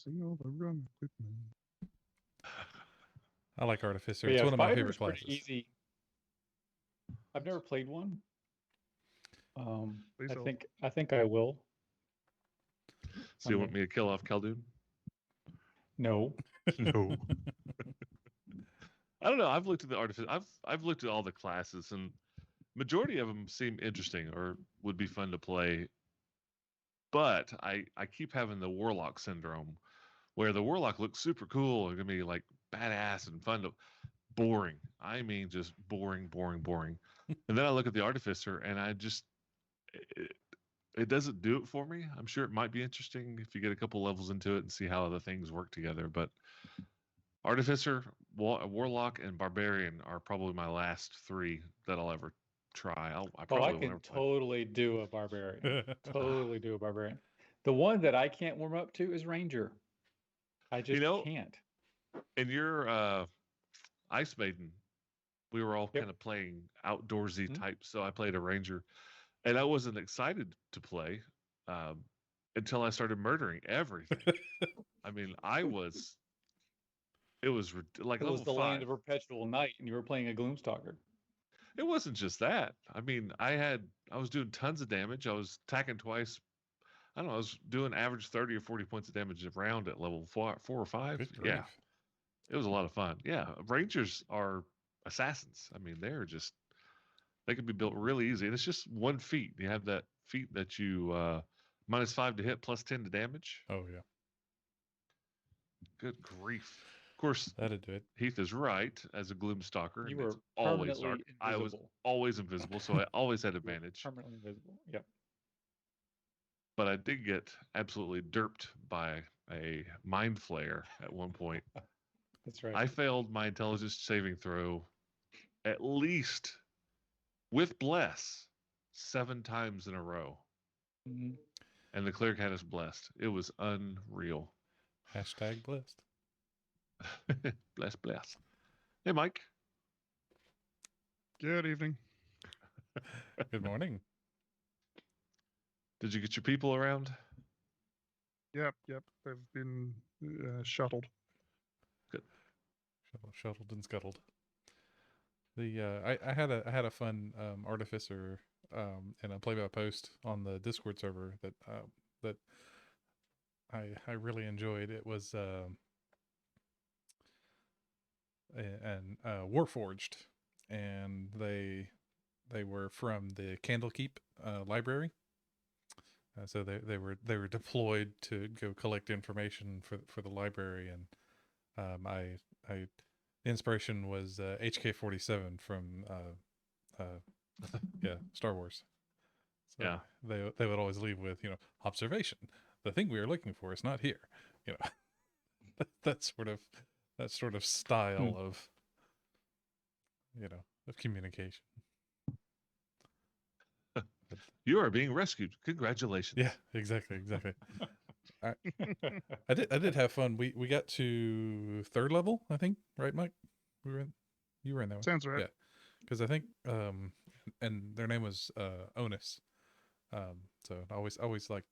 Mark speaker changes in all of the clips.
Speaker 1: Conceal the run equipment.
Speaker 2: I like Artificer.
Speaker 3: But
Speaker 2: It's
Speaker 3: yeah,
Speaker 2: one of my
Speaker 3: fighter's
Speaker 2: favorite
Speaker 3: pretty
Speaker 2: classes.
Speaker 3: easy. I've never played one.
Speaker 1: Please
Speaker 3: I
Speaker 1: don't.
Speaker 3: think I will.
Speaker 4: So you want me to kill off Khaldun?
Speaker 3: No.
Speaker 4: No. I don't know. I've looked at the artifice. I've looked at all the classes, and majority of them seem interesting or would be fun to play. But I keep having the Warlock syndrome, where the Warlock looks super cool and gonna be like badass and fun to boring. I mean, just boring, boring, boring. And then I look at the Artificer, and I just it doesn't do it for me. I'm sure it might be interesting if you get a couple levels into it and see how the things work together. But Artificer, Warlock, and Barbarian are probably my last three that I'll ever try. I
Speaker 3: I
Speaker 4: probably will
Speaker 3: can
Speaker 4: never play.
Speaker 3: totally do a barbarian. Totally do a barbarian. The one that I can't warm up to is Ranger. I just can't.
Speaker 4: In your Ice Maiden, we were all kind of playing outdoorsy type, so I played a Ranger, and I wasn't excited to play until I started murdering everything. I mean, it was like
Speaker 3: It was
Speaker 4: level
Speaker 3: the
Speaker 4: 5.
Speaker 3: land of perpetual night, and you were playing a Gloomstalker.
Speaker 4: It wasn't just that. I mean, I was doing tons of damage. I was attacking twice. I don't know. I was doing average 30 or 40 points of damage a round at level 4 or 5.
Speaker 2: Good
Speaker 4: Yeah,
Speaker 2: grief.
Speaker 4: it was a lot of fun. Yeah, Rangers are assassins. I mean, they can be built really easy, and it's just one feat. You have that feat that you -5 to hit, +10 to damage.
Speaker 2: Oh yeah.
Speaker 4: Good grief. Of course,
Speaker 2: That'd do it.
Speaker 4: Heath is right. As a Gloomstalker,
Speaker 3: You
Speaker 4: and
Speaker 3: were
Speaker 4: it's always dark.
Speaker 3: permanently
Speaker 4: I was
Speaker 3: invisible.
Speaker 4: always invisible, so I always had advantage.
Speaker 3: Permanently invisible. Yep.
Speaker 4: But I did get absolutely derped by a mind flayer at one point.
Speaker 3: That's right.
Speaker 4: I failed my intelligence saving throw at least with bless 7 times in a row.
Speaker 3: Mhm.
Speaker 4: And the cleric had us blessed. It was unreal.
Speaker 2: Hashtag blessed.
Speaker 4: Bless. Hey, Mike.
Speaker 1: Good evening.
Speaker 2: Good morning.
Speaker 4: Did you get your people around?
Speaker 1: Yep. They've been shuttled.
Speaker 4: Good.
Speaker 2: Shuttled and scuttled. I had a fun artificer in a play by post on the Discord server that I really enjoyed. It was Warforged, and they were from the Candlekeep library. So they were deployed to go collect information for the library, and the inspiration was HK-47 from Star Wars. So
Speaker 4: Yeah,
Speaker 2: they would always leave with observation. The thing we are looking for is not here. That sort of style of of communication.
Speaker 4: you are being rescued. Congratulations.
Speaker 2: Yeah, exactly. I did have fun. We got to 3rd level, I think, right, Mike? You were in that one.
Speaker 1: Sounds right.
Speaker 2: Yeah, because I think and their name was Onus. So I always like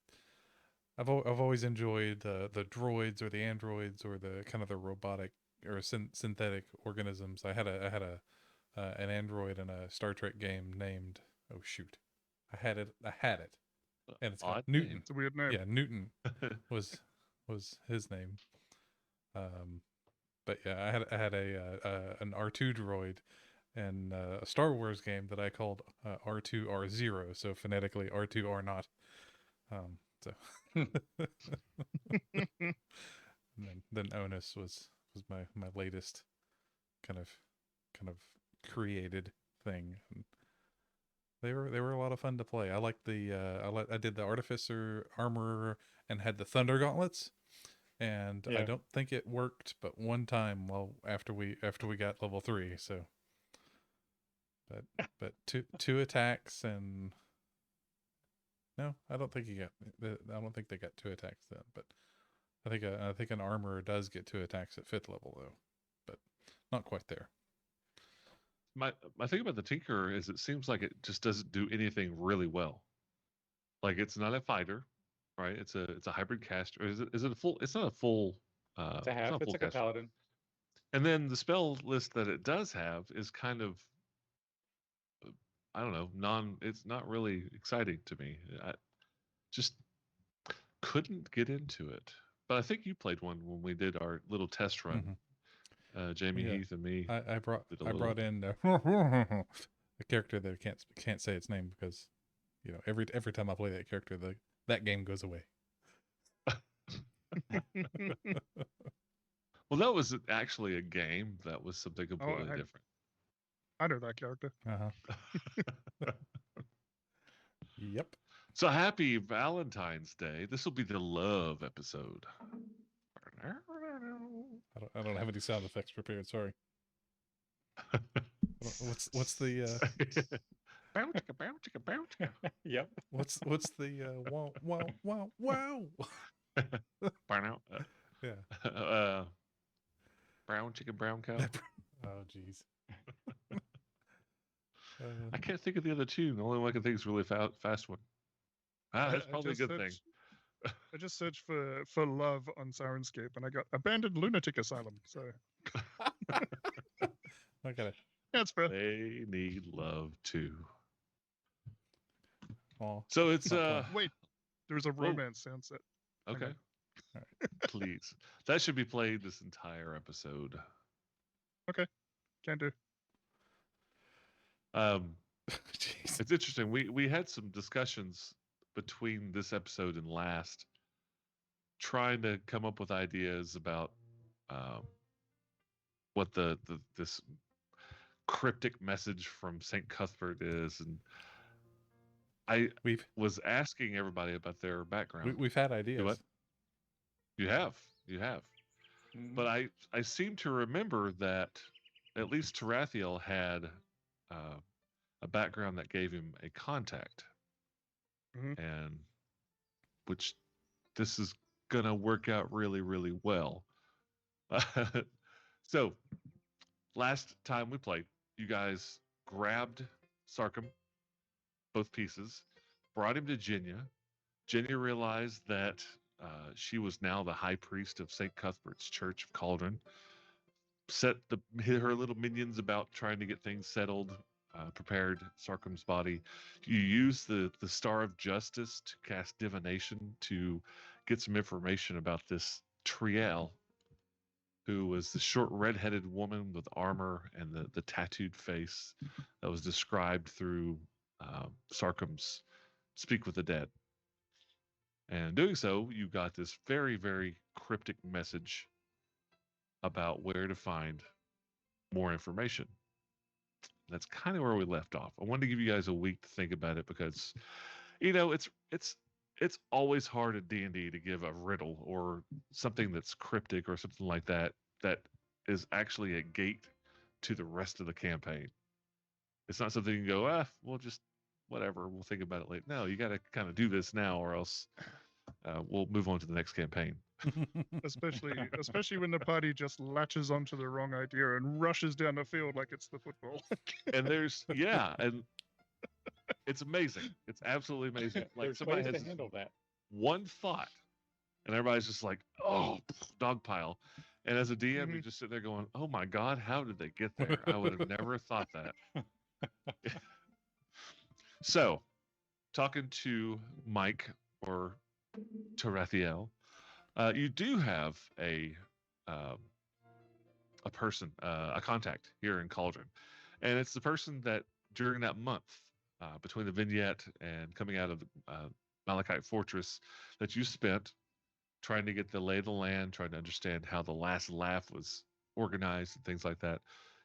Speaker 2: I've always enjoyed the droids or the androids or the kind of the robotic or synthetic organisms. I had an android in a Star Trek game named I had it, and it's called Newton.
Speaker 1: It's a weird name.
Speaker 2: Yeah, Newton was his name. But yeah, I had an R2 droid and a Star Wars game that I called R2R0, so phonetically R2R0. So and then Onus was my latest kind of created thing. And they were a lot of fun to play. I liked I did the Artificer armor and had the Thunder Gauntlets, and I don't think it worked, but one time after we got level 3. So, but two attacks and no, I don't think I don't think they got 2 attacks then. But I think an armor does get 2 attacks at 5th level though, but not quite there.
Speaker 4: My thing about the Tinkerer is it seems like it just doesn't do anything really well. Like, it's not a fighter. right? It's a hybrid caster. Or is it a full? It's not a full.
Speaker 3: It's a half.
Speaker 4: not
Speaker 3: It's
Speaker 4: full
Speaker 3: like a
Speaker 4: caster.
Speaker 3: paladin.
Speaker 4: And then the spell list that it does have is kind of, I don't know, it's not really exciting to me. I just couldn't get into it. But I think you played one when we did our little test run. Jamie
Speaker 2: Yeah.
Speaker 4: Heath and me.
Speaker 2: I brought
Speaker 4: did a
Speaker 2: I
Speaker 4: little-
Speaker 2: brought in a character that can't say its name because every time I play that character, that game goes away.
Speaker 4: Well, that was actually a game. That was something completely
Speaker 1: I-
Speaker 4: different.
Speaker 1: I know that character.
Speaker 2: Yep.
Speaker 4: So happy Valentine's Day. This will be the love episode.
Speaker 2: I don't have any sound effects prepared. Sorry. What's the
Speaker 4: Bow chicka, bow chicka, bow chicka.
Speaker 3: Yep.
Speaker 2: what's the wow wow wow wow?
Speaker 4: Burn out.
Speaker 2: Yeah.
Speaker 4: Brown chicken, brown cow.
Speaker 2: Oh jeez.
Speaker 4: I can't think of the other two. The only one I can think is a really fast one. That's probably a good thing.
Speaker 1: I just searched for love on Sirenscape and I got abandoned lunatic asylum. So
Speaker 2: I got it.
Speaker 1: that's fair.
Speaker 4: They need love too.
Speaker 2: Oh,
Speaker 4: So it's
Speaker 2: Not fun.
Speaker 1: Wait, there's a romance sunset.
Speaker 4: okay.
Speaker 2: All
Speaker 4: Please, that should be played this entire episode.
Speaker 1: Can do.
Speaker 2: jeez.
Speaker 4: It's interesting. We had some discussions between this episode and last, trying to come up with ideas about what this cryptic message from Saint Cuthbert is, and I
Speaker 2: We've
Speaker 4: was asking everybody about their background.
Speaker 2: we've had ideas.
Speaker 4: what? You have,
Speaker 3: Mhm.
Speaker 4: but I seem to remember that at least Tarathiel had a background that gave him a contact,
Speaker 1: Mhm.
Speaker 4: and which this is gonna work out really, really well. So last time we played, you guys grabbed Sarkum, both pieces, brought him to Jinya. Jinya realized that she was now the high priest of St. Cuthbert's Church of Cauldron. Set her little minions about trying to get things settled, prepared Sarkum's body. You use the Star of Justice to cast divination to get some information about this Triel, who was the short red-headed woman with armor and the tattooed face that was described through Sarkum's Speak with the Dead. And doing so, you got this very, very cryptic message about where to find more information. That's kind of where we left off. I wanted to give you guys a week to think about it because, it's always hard at D&D to give a riddle or something that's cryptic or something like that is actually a gate to the rest of the campaign. It's not something you can go, we'll just whatever, we'll think about it later. No, you got to kind of do this now, or else we'll move on to the next campaign.
Speaker 1: Especially when the party just latches onto the wrong idea and rushes down the field like it's the football.
Speaker 4: And and it's amazing. It's absolutely amazing. Like
Speaker 3: There's
Speaker 4: somebody
Speaker 3: ways
Speaker 4: has
Speaker 3: to handle that.
Speaker 4: one thought, and everybody's just like, "Oh, dog pile." And as a DM, you just sit there going, "Oh my God, how did they get there? I would have never thought that." So, talking to Mike or Tarathiel, you do have a person, a contact here in Cauldron, and it's the person that during that month between the vignette and coming out of the Malachite Fortress that you spent trying to get the lay of the land, trying to understand how the last laugh was organized and things like that.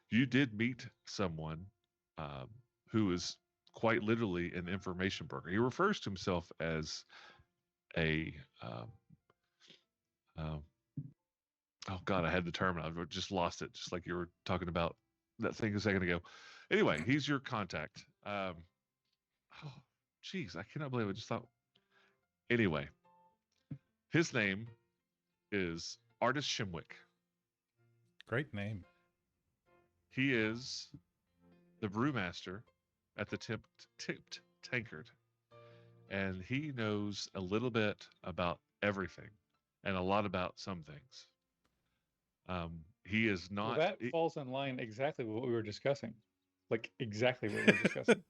Speaker 4: You did meet someone who is quite literally an information broker. He refers to himself as a oh God, I had the term. I've just lost it. Just like you were talking about that thing a second ago. Anyway, he's your contact. Oh, geez, I cannot believe I just thought. Anyway, his name is Artis Shimwick.
Speaker 2: Great name.
Speaker 4: He is the brewmaster at the Tipped Tankard. and he knows a little bit about everything and a lot about some things. He is
Speaker 3: Well,
Speaker 4: not.
Speaker 3: that falls in line exactly with what we were discussing. Like exactly what we were discussing.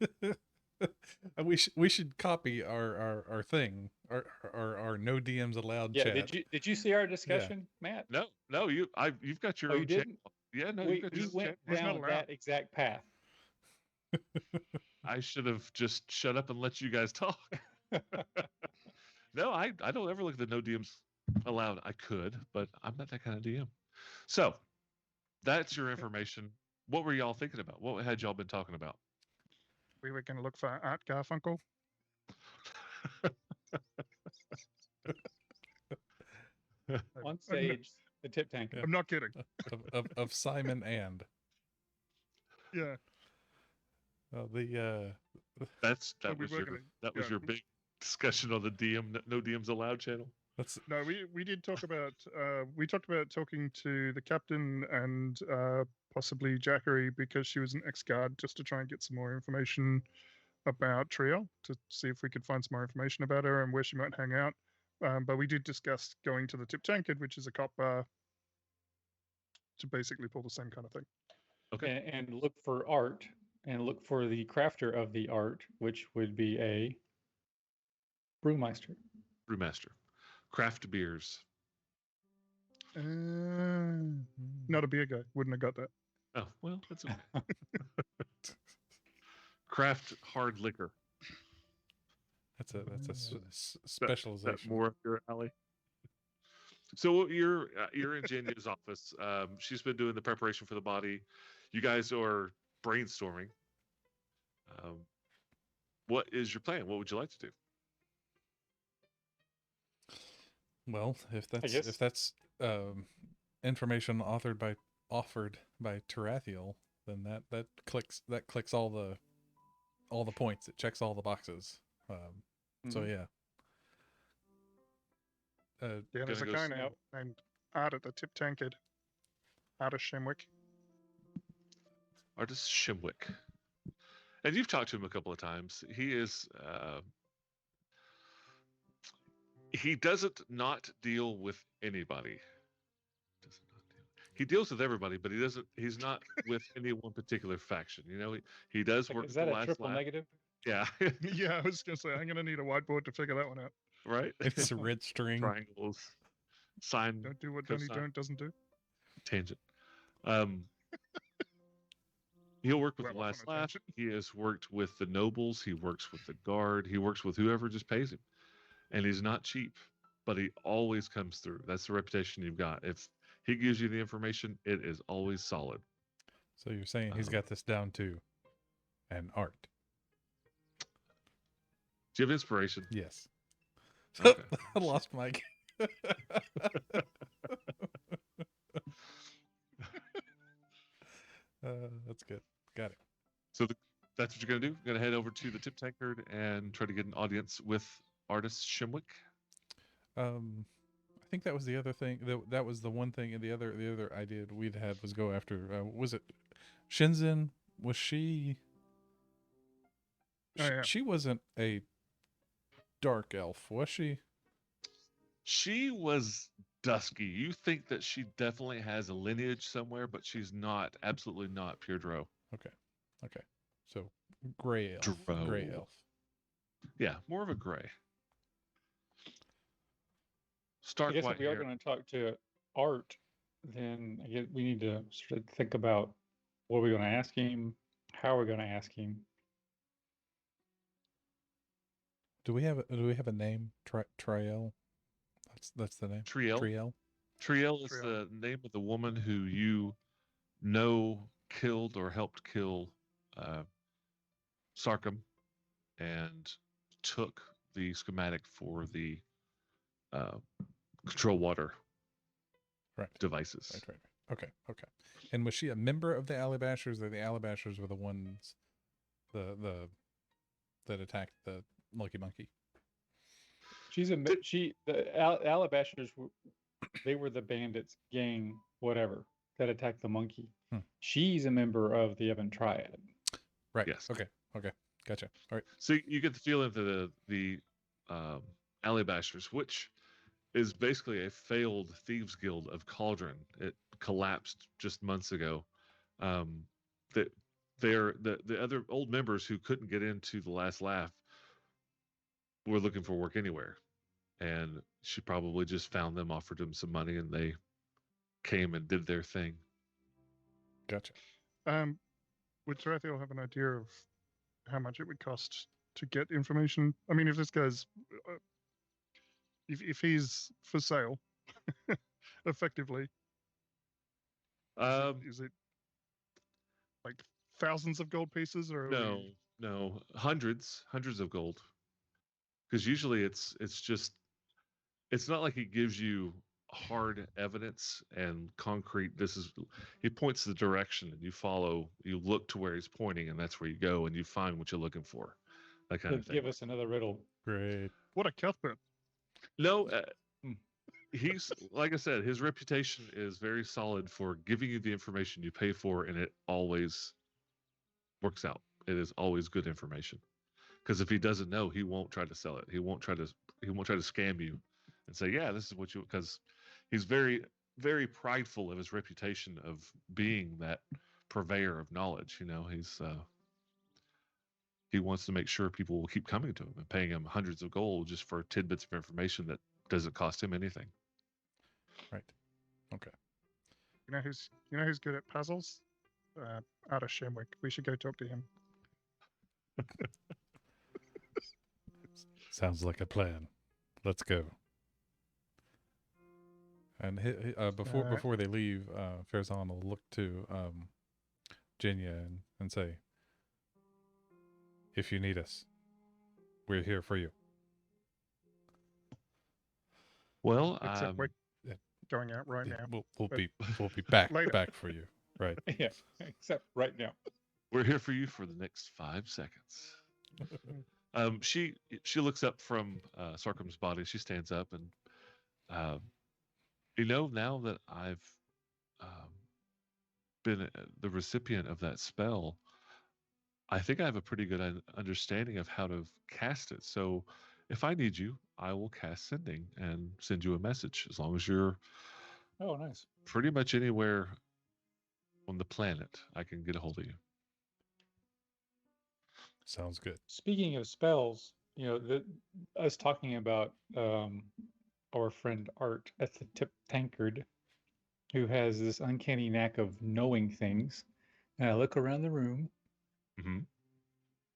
Speaker 2: We should copy our thing, our no DMs allowed
Speaker 3: Yeah,
Speaker 2: chat.
Speaker 3: did you see our discussion, Matt?
Speaker 4: No, you've got your
Speaker 3: Oh,
Speaker 4: own
Speaker 3: you
Speaker 4: channel.
Speaker 3: didn't?
Speaker 4: Yeah, no,
Speaker 3: we
Speaker 4: you've got
Speaker 3: we
Speaker 4: your own
Speaker 3: went
Speaker 4: channel.
Speaker 1: He's not
Speaker 3: down
Speaker 1: allowed.
Speaker 3: that exact path.
Speaker 4: I should have just shut up and let you guys talk. No, I don't ever look at the no DMs allowed. I could, but I'm not that kind of DM. So that's your information. What were y'all thinking about? What had y'all been talking about?
Speaker 1: We were going to look for Art Garfunkel.
Speaker 3: On stage, the tip tank.
Speaker 1: I'm not kidding.
Speaker 2: of Simon and
Speaker 1: Yeah.
Speaker 2: that
Speaker 1: we
Speaker 4: was
Speaker 1: were
Speaker 4: your
Speaker 1: gonna-
Speaker 4: that was
Speaker 1: yeah.
Speaker 4: your big discussion on the DM no DMs allowed channel.
Speaker 2: that's
Speaker 1: No, we did talk about talking to the captain and possibly Jackery, because she was an ex-guard, just to try and get some more information about Triel, to see if we could find some more information about her and where she might hang out. But we did discuss going to the Tip Tankard, which is a cop bar, to basically pull the same kind of thing.
Speaker 4: Okay.
Speaker 3: And look for art, and look for the crafter of the art, which would be a brewmeister.
Speaker 4: Brewmaster. Craft beers.
Speaker 1: Not a beer guy. Wouldn't have got that.
Speaker 4: Oh, well, that's okay. Craft hard liquor.
Speaker 2: that's a
Speaker 4: Is that
Speaker 2: specialization.
Speaker 4: more up your alley? So you're in Janya's office. She's been doing the preparation for the body. You guys are brainstorming. What is your plan? What would you like to do?
Speaker 2: Well, if
Speaker 3: guess-
Speaker 2: that's information offered by Tarathiel, then that clicks all the points. It checks all the boxes. So
Speaker 3: Mhm.
Speaker 2: yeah.
Speaker 1: Yeah, there's a
Speaker 4: Gonna go
Speaker 1: guy
Speaker 4: see-
Speaker 1: named Art at the Tip Tankard. Art of Shemwick.
Speaker 4: Artist Shimwick. And you've talked to him a couple of times. He is he doesn't not deal with anybody. He deals with everybody, but he's not with any one particular faction. You know, he does work
Speaker 3: Is
Speaker 4: with
Speaker 3: that
Speaker 4: the
Speaker 3: a
Speaker 4: last
Speaker 3: triple
Speaker 4: laugh.
Speaker 3: negative?
Speaker 4: Yeah.
Speaker 1: Yeah, I was going to say, I'm going to need a whiteboard to figure that one out.
Speaker 4: Right.
Speaker 2: It's a red string.
Speaker 4: Triangles. Sine.
Speaker 1: Don't do what Donnie
Speaker 4: cosine,
Speaker 1: Don't doesn't do.
Speaker 4: Tangent. He'll work with
Speaker 1: Well,
Speaker 4: the
Speaker 1: off on
Speaker 4: last
Speaker 1: a
Speaker 4: laugh.
Speaker 1: tangent.
Speaker 4: He has worked with the nobles. He works with the guard. He works with whoever just pays him. And he's not cheap, but he always comes through. That's the reputation you've got. If he gives you the information, it is always solid.
Speaker 2: So you're saying he's got this down to an art.
Speaker 4: Do you have inspiration?
Speaker 2: Yes.
Speaker 4: Okay.
Speaker 2: I lost Mike. That's good. Got it.
Speaker 4: So that's what you're going to do? You're going to head over to the Tip Tankard and try to get an audience with artist Shimwick?
Speaker 2: I think that was the other thing. That was the one thing. And the other idea we'd had was go after. Was it Shinzen? Was she?
Speaker 1: Oh, yeah.
Speaker 2: She wasn't a dark elf, was she?
Speaker 4: She was dusky. You think that she definitely has a lineage somewhere, but she's not. Absolutely not pure Drow.
Speaker 2: Okay. So gray elf. Gray
Speaker 4: Drow.
Speaker 2: elf.
Speaker 4: Yeah, more of a gray.
Speaker 3: I
Speaker 4: Stark
Speaker 3: guess
Speaker 4: white
Speaker 3: if we are
Speaker 4: hair.
Speaker 3: going to talk to Art, then I guess we need to sort of think about what we're going to ask him, how we're going to ask him.
Speaker 2: Do we have a name? Triel. That's the name.
Speaker 4: Triel.
Speaker 2: Triel.
Speaker 4: Triel is
Speaker 1: Triel.
Speaker 4: the name of the woman who you know killed or helped kill Sarkham and took the schematic for the control water
Speaker 2: Right.
Speaker 4: devices.
Speaker 2: Right. Okay. And was she a member of the Alabashers, or the Alabashers were the ones that attacked the Lucky Monkey?
Speaker 3: She's the Alabashers. They were the bandits gang, whatever, that attacked the monkey.
Speaker 2: Hmm.
Speaker 3: She's a member of the Evan Triad.
Speaker 2: Right.
Speaker 4: Yes.
Speaker 2: Okay. Gotcha. All right.
Speaker 4: So you get the feeling that the Alley-Bashers, which is basically a failed thieves guild of Cauldron. It collapsed just months ago. That they're the other old members who couldn't get into the last laugh were looking for work anywhere, and she probably just found them, offered them some money, and they came and did their thing.
Speaker 2: Gotcha.
Speaker 1: Would Tarathiel have an idea of how much it would cost to get information? I mean, if this guy's, if he's for sale, effectively, is it like thousands of gold pieces, or
Speaker 4: no, hundreds of gold? Because usually it's just, it's not like he gives you hard evidence and concrete. He points the direction and you follow, you look to where he's pointing, and that's where you go and you find what you're looking for. That kind of thing.
Speaker 3: Give us another riddle.
Speaker 2: Great.
Speaker 1: What a Cuthbert.
Speaker 4: No, he's, like I said, his reputation is very solid for giving you the information you pay for, and it always works out. It is always good information. Because if he doesn't know, he won't try to sell it. He won't try to scam you and say, yeah, this is what you, because he's very, very prideful of his reputation of being that purveyor of knowledge. He wants to make sure people will keep coming to him and paying him hundreds of gold just for tidbits of information that doesn't cost him anything.
Speaker 2: Right. Okay.
Speaker 1: You know who's good at puzzles? Arda Shenwick. We should go talk to him.
Speaker 2: Sounds like a plan. Let's go. And before they leave, Farazan will look to Jinya and say, "If you need us, we're here for you."
Speaker 4: Well,
Speaker 1: Except we're going out right now.
Speaker 2: We'll be back
Speaker 1: Later.
Speaker 2: back for you. Right.
Speaker 3: Yeah, except right now.
Speaker 4: We're here for you for the next 5 seconds. She looks up from Sarkum's body. She stands up and, now that I've been the recipient of that spell, I think I have a pretty good understanding of how to cast it. So if I need you, I will cast Sending and send you a message, as long as you're
Speaker 3: nice.
Speaker 4: pretty much anywhere on the planet, I can get a hold of you.
Speaker 2: Sounds good.
Speaker 3: Speaking of spells, us talking about our friend Art at the Tip Tankard, who has this uncanny knack of knowing things. And I look around the room,
Speaker 4: Mm-hmm.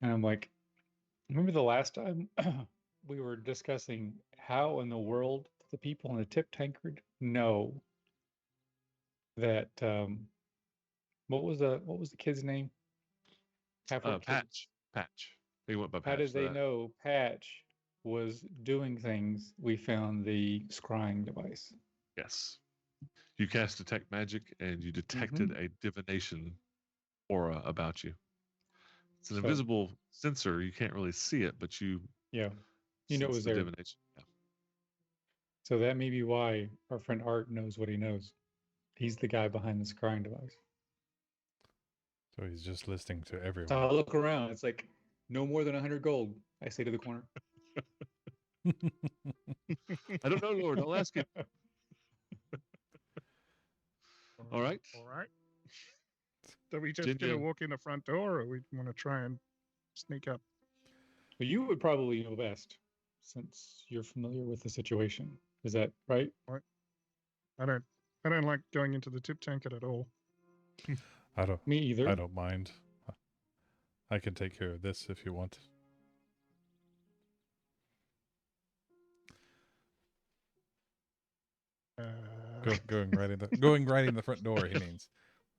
Speaker 3: and I'm like, remember the last time we were discussing how in the world the people in the Tip Tankard know that what was the kid's name?
Speaker 4: Patch. He went by Patch.
Speaker 3: How did they know Patch was doing things? We found the scrying device.
Speaker 4: Yes. You cast Detect Magic, and you detected a divination aura about you. It's an invisible sensor. You can't really see it, but you
Speaker 3: it was there.
Speaker 4: Divination. Yeah.
Speaker 3: So that may be why our friend Art knows what he knows. He's the guy behind the scrying device.
Speaker 2: So he's just listening to everyone.
Speaker 3: So I look around. It's like no more than 100 gold. I say to the corner.
Speaker 4: I don't know, Lord. I'll ask him. All right.
Speaker 1: Are we just going to walk in the front door, or we want to try and sneak up?
Speaker 3: Well, you would probably know best, since you're familiar with the situation. Is that right?
Speaker 1: I don't like going into the Tip Tankard at all.
Speaker 3: Me either.
Speaker 2: I don't mind. I can take care of this if you want. Going right in the front door. He means,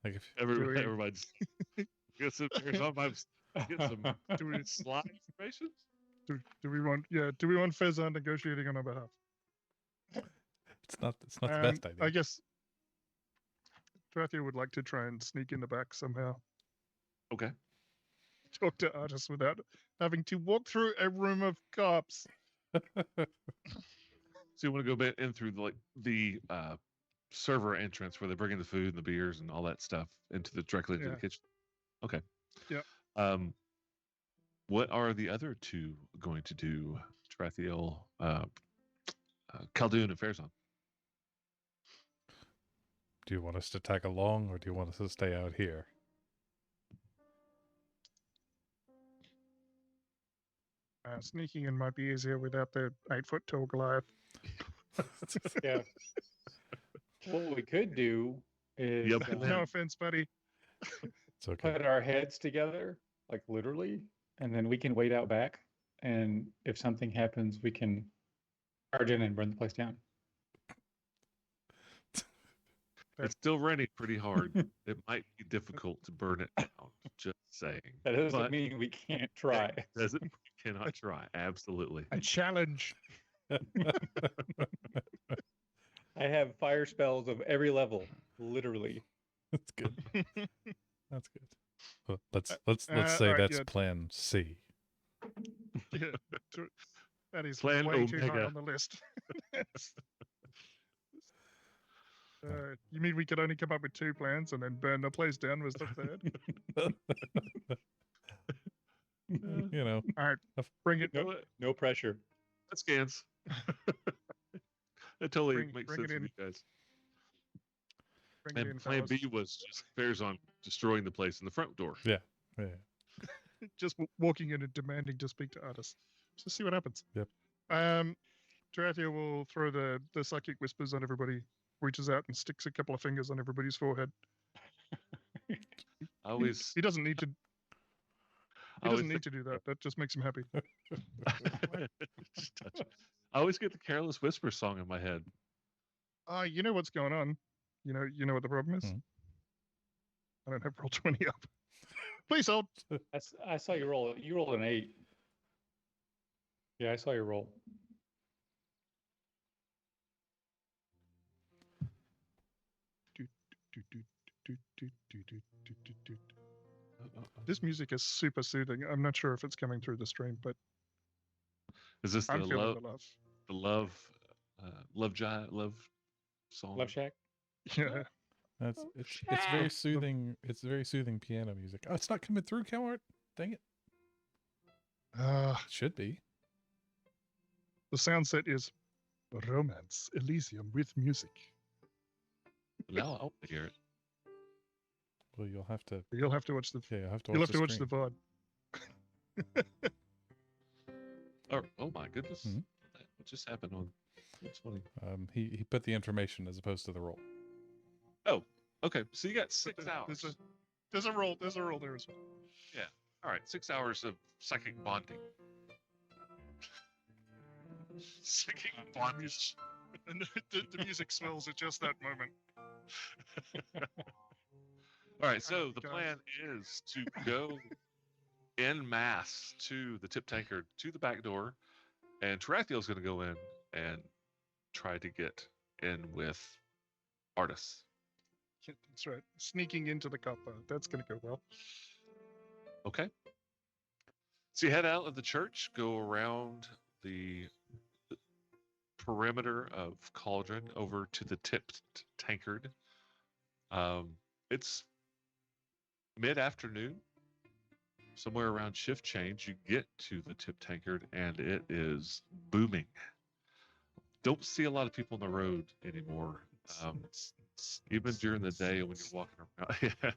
Speaker 2: like, if
Speaker 4: everybody just get some slide information.
Speaker 1: Do we want Farazan negotiating on our behalf?
Speaker 2: It's not the best idea.
Speaker 1: I guess Tarathiel would like to try and sneak in the back somehow.
Speaker 4: Okay.
Speaker 1: Talk to Artis without having to walk through a room of cops.
Speaker 4: So you want to go in through the server entrance where they bring in the food and the beers and all that stuff directly into the kitchen. Okay.
Speaker 1: Yeah.
Speaker 4: what are the other two going to do? Tarathiel, Khaldun, and Farazan.
Speaker 2: Do you want us to tag along, or do you want us to stay out here?
Speaker 1: Sneaking in might be easier without the 8-foot tall Goliath.
Speaker 3: Yeah. What we could do is
Speaker 4: Yep.
Speaker 1: No offense, buddy.
Speaker 2: It's okay.
Speaker 3: put our heads together, like literally, and then we can wait out back. And if something happens, we can charge in and burn the place down.
Speaker 4: It's still raining pretty hard. It might be difficult to burn it down. Just saying.
Speaker 3: That doesn't
Speaker 4: But
Speaker 3: mean we can't try.
Speaker 4: it doesn't mean we cannot try. Absolutely.
Speaker 1: A challenge.
Speaker 3: I have fire spells of every level, literally.
Speaker 2: That's good. That's good. Well, let's say
Speaker 1: alright,
Speaker 2: that's
Speaker 1: yeah.
Speaker 2: Plan C.
Speaker 1: Yeah, that is
Speaker 4: Plan
Speaker 1: way too high
Speaker 4: Omega.
Speaker 1: on the list. You mean we could only come up with 2 plans and then burn the place down was the third?
Speaker 2: You know,
Speaker 1: All right, bring it.
Speaker 4: You know what?
Speaker 3: No pressure.
Speaker 4: That scans. That totally
Speaker 1: Bring-
Speaker 4: makes
Speaker 1: bring
Speaker 4: sense
Speaker 1: it
Speaker 4: for
Speaker 1: in.
Speaker 4: you guys.
Speaker 1: Bring it in,
Speaker 4: And Plan
Speaker 1: fellas.
Speaker 4: B was just Farazan destroying the place in the front door.
Speaker 2: yeah.
Speaker 1: Just walking in and demanding to speak to artists. Just see what happens.
Speaker 2: Yep.
Speaker 1: Tarathiel will throw the psychic whispers on everybody, reaches out and sticks a couple of fingers on everybody's forehead.
Speaker 4: I always,
Speaker 1: He doesn't need to.
Speaker 4: I
Speaker 1: He
Speaker 4: always
Speaker 1: doesn't need to do that. That just makes him happy.
Speaker 4: just touch it. I always get the Careless Whisper song in my head.
Speaker 1: You know what's going on. You know what the problem is.
Speaker 2: Hmm.
Speaker 1: I don't have roll 20 up. Please hold.
Speaker 3: I saw you roll. You rolled an 8. Yeah, I saw you roll.
Speaker 1: This music is super soothing. I'm not sure if it's coming through the stream, but
Speaker 4: Is this the
Speaker 1: I'm feeling
Speaker 4: love,
Speaker 1: the love.
Speaker 4: love song?
Speaker 3: Love Shack.
Speaker 1: Yeah.
Speaker 2: It's very soothing. It's very soothing piano music. Oh, it's not coming through, Cowart. Dang it.
Speaker 1: Uh,
Speaker 2: It should be.
Speaker 1: the sound set is Romance Elysium with music.
Speaker 4: Now I want to hear it.
Speaker 2: Well, you'll have to.
Speaker 1: You'll have to watch the.
Speaker 2: Yeah, you'll have to.
Speaker 1: You'll
Speaker 2: Watch
Speaker 1: have to watch the
Speaker 2: screen.
Speaker 1: VOD.
Speaker 4: Oh my goodness.
Speaker 2: Mhm.
Speaker 4: What just happened on 20?
Speaker 2: He put the information as opposed to the roll.
Speaker 4: Okay, so you got 6 hours.
Speaker 1: There's a roll. There's a roll there as well.
Speaker 4: All right, 6 hours of psychic bonding. Psychic bondage.
Speaker 1: And the music swells at just that moment.
Speaker 4: All right, so
Speaker 1: Alright,
Speaker 4: the
Speaker 1: guys.
Speaker 4: plan is to go en masse to the tip tanker, to the back door, and Tarathiel's going to go in and try to get in with Artis.
Speaker 1: That's right. Sneaking into the copper. That's going to go well.
Speaker 4: Okay. So you head out of the church, go around the perimeter of Cauldron over to the tipped tankard. It's mid-afternoon, somewhere around shift change. You get to the tip tankard, and it is booming. Don't see a lot of people on the road anymore. Even during the day when you're walking around. Yeah.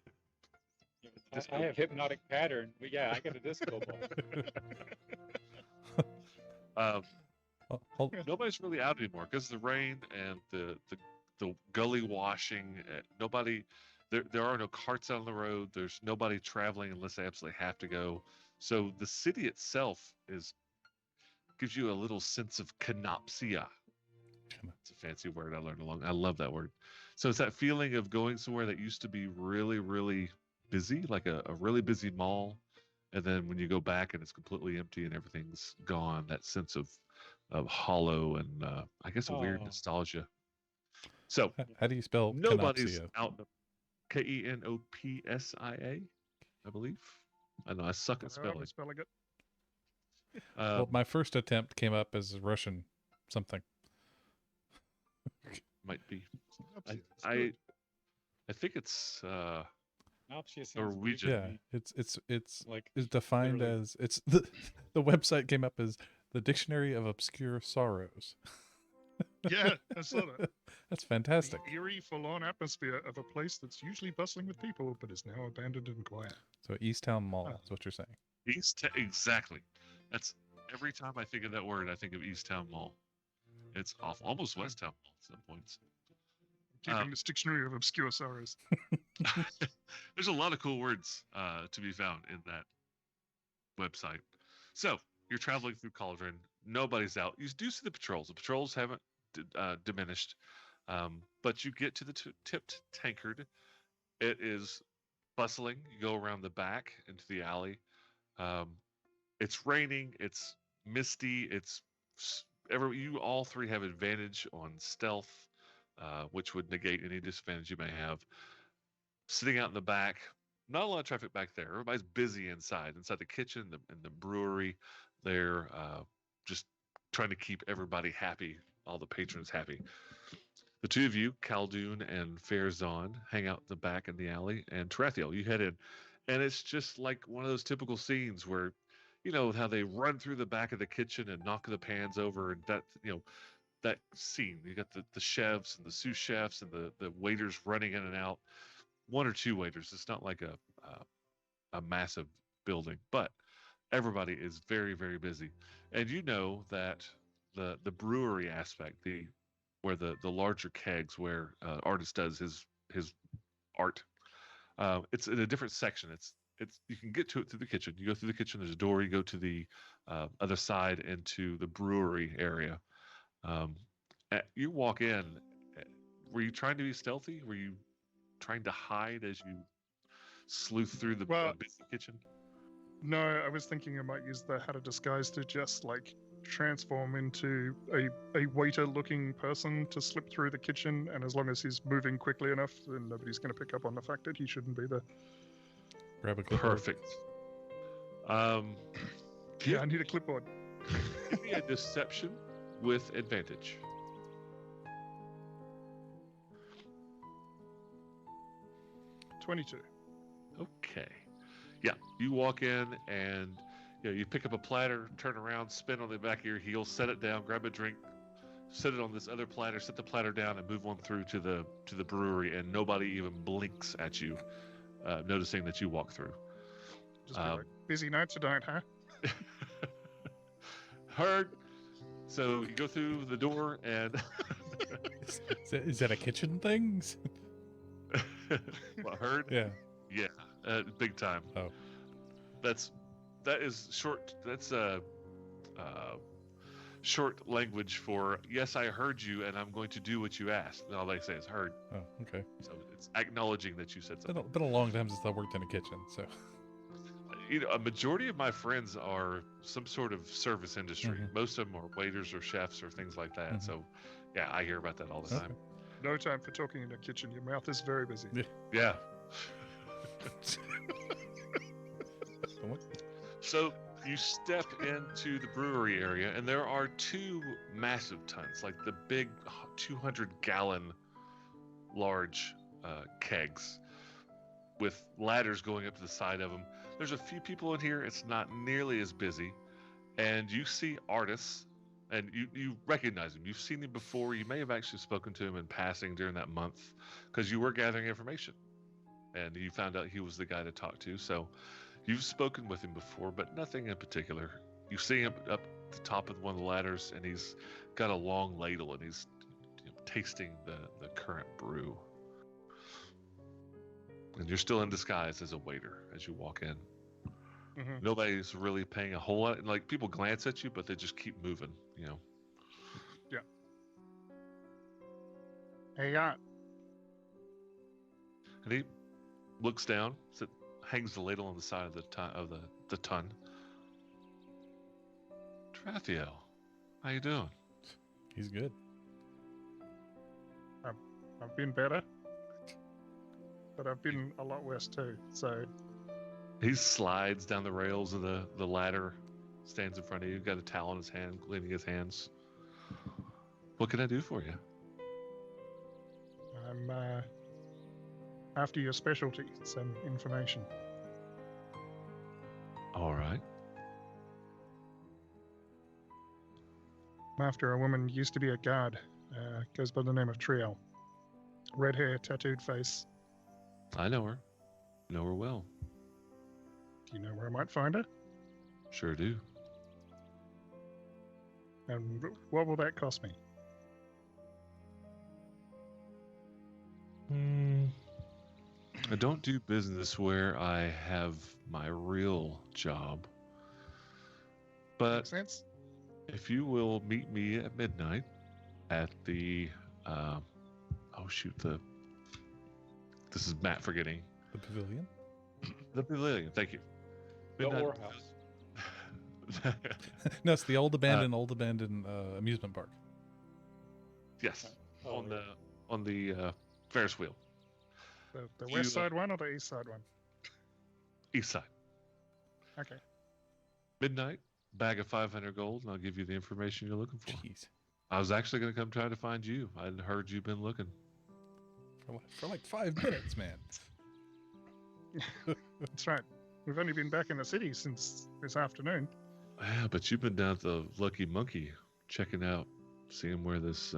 Speaker 3: I have hypnotic pattern, but yeah, I got a disco ball.
Speaker 4: Nobody's really out anymore because of the rain and the gully washing. Nobody, there are no carts out on the road. There's nobody traveling unless they absolutely have to go. So the city itself gives you a little sense of canopsia. It's a fancy word I learned along. I love that word. So it's that feeling of going somewhere that used to be really, really busy, like a really busy mall. And then when you go back and it's completely empty and everything's gone, that sense of hollow and I guess a weird
Speaker 3: Oh.
Speaker 4: nostalgia. So
Speaker 2: How do you spell
Speaker 4: nobody's
Speaker 2: canopsia?
Speaker 4: out. Kenopsia, I believe. I know I suck at spelling.
Speaker 1: Spelling it.
Speaker 2: Well, my first attempt came up as Russian something.
Speaker 4: Might be.
Speaker 1: It's
Speaker 4: I
Speaker 1: good.
Speaker 4: I think it's
Speaker 3: Synopsis sounds
Speaker 4: Norwegian.
Speaker 2: Yeah,
Speaker 3: me.
Speaker 2: it's
Speaker 3: Like
Speaker 2: is defined
Speaker 3: literally.
Speaker 2: as it's the website came up as the Dictionary of Obscure Sorrows.
Speaker 1: Yeah, I saw that.
Speaker 2: That's fantastic.
Speaker 1: The eerie, forlorn atmosphere of a place that's usually bustling with people, but is now abandoned and quiet.
Speaker 2: So Easttown Mall
Speaker 1: Oh.
Speaker 2: is what you're saying.
Speaker 4: Exactly. That's every time I think of that word, I think of Easttown Mall. It's awful, almost Westtown Mall at some points.
Speaker 1: Keeping this dictionary of obscure sorrows.
Speaker 4: There's a lot of cool words to be found in that website. So you're traveling through Cauldron. Nobody's out. You do see the patrols. The patrols haven't diminished, but you get to the tipped tankard. It is bustling. You go around the back into the alley. It's raining. It's misty. You all three have advantage on stealth, which would negate any disadvantage you may have. Sitting out in the back, not a lot of traffic back there. Everybody's busy inside the kitchen and the brewery. They're just trying to keep everybody happy, all the patrons happy. The two of you, Khaldun and Fairzon, hang out in the back in the alley, and Tarathiel, you head in. And it's just like one of those typical scenes where, you know, how they run through the back of the kitchen and knock the pans over, and that scene. You got the chefs and the sous chefs and the waiters running in and out. One or two waiters. It's not like a massive building, but everybody is very, very busy. And you know that the brewery aspect, where the larger kegs where artist does his art, it's in a different section. It's you can get to it through the kitchen. You go through the kitchen. There's a door. You go to the other side into the brewery area. You walk in. Were you trying to be stealthy? Were you trying to hide as you sleuth through the busy kitchen?
Speaker 1: No, I was thinking I might use the How to Disguise to just like transform into a waiter-looking person to slip through the kitchen, and as long as he's moving quickly enough, then nobody's going to pick up on the fact that he shouldn't be there.
Speaker 2: Grab a clipboard.
Speaker 4: Perfect.
Speaker 1: Yeah, I need a clipboard.
Speaker 4: Give me a deception with advantage.
Speaker 1: $22.
Speaker 4: Okay. Yeah, you walk in and you pick up a platter, turn around, spin on the back of your heel, set it down, grab a drink, set it on this other platter, set the platter down, and move on through to the brewery, and nobody even blinks at you, noticing that you walk through.
Speaker 1: Just be like, busy night tonight, huh?
Speaker 4: Heard. So you go through the door and
Speaker 2: is that a kitchen thing?
Speaker 4: What, heard?
Speaker 2: Yeah.
Speaker 4: Yeah, big time.
Speaker 2: Oh.
Speaker 4: That is short. That's short language for yes, I heard you, and I'm going to do what you asked. And all they say is heard.
Speaker 2: Oh, okay.
Speaker 4: So it's acknowledging that you said something.
Speaker 2: Been a long time since I worked in a kitchen, so.
Speaker 4: A majority of my friends are some sort of service industry.
Speaker 2: Mm-hmm.
Speaker 4: Most of them are waiters or chefs or things like that.
Speaker 2: Mm-hmm.
Speaker 4: So, yeah, I hear about that all the time.
Speaker 1: No time for talking in a kitchen. Your mouth is very busy.
Speaker 4: Yeah. So you step into the brewery area, and there are two massive tons, like the big 200-gallon large kegs with ladders going up to the side of them. There's a few people in here. It's not nearly as busy. And you see artists, and you recognize him. You've seen him before. You may have actually spoken to him in passing during that month because you were gathering information. And you found out he was the guy to talk to. So you've spoken with him before, but nothing in particular. You see him up the top of one of the ladders, and he's got a long ladle, and he's tasting the current brew. And you're still in disguise as a waiter as you walk in.
Speaker 1: Mm-hmm.
Speaker 4: Nobody's really paying a whole lot. Like, people glance at you, but they just keep moving,
Speaker 1: Yeah. Hey, yeah.
Speaker 4: And he looks down, hangs the ladle on the side of the ton. Tarathiel, how you doing?
Speaker 2: He's good.
Speaker 1: I've been better, but I've been a lot worse too. So
Speaker 4: he slides down the rails of the ladder, stands in front of you, got a towel in his hand, cleaning his hands. What can I do for you?
Speaker 1: after your specialty, some information.
Speaker 4: All right.
Speaker 1: I'm after a woman used to be a guard. Goes by the name of Triel. Red hair, tattooed face.
Speaker 4: I know her. Know her well.
Speaker 1: Do you know where I might find her?
Speaker 4: Sure do.
Speaker 1: And what will that cost me?
Speaker 4: I don't do business where I have my real job. But
Speaker 1: Makes sense?
Speaker 4: if you will meet me at midnight at the this is Matt forgetting.
Speaker 2: The pavilion.
Speaker 4: The pavilion, thank you.
Speaker 3: The
Speaker 4: Midnight-
Speaker 3: whorehouse.
Speaker 2: No, it's the old abandoned amusement park.
Speaker 4: Yes.
Speaker 3: Oh,
Speaker 4: on the Ferris wheel.
Speaker 1: The
Speaker 4: You,
Speaker 1: west side one or the east side one?
Speaker 4: East side.
Speaker 1: Okay.
Speaker 4: Midnight, bag of 500 gold, and I'll give you the information you're looking for.
Speaker 2: Jeez.
Speaker 4: I was actually going to come try to find you. I'd heard you've been looking.
Speaker 2: For like 5 minutes, man.
Speaker 1: That's right. We've only been back in the city since this afternoon.
Speaker 4: Yeah, but you've been down at the Lucky Monkey, checking out, seeing where this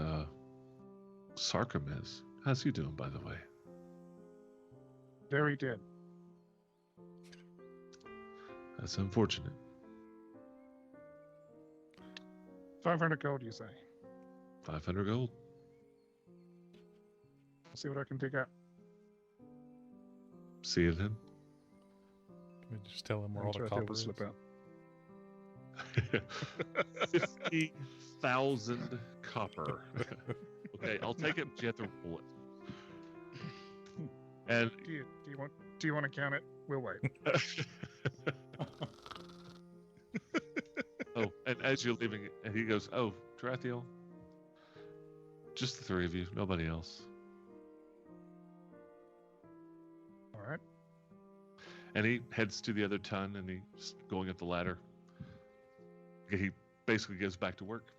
Speaker 4: Sarkham is. How's he doing, by the way?
Speaker 1: Very dead.
Speaker 4: That's unfortunate.
Speaker 1: 500 gold, you say?
Speaker 4: 500 gold.
Speaker 1: I'll see what I can dig up.
Speaker 4: See you then.
Speaker 2: Can we just tell him where
Speaker 1: I'm
Speaker 2: all the
Speaker 1: sure he'll
Speaker 2: copper is?
Speaker 1: slip out.
Speaker 4: 50,000 copper. Okay, I'll take it, but you have to roll it. And
Speaker 1: Do you want to count it? We'll wait.
Speaker 4: oh, and as you're leaving, and he goes, "Oh, Tarathiel, just the three of you, nobody else."
Speaker 1: All right.
Speaker 4: And he heads to the other ton, and he's going up the ladder. He basically goes back to work.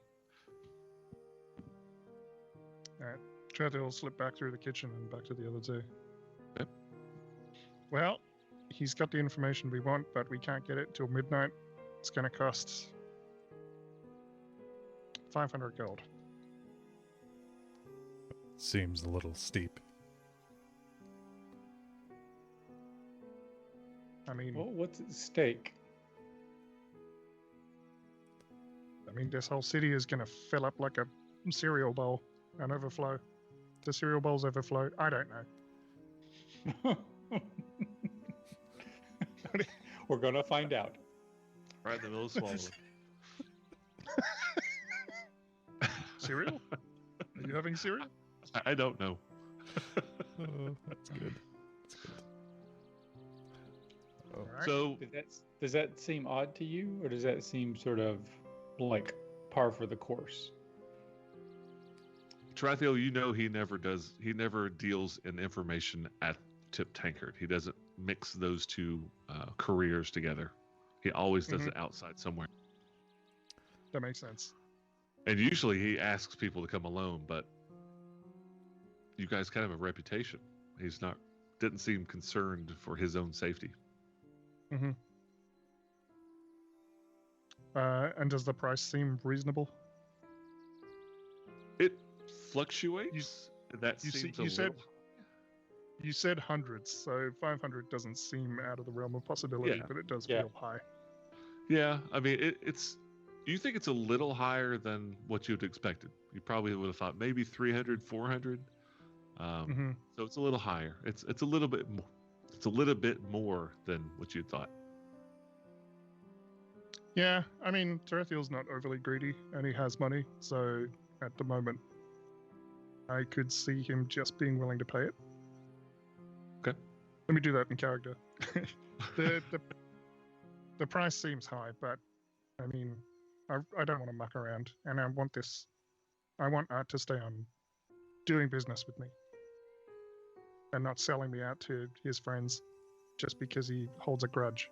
Speaker 1: Trevor will slip back through the kitchen and back to the other two.
Speaker 4: Okay.
Speaker 1: Well, he's got the information we want, but we can't get it till midnight. It's going to cost 500 gold.
Speaker 2: Seems a little steep.
Speaker 1: I mean,
Speaker 3: Well, what's at stake?
Speaker 1: this whole city is going to fill up like a cereal bowl and overflow. Do cereal bowls overflow? I don't know.
Speaker 3: We're gonna find out.
Speaker 4: Right in the middle of swallowing.
Speaker 1: Cereal? Are you having cereal?
Speaker 4: I don't know.
Speaker 2: That's good. That's good. Oh,
Speaker 1: All right.
Speaker 4: So
Speaker 3: Does that seem odd to you, or does that seem sort of like par for the course?
Speaker 4: Tarathiel, you know he never deals in information at Tip Tankard. He doesn't mix those two careers together. He always does it outside somewhere.
Speaker 1: That makes sense.
Speaker 4: And usually he asks people to come alone, but you guys kind of have a reputation. Didn't seem concerned for his own safety.
Speaker 1: Mm-hmm. And does the price seem reasonable?
Speaker 4: It fluctuates. That
Speaker 1: you
Speaker 4: seems
Speaker 1: see- you
Speaker 4: a
Speaker 1: said-
Speaker 4: little.
Speaker 1: You said hundreds, so 500 doesn't seem out of the realm of possibility,
Speaker 4: Yeah.
Speaker 1: but it does
Speaker 3: Yeah.
Speaker 1: feel high.
Speaker 4: Yeah, I mean, it's. You think it's a little higher than what you'd expected. You probably would have thought maybe 300, 400.
Speaker 1: Mm-hmm.
Speaker 4: So it's a little higher. It's a little bit more. It's a little bit more than what you thought.
Speaker 1: Yeah, Tarathiel's not overly greedy, and he has money, so at the moment, I could see him just being willing to pay it.
Speaker 4: Okay.
Speaker 1: Let me do that in character. the price seems high, but I don't want to muck around, and I want Art to stay on doing business with me and not selling me out to his friends just because he holds a grudge.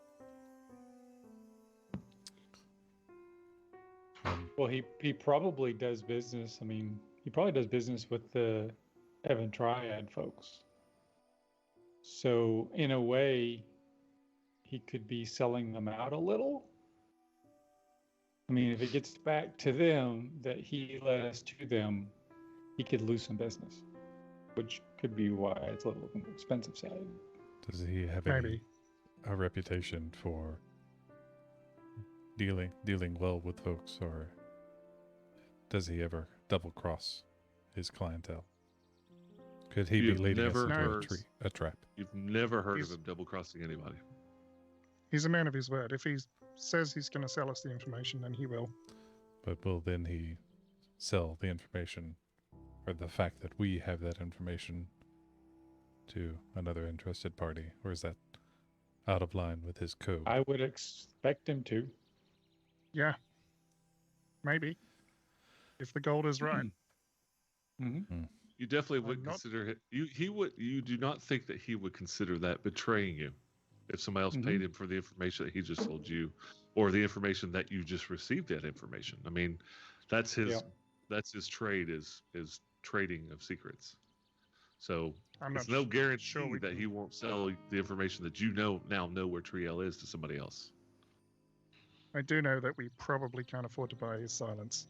Speaker 3: Well, he probably does business. He probably does business with the Evan Triad folks. So in a way, he could be selling them out a little. I mean, if it gets back to them that he led us to them, he could lose some business, which could be why it's a little on the expensive side.
Speaker 2: Does he have
Speaker 1: Maybe.
Speaker 2: a reputation for dealing well with folks, or does he ever double cross his clientele? Could he
Speaker 4: You've
Speaker 2: be leading us
Speaker 4: never
Speaker 2: into
Speaker 4: heard-
Speaker 2: a trap?
Speaker 4: You've never heard
Speaker 1: He's-
Speaker 4: of him double crossing anybody.
Speaker 1: He's a man of his word. If he says he's going to sell us the information, then he will.
Speaker 2: But will then he sell the information, or the fact that we have that information, to another interested party, or is that out of line with his code?
Speaker 3: I would expect him to.
Speaker 1: Yeah. Maybe. If the gold is right.
Speaker 3: Mm-hmm.
Speaker 4: You definitely
Speaker 1: I'm
Speaker 4: would
Speaker 1: not-
Speaker 4: consider it. You do not think that he would consider that betraying you if somebody else paid him for the information that he just sold you, or the information that you just received that information. I mean, that's his
Speaker 3: Yeah.
Speaker 4: that's his trade is trading of secrets. So
Speaker 1: I'm
Speaker 4: it's
Speaker 1: not
Speaker 4: no guarantee
Speaker 1: sure we
Speaker 4: that
Speaker 1: can-
Speaker 4: he won't sell the information that you now know where Triel is to somebody else.
Speaker 1: I do know that we probably can't afford to buy his silence.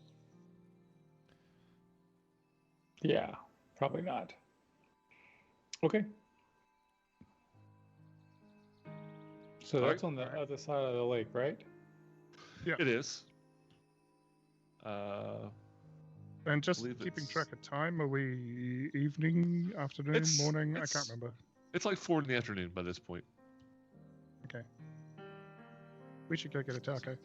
Speaker 3: Yeah, probably not. Okay. So
Speaker 4: All
Speaker 3: that's
Speaker 4: right.
Speaker 3: on the other side of the lake, right?
Speaker 4: It is.
Speaker 1: And just
Speaker 4: believe
Speaker 1: keeping
Speaker 4: it's-
Speaker 1: track of time, are we evening, afternoon,
Speaker 4: It's-
Speaker 1: morning? I
Speaker 4: it's-
Speaker 1: can't remember.
Speaker 4: It's like 4 in the afternoon by this point.
Speaker 1: Okay. We should go get a taco.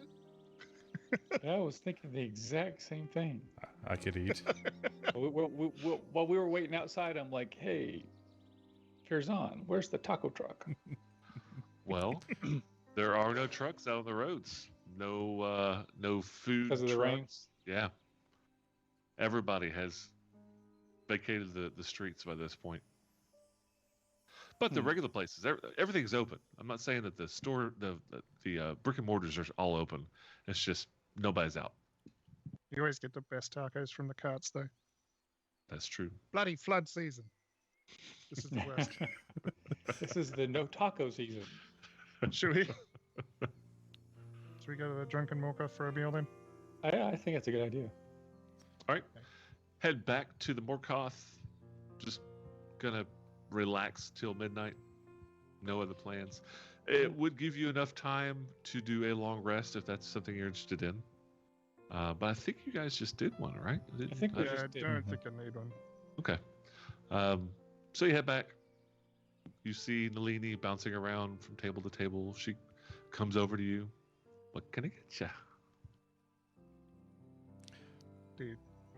Speaker 3: I was thinking the exact same thing.
Speaker 2: I could eat.
Speaker 3: While we were waiting outside, I'm like, hey, Farzan, where's the taco truck?
Speaker 4: Well, there are no trucks out on the roads. No food
Speaker 3: Because of the rain?
Speaker 4: trucks. Yeah. Everybody has vacated the streets by this point. But the
Speaker 3: Hmm.
Speaker 4: regular places, everything's open. I'm not saying that the store, the brick and mortars are all open. It's just nobody's out.
Speaker 1: You always get the best tacos from the carts, though.
Speaker 4: That's true.
Speaker 1: Bloody flood season. This is the worst.
Speaker 3: This is the no taco season.
Speaker 1: Should we? Should we go to the Drunken Morkoth for a meal then?
Speaker 3: I think that's a good idea.
Speaker 4: All right. Head back to the Morkoth. Just gonna relax till midnight. No other plans. It would give you enough time to do a long rest if that's something you're interested in. But I think you guys just did one, right?
Speaker 3: I think we
Speaker 1: Yeah, I
Speaker 3: just did.
Speaker 1: don't think I need one.
Speaker 4: Okay. So you head back. You see Nalini bouncing around from table to table. She comes over to you. What can I get you?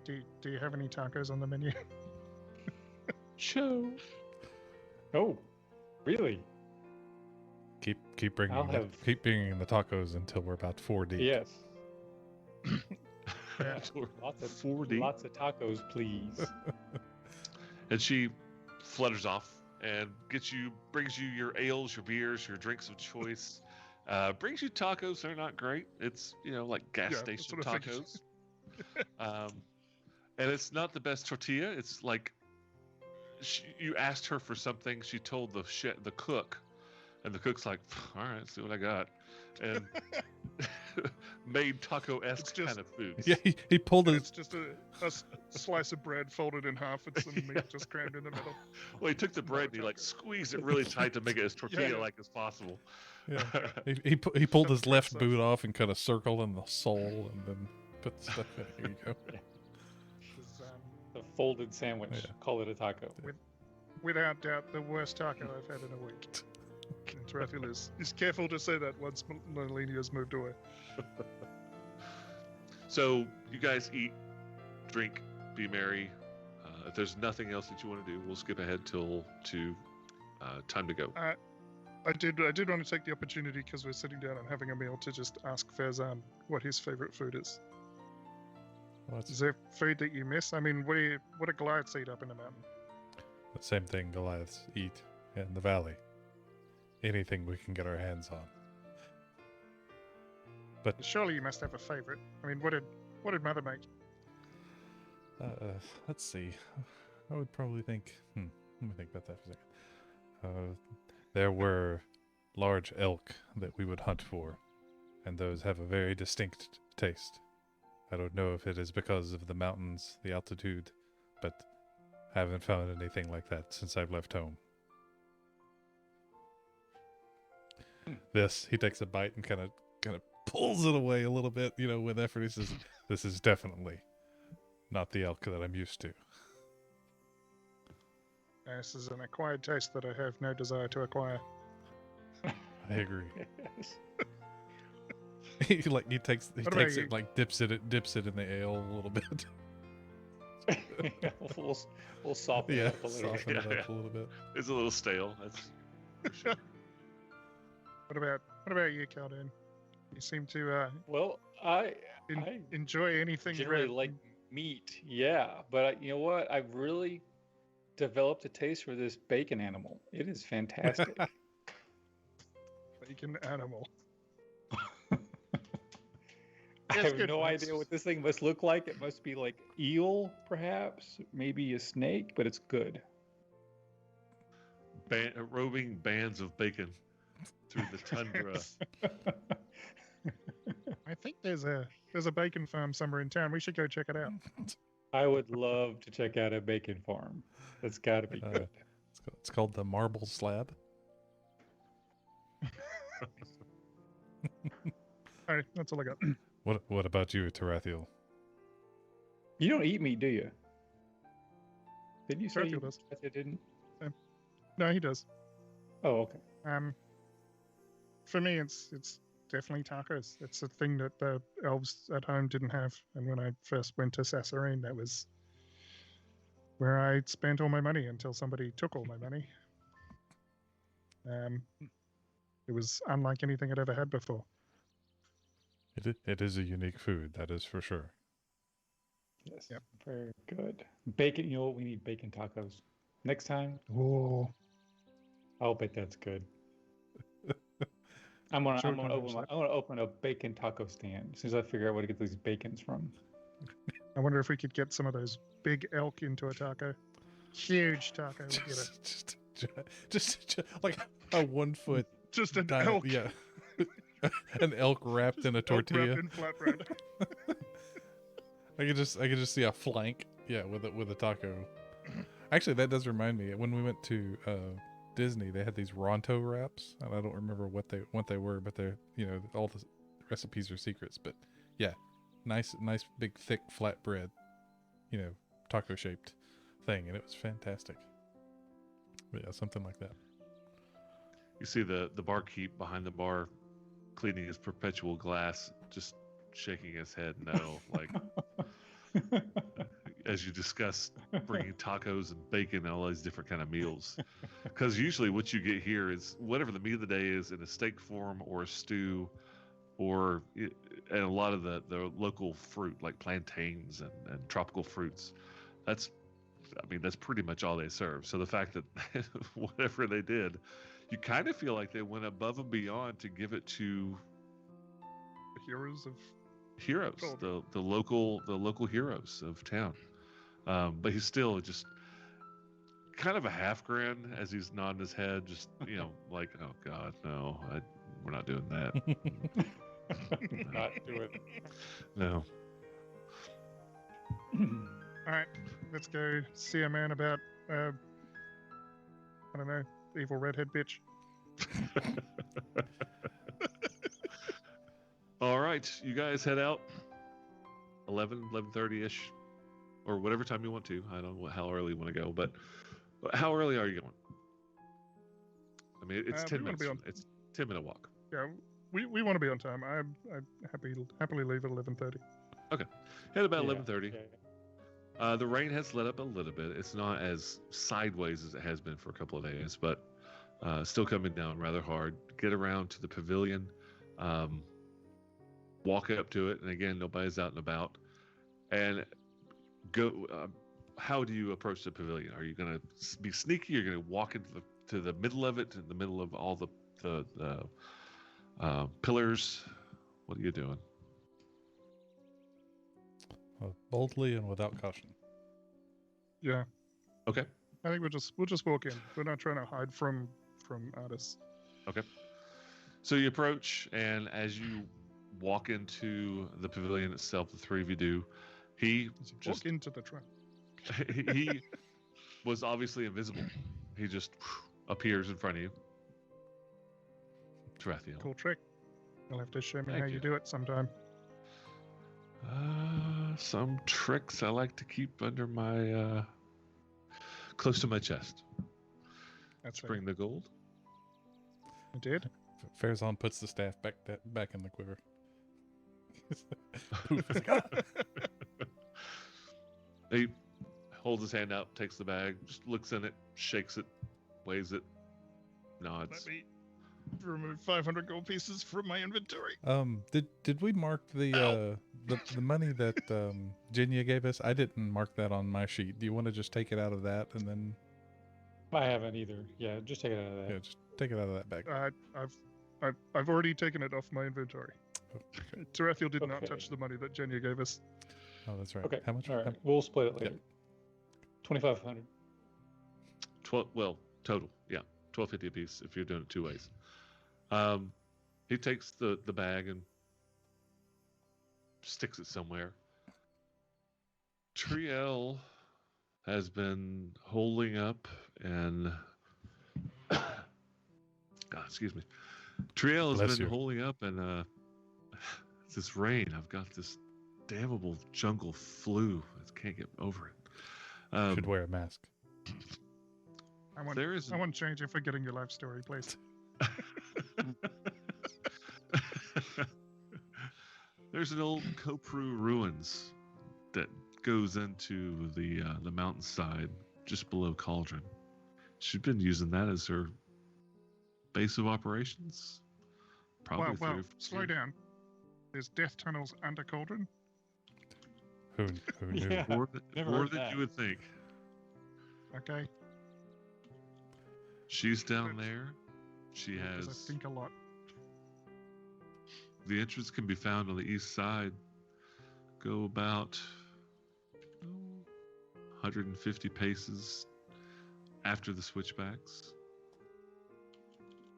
Speaker 1: Do you have any tacos on the menu?
Speaker 3: Show. Oh, really?
Speaker 2: Keep bringing
Speaker 3: I'll have-
Speaker 2: keep bringing the tacos until we're about 4 deep.
Speaker 3: Yes.
Speaker 1: Yeah.
Speaker 3: Lots of
Speaker 4: 4D.
Speaker 3: Lots of tacos, please.
Speaker 4: And she flutters off and brings you your ales, your beers, your drinks of choice. Brings you tacos. They're not great. It's, like gas
Speaker 1: Yeah, that's
Speaker 4: station
Speaker 1: what I figured.
Speaker 4: tacos. And it's not the best tortilla. It's like you asked her for something. She told the cook, and the cook's like, all right, see what I got. And made taco-esque
Speaker 1: It's just-
Speaker 4: kind of food.
Speaker 2: Yeah, he pulled
Speaker 1: It's
Speaker 2: his.
Speaker 1: just a slice of bread folded in half with some meat just crammed in the middle.
Speaker 4: Well, he took the bread and he like squeezed it really tight to make it as tortilla-like as possible.
Speaker 2: Yeah, he pulled his
Speaker 1: Some
Speaker 2: left
Speaker 1: sauce.
Speaker 2: boot off and cut a circle in the sole, and then put the stuff in. Here you go.
Speaker 1: It's,
Speaker 3: The folded sandwich.
Speaker 2: Yeah.
Speaker 3: Call it a taco.
Speaker 1: without doubt, the worst taco I've had in a week. And Tarathiel is careful to say that once Nalini has moved away.
Speaker 4: So you guys eat, drink, be merry. If there's nothing else that you want to do, we'll skip ahead to time to go.
Speaker 1: I did want to take the opportunity because we're sitting down and having a meal to just ask Farzan what his favorite food is.
Speaker 2: Well, it's
Speaker 1: Is there food that you miss? I mean, what do Goliaths eat up in the mountain?
Speaker 2: the same thing Goliaths eat in the valley. Anything we can get our hands on.
Speaker 1: Surely you must have a favorite. I mean, what did Mother make?
Speaker 2: Let's see. I would probably think. Let me think about that for a second. There were large elk that we would hunt for, and those have a very distinct taste. I don't know if it is because of the mountains, the altitude, but I haven't found anything like that since I've left home. He takes a bite and kind of pulls it away a little bit, with effort. He says, "This is definitely not the elk that I'm used to."
Speaker 1: This is an acquired taste that I have no desire to acquire.
Speaker 2: I agree.
Speaker 3: Yes.
Speaker 2: he takes
Speaker 1: What
Speaker 2: it,
Speaker 1: about
Speaker 2: like dips it in the ale a little bit.
Speaker 3: we'll soften it up a little.
Speaker 2: Soften it
Speaker 4: Yeah,
Speaker 2: up a little bit.
Speaker 4: It's a little stale. That's for sure.
Speaker 1: What about you, Caldoon? You seem to
Speaker 3: Well, I
Speaker 1: enjoy anything
Speaker 3: generally
Speaker 1: red.
Speaker 3: like meat, yeah. But you know what? I've really developed a taste for this bacon animal. It is fantastic.
Speaker 1: Bacon animal.
Speaker 3: I
Speaker 1: It's
Speaker 3: have
Speaker 1: good.
Speaker 3: no
Speaker 1: That's-
Speaker 3: idea what this thing must look like. It must be like eel, perhaps, maybe a snake, but it's good.
Speaker 4: Roving bands of bacon through the tundra.
Speaker 1: I think there's a bacon farm somewhere in town. We should go check it out.
Speaker 3: I would love to check out a bacon farm. That's got to be
Speaker 2: Uh,
Speaker 3: good.
Speaker 2: It's called the Marble Slab.
Speaker 1: All right, that's all I got.
Speaker 2: What about you, Tarathiel?
Speaker 3: You don't eat meat, do you? Did you say
Speaker 1: Tarathiel
Speaker 3: you
Speaker 1: does.
Speaker 3: didn't?
Speaker 1: No, he does.
Speaker 3: Oh, okay.
Speaker 1: For me, it's definitely tacos. It's a thing that the elves at home didn't have, and when I first went to Sasserine, that was where I spent all my money until somebody took all my money. It was unlike anything I'd ever had before.
Speaker 2: It is a unique food, that is for sure.
Speaker 3: Yes.
Speaker 1: Yep.
Speaker 3: Very good. Bacon. You know what? We need bacon tacos next time.
Speaker 1: Oh,
Speaker 3: I'll bet that's good. I'm gonna
Speaker 1: Sure,
Speaker 3: I'm gonna
Speaker 1: can
Speaker 3: open
Speaker 1: have
Speaker 3: I'm gonna open a bacon taco stand as soon as I figure out where to get these bacons from.
Speaker 1: I wonder if we could get some of those big elk into a taco. Huge taco. We'd get it.
Speaker 2: Just like a 1 foot
Speaker 1: Just an
Speaker 2: dial,
Speaker 1: elk.
Speaker 2: yeah. An elk wrapped in a
Speaker 1: Elk
Speaker 2: tortilla.
Speaker 1: wrapped in flatbread.
Speaker 2: I could just see a flank, with a taco. Actually, that does remind me. When we went to Disney, they had these Ronto wraps, and I don't remember what they were, but they're all the recipes are secrets. But yeah, nice big thick flatbread, taco shaped thing, and it was fantastic. But yeah, something like that.
Speaker 4: You see the barkeep behind the bar cleaning his perpetual glass, just shaking his head no, like as you discuss bringing tacos and bacon and all these different kind of meals. Because usually what you get here is whatever the meat of the day is in a steak form or a stew, and a lot of the local fruit like plantains and tropical fruits. That's pretty much all they serve. So the fact that whatever they did, you kind of feel like they went above and beyond to give it to
Speaker 1: The heroes of
Speaker 4: heroes,
Speaker 1: Cool.
Speaker 4: the local heroes of town. But he's still just kind of a half grin as he's nodding his head, just like, oh God, no, we're not doing that.
Speaker 3: Not doing.
Speaker 4: No.
Speaker 1: All right, let's go see a man about, I don't know, evil redhead bitch.
Speaker 4: All right, you guys head out 11:30ish, or whatever time you want to. I don't know how early you want to go, but how early are you going? I mean, it's
Speaker 1: We
Speaker 4: 10
Speaker 1: wanna
Speaker 4: minutes.
Speaker 1: be on-
Speaker 4: It's 10-minute walk.
Speaker 1: Yeah, we want to be on time. I'm happily leave at 11:30.
Speaker 4: Head about
Speaker 3: Yeah,
Speaker 4: 11:30.
Speaker 3: yeah.
Speaker 4: The rain has let up a little bit. It's not as sideways as it has been for a couple of days, but still coming down rather hard. Get around to the pavilion, walk up to it, and again, nobody's out and about. And go. How do you approach the pavilion? Are you going to be sneaky? You're going to walk into the middle of it, in the middle of all the pillars. What are you doing?
Speaker 2: Boldly and without caution.
Speaker 1: Yeah,
Speaker 4: Okay.
Speaker 1: I think we'll just walk in. We're not trying to hide from artists.
Speaker 4: So you approach, and as you walk into the pavilion itself, the three of you do. He just
Speaker 1: Walk into the trap.
Speaker 4: he was obviously invisible. He just appears in front of you. Tarathiel.
Speaker 1: Cool trick. You'll have to show me
Speaker 4: Thank
Speaker 1: how
Speaker 4: you.
Speaker 1: you do it sometime.
Speaker 4: Some tricks I like to keep under my close to my chest.
Speaker 1: That's
Speaker 4: Spring
Speaker 1: right.
Speaker 4: the gold.
Speaker 1: I did.
Speaker 2: Farazan puts the staff back in the quiver. Poof, it's like, "Ah!"
Speaker 4: He holds his hand out, takes the bag, just looks in it, shakes it, weighs it, nods.
Speaker 1: Let me remove 500 gold pieces from my inventory.
Speaker 2: Did we mark the money that Jinya gave us? I didn't mark that on my sheet. Do you want to just take it out of that and then
Speaker 3: I haven't either. Yeah, just take it out of that.
Speaker 2: yeah, just take it out of that bag?
Speaker 1: I've already taken it off my inventory.
Speaker 2: Okay.
Speaker 1: Tarathiel did not
Speaker 3: Okay.
Speaker 1: touch the money that Jenya gave us.
Speaker 2: Oh, that's right.
Speaker 3: Okay.
Speaker 2: How much?
Speaker 3: All right.
Speaker 2: how-
Speaker 3: We'll split it
Speaker 2: Yeah.
Speaker 3: later. 2,500.
Speaker 4: 12, well, total, yeah, 1250 a piece if you're doing it two ways. He takes the bag and sticks it somewhere. Triel has been holding up and God, excuse me. Triel has
Speaker 2: Bless
Speaker 4: been
Speaker 2: you.
Speaker 4: holding up and this rain. I've got this damnable jungle flu. I can't get over it.
Speaker 2: Should wear a mask.
Speaker 4: There is
Speaker 1: I want to change it for getting your life story, please.
Speaker 4: There's an old Kopru ruins that goes into the mountainside just below Cauldron. She's been using that as her base of operations. Probably
Speaker 1: Well,
Speaker 4: three or four
Speaker 1: slow
Speaker 4: years.
Speaker 1: down. There's death tunnels under Cauldron.
Speaker 2: Who knew?
Speaker 3: Yeah.
Speaker 4: More,
Speaker 3: Never
Speaker 4: more
Speaker 3: heard
Speaker 4: than
Speaker 3: that.
Speaker 4: you would think.
Speaker 1: Okay.
Speaker 4: She's down
Speaker 1: Good.
Speaker 4: there. She
Speaker 1: Because I
Speaker 4: has
Speaker 1: think a lot.
Speaker 4: the entrance can be found on the east side. Go about 150 paces after the switchbacks.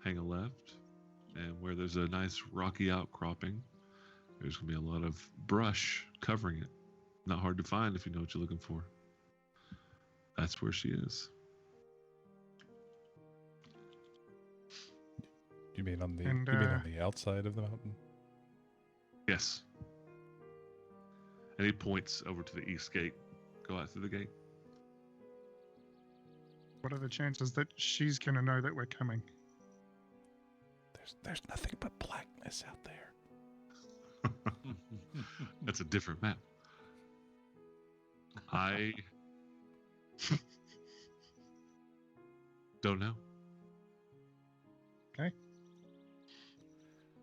Speaker 4: Hang a left, and where there's a nice rocky outcropping, there's going to be a lot of brush covering it. Not hard to find if you know what you're looking for. That's where she is.
Speaker 2: You mean on the
Speaker 1: And,
Speaker 2: you mean on the outside of the mountain?
Speaker 4: Yes. And he points over to the east gate. Go out through the gate.
Speaker 1: What are the chances that she's going to know that we're coming?
Speaker 2: There's nothing but blackness out there.
Speaker 4: That's a different map. I don't know.
Speaker 1: Okay.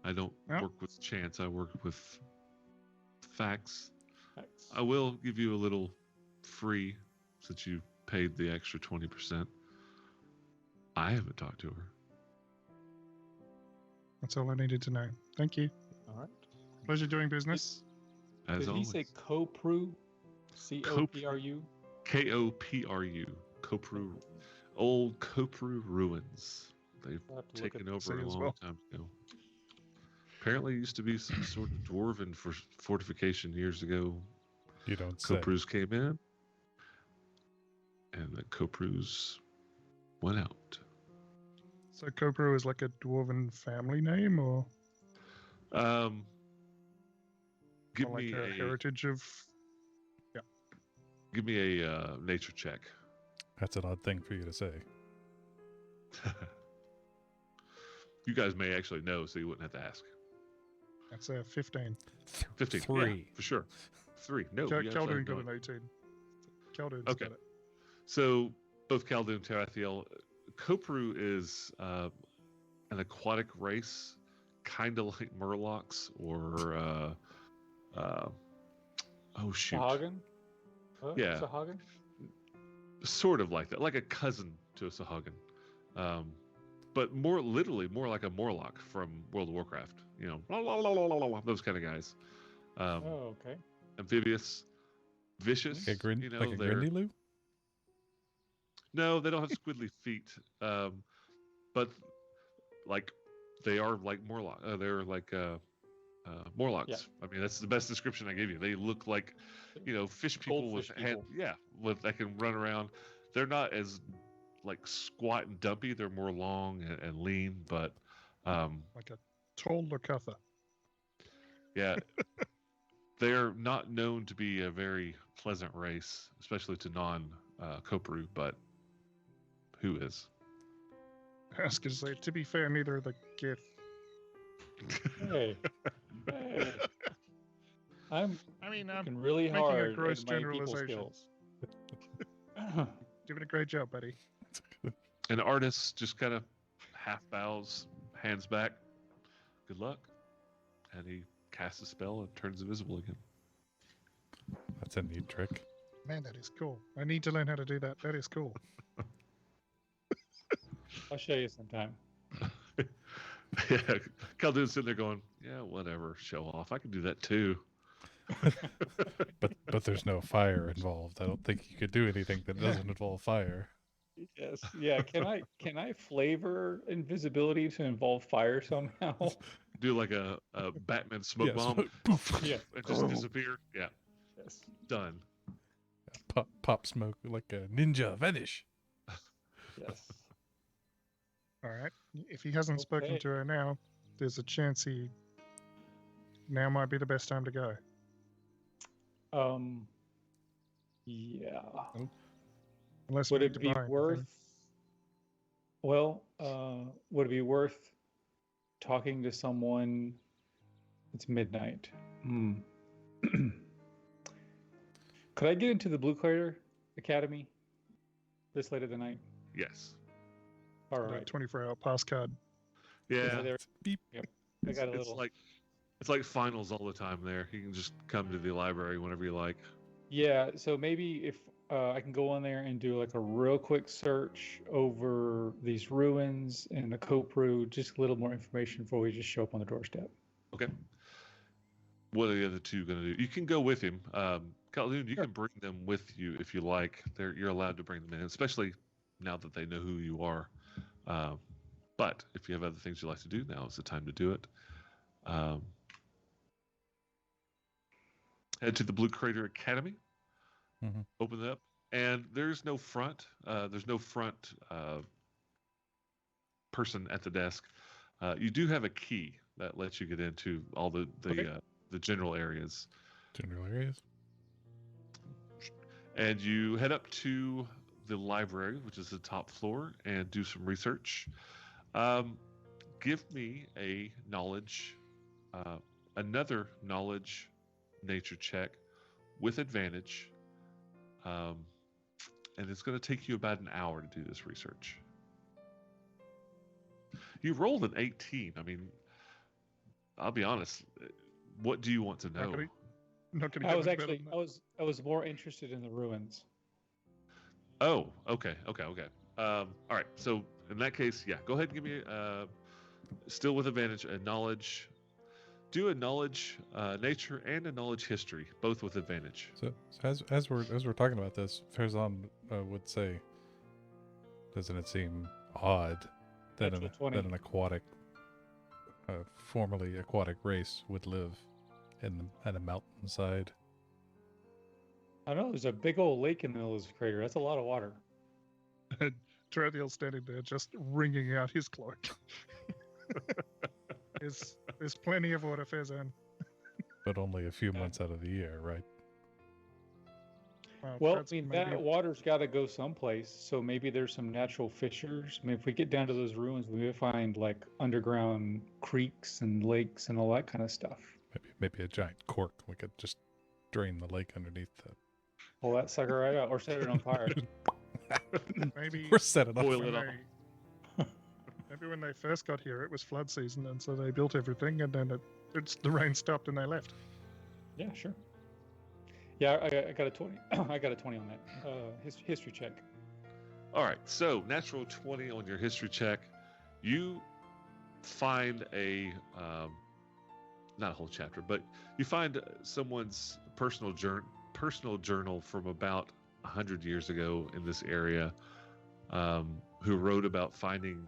Speaker 4: I don't
Speaker 1: Well.
Speaker 4: work with chance. I work with facts.
Speaker 3: Thanks.
Speaker 4: I will give you a little free since you paid the extra 20%. I haven't talked to her.
Speaker 1: That's all I needed to know. Thank you.
Speaker 3: All right.
Speaker 1: Pleasure doing business.
Speaker 4: As
Speaker 3: Did
Speaker 4: always.
Speaker 3: he say Kopru? C-O-P-R-U?
Speaker 4: Kopru. Kopru. Old Kopru ruins. They've
Speaker 3: I'll have to look
Speaker 4: taken
Speaker 3: at
Speaker 4: over a
Speaker 1: as
Speaker 4: long
Speaker 1: well.
Speaker 4: time ago. Apparently, it used to be some sort of dwarven fortification years ago.
Speaker 2: You don't say.
Speaker 4: Koprus came in, and the Koprus went out.
Speaker 1: So Kopru is like a dwarven family name, or
Speaker 4: Give
Speaker 1: like
Speaker 4: me
Speaker 1: a heritage of?
Speaker 4: give me a nature check.
Speaker 2: That's an odd thing for you to say.
Speaker 4: You guys may actually know, so you wouldn't have to ask.
Speaker 1: That's a 15.
Speaker 4: 15. Yeah,
Speaker 2: 3.
Speaker 4: for sure. 3. No, you actually
Speaker 1: Khaldun
Speaker 4: have
Speaker 1: got
Speaker 4: no
Speaker 1: an 18. Khaldun's
Speaker 4: Okay.
Speaker 1: got it.
Speaker 4: So both Khaldun and Tarathiel, Kopru is an aquatic race, kind of like Murlocs or oh shoot,
Speaker 3: Sahagin? Huh?
Speaker 4: Yeah.
Speaker 3: Sahagin?
Speaker 4: sort of like that, like a cousin to a Sahagin, but more literally more like a Morlock from World of Warcraft. You know, la, la, la, la, la, la, those kind of guys.
Speaker 3: Oh, okay.
Speaker 4: Amphibious, vicious.
Speaker 2: Like a
Speaker 4: you know,
Speaker 2: like a
Speaker 4: they're-
Speaker 2: Grindyloon?
Speaker 4: No, they don't have squiddly feet. But like they are like Morlock. They're like Morlocks.
Speaker 3: Yeah.
Speaker 4: I mean, that's the best description I gave you. They look like, fish people with
Speaker 3: Goldfish
Speaker 4: hand.
Speaker 3: people.
Speaker 4: Yeah, with that can run around. They're not as like squat and dumpy. They're more long and lean, but
Speaker 1: Like a tall Lakatha.
Speaker 4: yeah, they're not known to be a very pleasant race, especially to non-Koparu. But who is?
Speaker 1: I was going to say, to be fair, neither are the Gith.
Speaker 3: Hey. Hey. I'm
Speaker 1: I mean, I'm
Speaker 3: working really
Speaker 1: making
Speaker 3: hard
Speaker 1: a gross
Speaker 3: at my people
Speaker 1: generalization.
Speaker 3: skills.
Speaker 1: Doing a great job, buddy.
Speaker 4: An artist just kind of half bows, hands back. Good luck. And he casts a spell and turns invisible again.
Speaker 2: That's a neat trick.
Speaker 1: Man, that is cool. I need to learn how to do that. That is cool.
Speaker 3: I'll show you sometime.
Speaker 4: Yeah, Khaldun's sitting there going, "Yeah, whatever, show off. I can do that too."
Speaker 2: But there's no fire involved. I don't think you could do anything that doesn't involve fire.
Speaker 3: Yes. Yeah. Can I flavor invisibility to involve fire somehow?
Speaker 4: Do like a Batman smoke
Speaker 2: Yeah,
Speaker 4: bomb.
Speaker 2: smoke- poof.
Speaker 3: Yeah.
Speaker 4: And just disappear. Yeah,
Speaker 3: Yes.
Speaker 4: done.
Speaker 2: Pop smoke like a ninja. Vanish.
Speaker 3: Yes.
Speaker 1: All right. If he hasn't spoken
Speaker 3: Okay.
Speaker 1: to her now, there's a chance now might be the best time to go.
Speaker 3: Yeah.
Speaker 1: Unless
Speaker 3: Would
Speaker 1: we
Speaker 3: it
Speaker 1: need to
Speaker 3: be
Speaker 1: buy anything.
Speaker 3: worth? Well, would it be worth talking to someone? It's midnight. Hmm. Could I get into the Blue Crater Academy this late at the night?
Speaker 4: Yes.
Speaker 3: All
Speaker 1: The
Speaker 3: right.
Speaker 1: 24-hour pass card.
Speaker 4: Yeah.
Speaker 3: there-
Speaker 2: Beep.
Speaker 3: I got a
Speaker 4: It's
Speaker 3: little.
Speaker 4: like finals all the time there. You can just come to the library whenever you like.
Speaker 3: Yeah, so maybe if I can go on there and do like a real quick search over these ruins and the Kopru, just a little more information before we just show up on the doorstep.
Speaker 4: Okay. What are the other two going to do? You can go with him. Khaldun, you
Speaker 1: Sure.
Speaker 4: can bring them with you if you like. You're allowed to bring them in, especially now that they know who you are. But if you have other things you'd like to do, now is the time to do it. Head to the Blue Crater Academy.
Speaker 2: Mhm.
Speaker 4: Open it up, and there's no front. There's no front person at the desk. You do have a key that lets you get into all the
Speaker 3: Okay.
Speaker 4: general areas.
Speaker 2: General areas.
Speaker 4: And you head up to the library, which is the top floor, and do some research. Give me a knowledge, another knowledge nature check with advantage. And it's going to take you about an hour to do this research. You rolled an 18. I mean, I'll be honest. What do you want to know?
Speaker 1: Not going to
Speaker 3: I
Speaker 1: get
Speaker 3: was
Speaker 1: much better
Speaker 3: actually
Speaker 1: than
Speaker 3: I
Speaker 1: that.
Speaker 3: was more interested in the ruins.
Speaker 4: Oh, okay. All right. So in that case, yeah, go ahead and give me still with advantage a knowledge. Do a knowledge nature and a knowledge history, both with advantage.
Speaker 2: So as we're talking about this, Farazan would say, doesn't it seem odd that
Speaker 3: Natural 20.
Speaker 2: an aquatic, formerly aquatic race would live at a mountainside?
Speaker 3: I don't know. There's a big old lake in the middle of this crater. That's a lot of water.
Speaker 1: Tarathiel standing there just wringing out his cloak. There's plenty of water, Fezan.
Speaker 2: But only a few months out of the year, right?
Speaker 3: Well, I
Speaker 1: that's
Speaker 3: mean,
Speaker 1: maybe-
Speaker 3: that water's got to go someplace. So maybe there's some natural fissures. I mean, if we get down to those ruins, we may find like underground creeks and lakes and all that kind of stuff.
Speaker 2: Maybe a giant cork. We could just drain the lake underneath the.
Speaker 3: Pull that sucker right out, or set it on fire.
Speaker 1: maybe
Speaker 2: Or set it up.
Speaker 4: Boil
Speaker 1: when
Speaker 4: it off.
Speaker 1: maybe when they first got here, it was flood season, and so they built everything, and then the rain stopped and they left.
Speaker 3: Yeah, sure. Yeah, I got a 20. I got a 20 on that. History check.
Speaker 4: All right. So natural 20 on your history check. You find not a whole chapter, but you find someone's personal journal from about 100 years ago in this area. who wrote about finding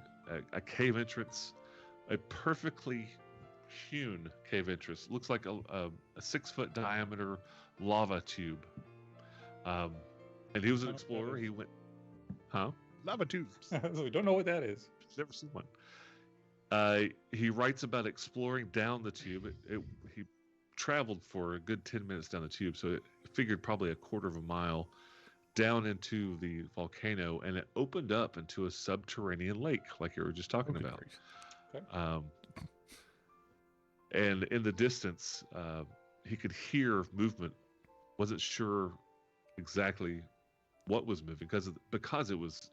Speaker 4: a cave entrance, a perfectly hewn cave entrance. Looks like a 6-foot diameter lava tube. And he was an explorer. He went, huh?
Speaker 1: Lava tubes.
Speaker 3: We don't know what that is.
Speaker 4: Never seen one. He writes about exploring down the tube. He traveled for a good 10 minutes down the tube, so it figured probably a quarter of a mile down into the volcano, and it opened up into a subterranean lake, like you were just talking about.
Speaker 3: Okay.
Speaker 4: And in the distance, he could hear movement. Wasn't sure exactly what was moving because it was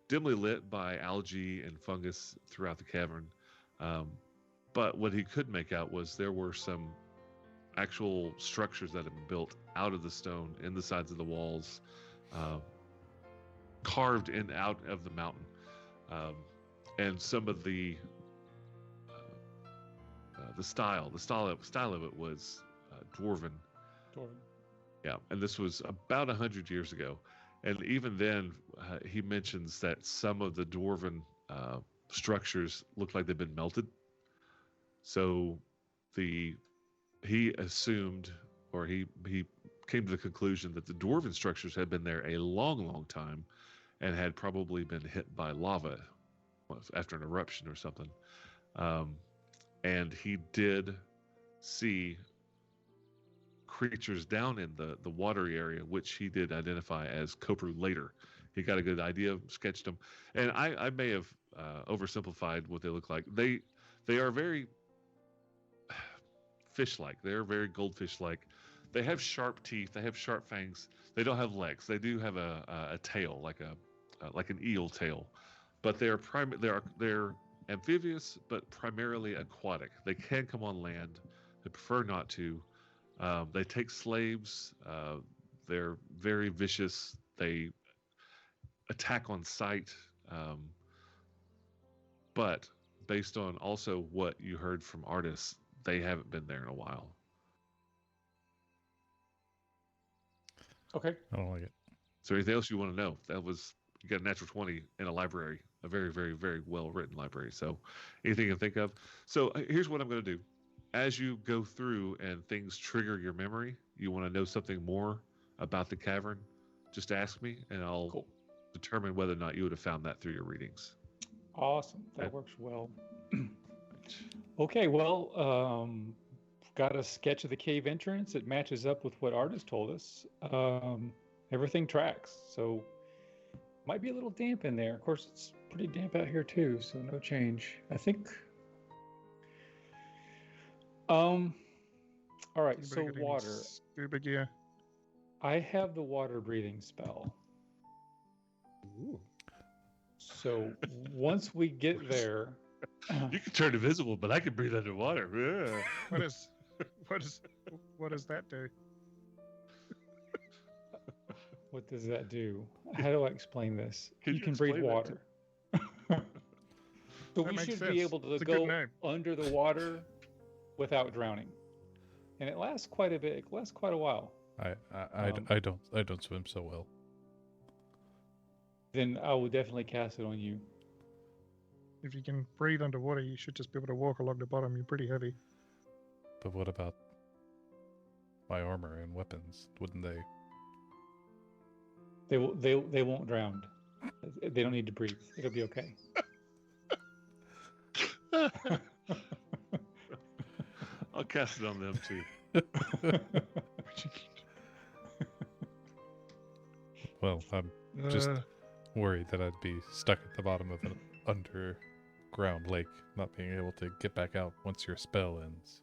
Speaker 4: dimly lit by algae and fungus throughout the cavern. But what he could make out was there were some actual structures that had been built out of the stone in the sides of the walls, carved in out of the mountain, and some of the style of it was dwarven. Yeah, and this was about 100 years ago, and even then, he mentions that some of the dwarven structures look like they've been melted. So he assumed, or he came to the conclusion that the dwarven structures had been there a long, long time, and had probably been hit by lava after an eruption or something. And he did see creatures down in the watery area, which he did identify as Kopru later. He got a good idea, sketched them, and I may have oversimplified what they look like. They are very fish-like. They're very goldfish-like. They have sharp teeth. They have sharp fangs. They don't have legs. They do have a tail, like an eel tail, but they're amphibious, but primarily aquatic. They can come on land. They prefer not to. They take slaves. They're very vicious. They attack on sight. But based on also what you heard from artists, they haven't been there in a while.
Speaker 3: Okay.
Speaker 2: I don't like it.
Speaker 4: So anything else you want to know? You got a natural 20 in a library, a very, very, very well-written library. So anything you can think of. So here's what I'm going to do. As you go through and things trigger your memory, you want to know something more about the cavern, just ask me, and I'll determine whether or not you would have found that through your readings.
Speaker 3: Awesome. That
Speaker 4: Okay.
Speaker 3: works well. Okay, well, got a sketch of the cave entrance. It matches up with what artist told us. Everything tracks, so might be a little damp in there. Of course, it's pretty damp out here too, so no change. I think. All right,
Speaker 1: Anybody
Speaker 3: so
Speaker 1: got any
Speaker 3: water.
Speaker 1: Scuba gear.
Speaker 3: I have the water breathing spell.
Speaker 1: Ooh.
Speaker 3: So once we get there,
Speaker 4: You can turn invisible, but I can breathe underwater. Yeah.
Speaker 1: What does that do?
Speaker 3: what does that do? How do I explain this?
Speaker 4: Could
Speaker 3: You
Speaker 4: you
Speaker 3: can breathe
Speaker 4: explain that
Speaker 3: water. So
Speaker 1: That
Speaker 3: we
Speaker 1: makes
Speaker 3: should
Speaker 1: sense.
Speaker 3: be able to
Speaker 1: It's a good
Speaker 3: go
Speaker 1: name.
Speaker 3: under the water without drowning, and it lasts quite a bit. It lasts quite a while.
Speaker 2: I don't swim so well.
Speaker 3: Then I will definitely cast it on you.
Speaker 1: If you can breathe underwater, you should just be able to walk along the bottom. You're pretty heavy.
Speaker 2: But what about my armor and weapons? Wouldn't they?
Speaker 3: They won't drown. They don't need to breathe. It'll be okay.
Speaker 4: I'll cast it on them too.
Speaker 2: Well, I'm just
Speaker 1: Uh,
Speaker 2: worried that I'd be stuck at the bottom of an underground lake, not being able to get back out once your spell ends.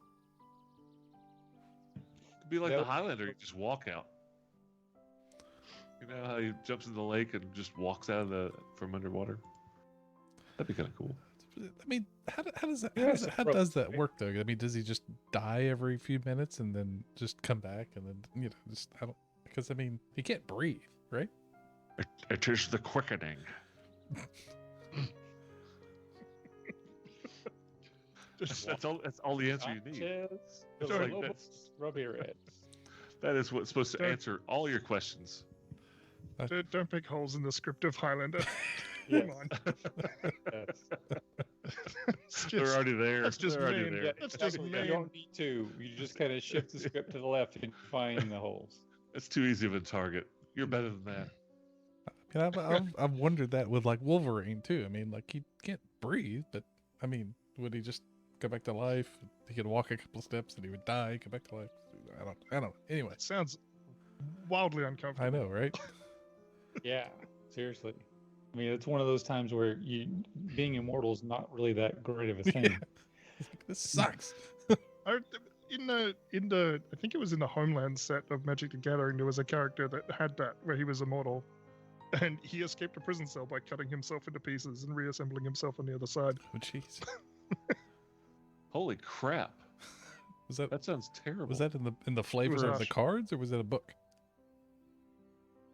Speaker 4: It'd be like
Speaker 3: Yep.
Speaker 4: the Highlander. You just walk out. You know how he jumps in the lake and just walks out of from underwater? That'd be kind of cool.
Speaker 2: I mean, how does that
Speaker 3: Yeah,
Speaker 2: how
Speaker 3: bro.
Speaker 2: does that work though? I mean, does he just die every few minutes and then just come back and then just I don't, because I mean he can't breathe, right?
Speaker 4: It is the quickening. That's all the answer you need.
Speaker 3: Sanchez,
Speaker 4: It's
Speaker 1: Sorry,
Speaker 4: like
Speaker 3: Villalobos, Ramirez.
Speaker 4: that is what's supposed to
Speaker 1: Don't-
Speaker 4: answer all your questions.
Speaker 1: don't pick holes in the script of Highlander. Come on.
Speaker 3: Yes.
Speaker 1: It's
Speaker 4: They're
Speaker 1: just-
Speaker 4: already there.
Speaker 1: that's just
Speaker 4: They're already
Speaker 1: mean.
Speaker 4: there.
Speaker 3: Yeah,
Speaker 1: That's just
Speaker 3: exactly.
Speaker 1: mean.
Speaker 3: You don't need to. You just kind of shift the script to the left and find the holes.
Speaker 4: It's too easy of a target. You're better than that.
Speaker 2: I mean, I've wondered that with like Wolverine too. I mean, like he can't breathe, but I mean, would he just go back to life? He could walk a couple steps and he would die, go back to life. I don't know. Anyway,
Speaker 1: It sounds wildly uncomfortable.
Speaker 2: I know, right?
Speaker 3: Yeah, seriously. I mean, it's one of those times where being immortal is not really that great of a thing.
Speaker 2: Yeah. It's like, this sucks.
Speaker 1: In the I think it was in the Homeland set of Magic the Gathering, there was a character that had that where he was immortal, and he escaped a prison cell by cutting himself into pieces and reassembling himself on the other side.
Speaker 2: Oh, jeez.
Speaker 4: Holy crap!
Speaker 2: That
Speaker 4: sounds terrible.
Speaker 2: was that in the flavor of the
Speaker 1: harsh.
Speaker 2: cards, or was that a book?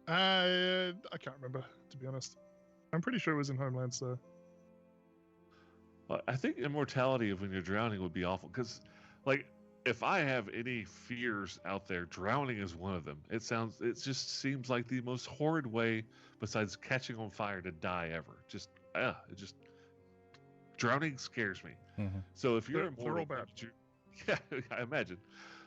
Speaker 1: I can't remember, to be honest. I'm pretty sure it was in Homeland, so
Speaker 4: I think immortality of when you're drowning would be awful because, like, if I have any fears out there, drowning is one of them. It just seems like the most horrid way, besides catching on fire, to die ever. Drowning scares me.
Speaker 2: Mhm.
Speaker 4: So if you're
Speaker 1: They're all
Speaker 4: immortal,
Speaker 1: bad.
Speaker 4: yeah, I imagine.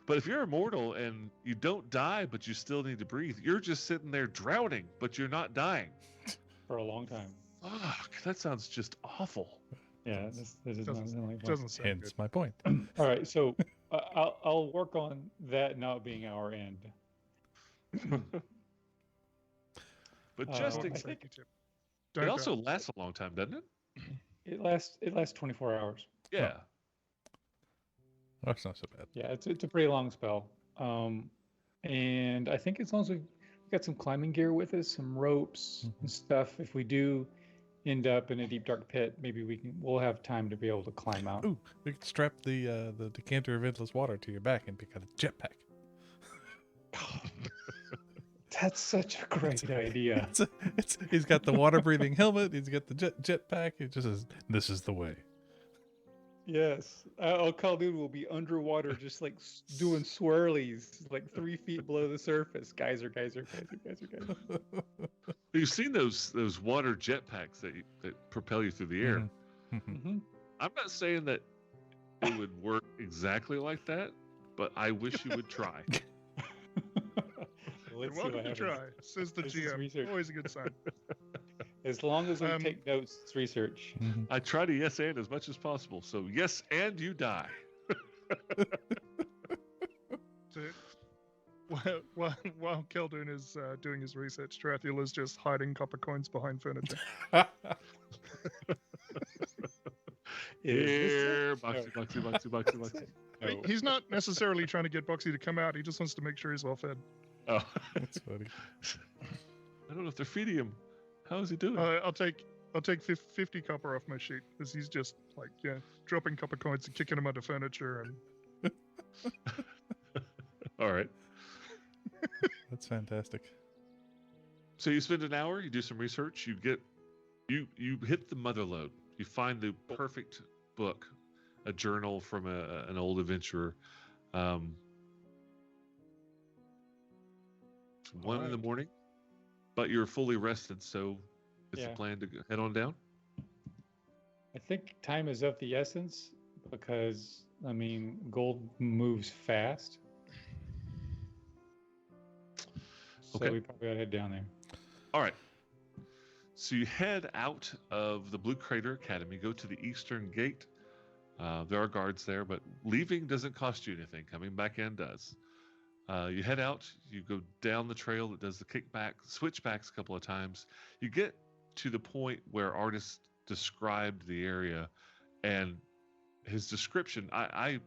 Speaker 4: But if you're immortal and you don't die, but you still need to breathe, you're just sitting there drowning, but you're not dying.
Speaker 3: For a long time.
Speaker 4: Fuck, that sounds just awful.
Speaker 3: Yeah, this is not
Speaker 1: Doesn't-
Speaker 3: really
Speaker 1: it
Speaker 3: fun.
Speaker 1: doesn't sound
Speaker 2: Hence
Speaker 1: good.
Speaker 2: my point.
Speaker 3: All right, so I'll work on that not being our end.
Speaker 4: But
Speaker 3: Uh,
Speaker 4: just
Speaker 3: I
Speaker 4: in
Speaker 1: Important
Speaker 4: case,
Speaker 1: safety tip.
Speaker 4: it
Speaker 1: Don't
Speaker 4: also
Speaker 1: die.
Speaker 4: lasts a long time, doesn't it?
Speaker 3: It lasts 24 hours.
Speaker 4: Yeah.
Speaker 2: That's not so bad.
Speaker 3: Yeah, it's a pretty long spell. And I think as long as we've got some climbing gear with us, some ropes and stuff, if we do end up in a deep dark pit, maybe we'll have time to be able to climb out.
Speaker 2: Ooh, we could strap the decanter of endless water to your back and become a jetpack.
Speaker 3: That's such a great idea.
Speaker 2: He's got the water breathing helmet. He's got the jetpack. It just says, "This is the way."
Speaker 3: Yes. Al Khaldun will be underwater just like doing swirlies like 3 feet below the surface. Geyser.
Speaker 4: You've seen those water jetpacks that propel you through the air.
Speaker 2: Mhm.
Speaker 3: Mhm.
Speaker 4: I'm not saying that it would work exactly like that, but I wish you would try.
Speaker 1: You're
Speaker 3: Let's see
Speaker 1: welcome
Speaker 3: what
Speaker 1: to
Speaker 3: happens.
Speaker 1: try, says the
Speaker 3: This is
Speaker 1: GM.
Speaker 3: research.
Speaker 1: Always a good sign.
Speaker 3: As long as we
Speaker 1: Um,
Speaker 3: take notes, it's research.
Speaker 2: Mhm.
Speaker 4: I try to yes and as much as possible. So yes and you die.
Speaker 1: So, while Khaldun is doing his research, Tarathiel is just hiding copper coins behind furniture.
Speaker 4: Here, boxy, boxy.
Speaker 3: No.
Speaker 1: He's not necessarily trying to get Boxy to come out. He just wants to make sure he's well fed.
Speaker 4: Oh,
Speaker 2: That's funny.
Speaker 4: I don't know if they're feeding him. How is he doing?
Speaker 1: I'll take 50 copper off my sheet because he's just like dropping copper coins and kicking them under furniture and
Speaker 4: All right.
Speaker 2: That's fantastic.
Speaker 4: So you spend an hour, you do some research, you hit the mother lode. You find the perfect book, a journal from an old adventurer. It's 1 in the
Speaker 3: Alright.
Speaker 4: morning, but you're fully rested, so it's
Speaker 3: Yeah.
Speaker 4: the plan to head on down.
Speaker 3: I think time is of the essence because, I mean, gold moves fast. So
Speaker 4: Okay.
Speaker 3: we probably ought to head down there.
Speaker 4: All right. So you head out of the Blue Crater Academy, go to the eastern gate. There are guards there, but leaving doesn't cost you anything. Coming back in does. You head out, you go down the trail that does the kickback, switchbacks a couple of times. You get to the point where Artis described the area, and his description, I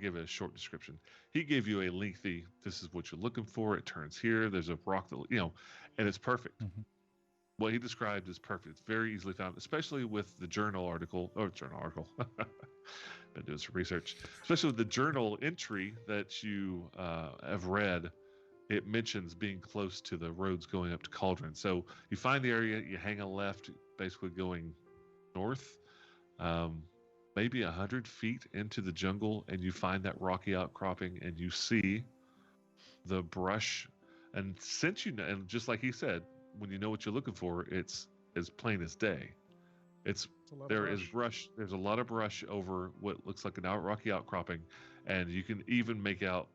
Speaker 4: give it a short description. He gave you a lengthy, this is what you're looking for. It turns here. There's a rock that, and it's perfect.
Speaker 2: Mhm.
Speaker 4: What he described is perfect. It's very easily found, especially with the journal article. Been doing some research, especially with the journal entry that you have read. It mentions being close to the roads going up to Cauldron. So you find the area, you hang a left, basically going north, maybe 100 feet into the jungle, and you find that rocky outcropping, and you see the brush. And since you know, and just like he said, when you know what you're looking for, it's as plain as day.
Speaker 1: It's a lot of
Speaker 4: There is brush. There's a lot of brush over what looks like an rocky outcropping, and you can even make out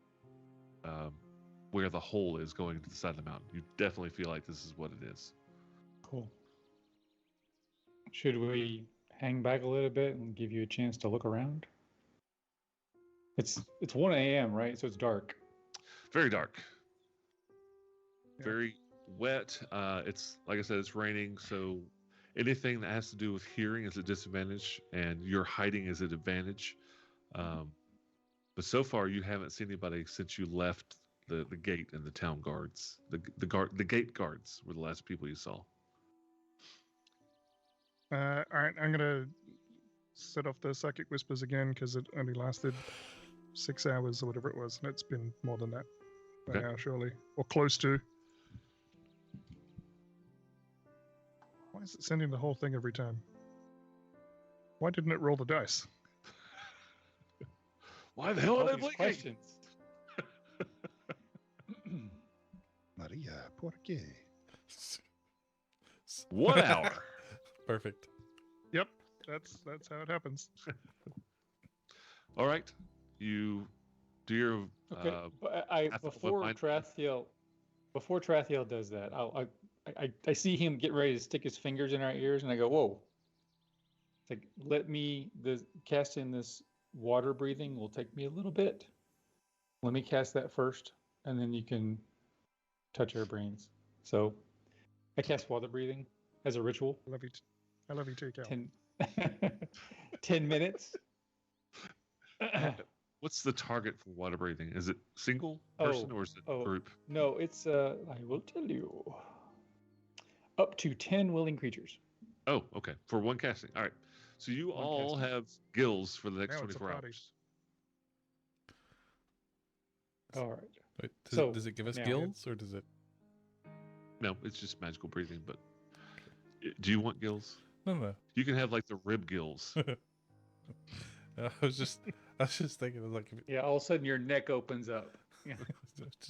Speaker 4: where the hole is going to the side of the mountain. You definitely feel like this is what it is.
Speaker 3: Cool. Should we hang back a little bit and give you a chance to look around? It's 1 a.m., right? So it's dark.
Speaker 4: Very dark.
Speaker 1: Yeah.
Speaker 4: Very wet. It's like I said, it's raining, so anything that has to do with hearing is a disadvantage, and your hiding is an advantage. But so far, you haven't seen anybody since you left the gate and the town guards. The gate guards were the last people you saw.
Speaker 1: All right, I'm gonna set off the psychic whispers again because it only lasted 6 hours or whatever it was, and it's been more than that by
Speaker 4: Okay.
Speaker 1: now, surely, or close to. Why is it sending the whole thing every time? Why didn't it roll the dice?
Speaker 4: Why the hell
Speaker 3: All
Speaker 4: are they
Speaker 3: these
Speaker 4: blinking?
Speaker 3: questions.
Speaker 5: Maria, ¿por qué?
Speaker 4: 1 hour.
Speaker 2: Perfect.
Speaker 1: Yep, that's how it happens.
Speaker 4: All right. You do your
Speaker 3: Okay. But
Speaker 4: what
Speaker 3: before
Speaker 4: mine-
Speaker 3: Trathiel does that, I see him get ready to stick his fingers in our ears, and I go, "Whoa!" It's like, let me cast in this water breathing. Will take me a little bit. Let me cast that first, and then you can touch our brains. So, I cast water breathing as a ritual.
Speaker 1: I love you too, Cal.
Speaker 3: 10 minutes.
Speaker 4: what's the target for water breathing? Is it single person or is it group?
Speaker 3: No, it's I will tell you. Up to 10 willing creatures.
Speaker 4: Oh, okay. For one casting. All right. So you
Speaker 3: One
Speaker 4: all
Speaker 3: casting.
Speaker 4: have gills for the next
Speaker 1: Now it's a
Speaker 4: 24
Speaker 1: party.
Speaker 4: hours.
Speaker 3: All right.
Speaker 2: Wait,
Speaker 3: So,
Speaker 2: does it give us
Speaker 3: now-
Speaker 2: gills or does it?
Speaker 4: No, it's just magical breathing. But do you want gills?
Speaker 2: No.
Speaker 4: You can have like the rib gills.
Speaker 2: I was just thinking of like
Speaker 3: Yeah, all of a sudden your neck opens up. Yeah.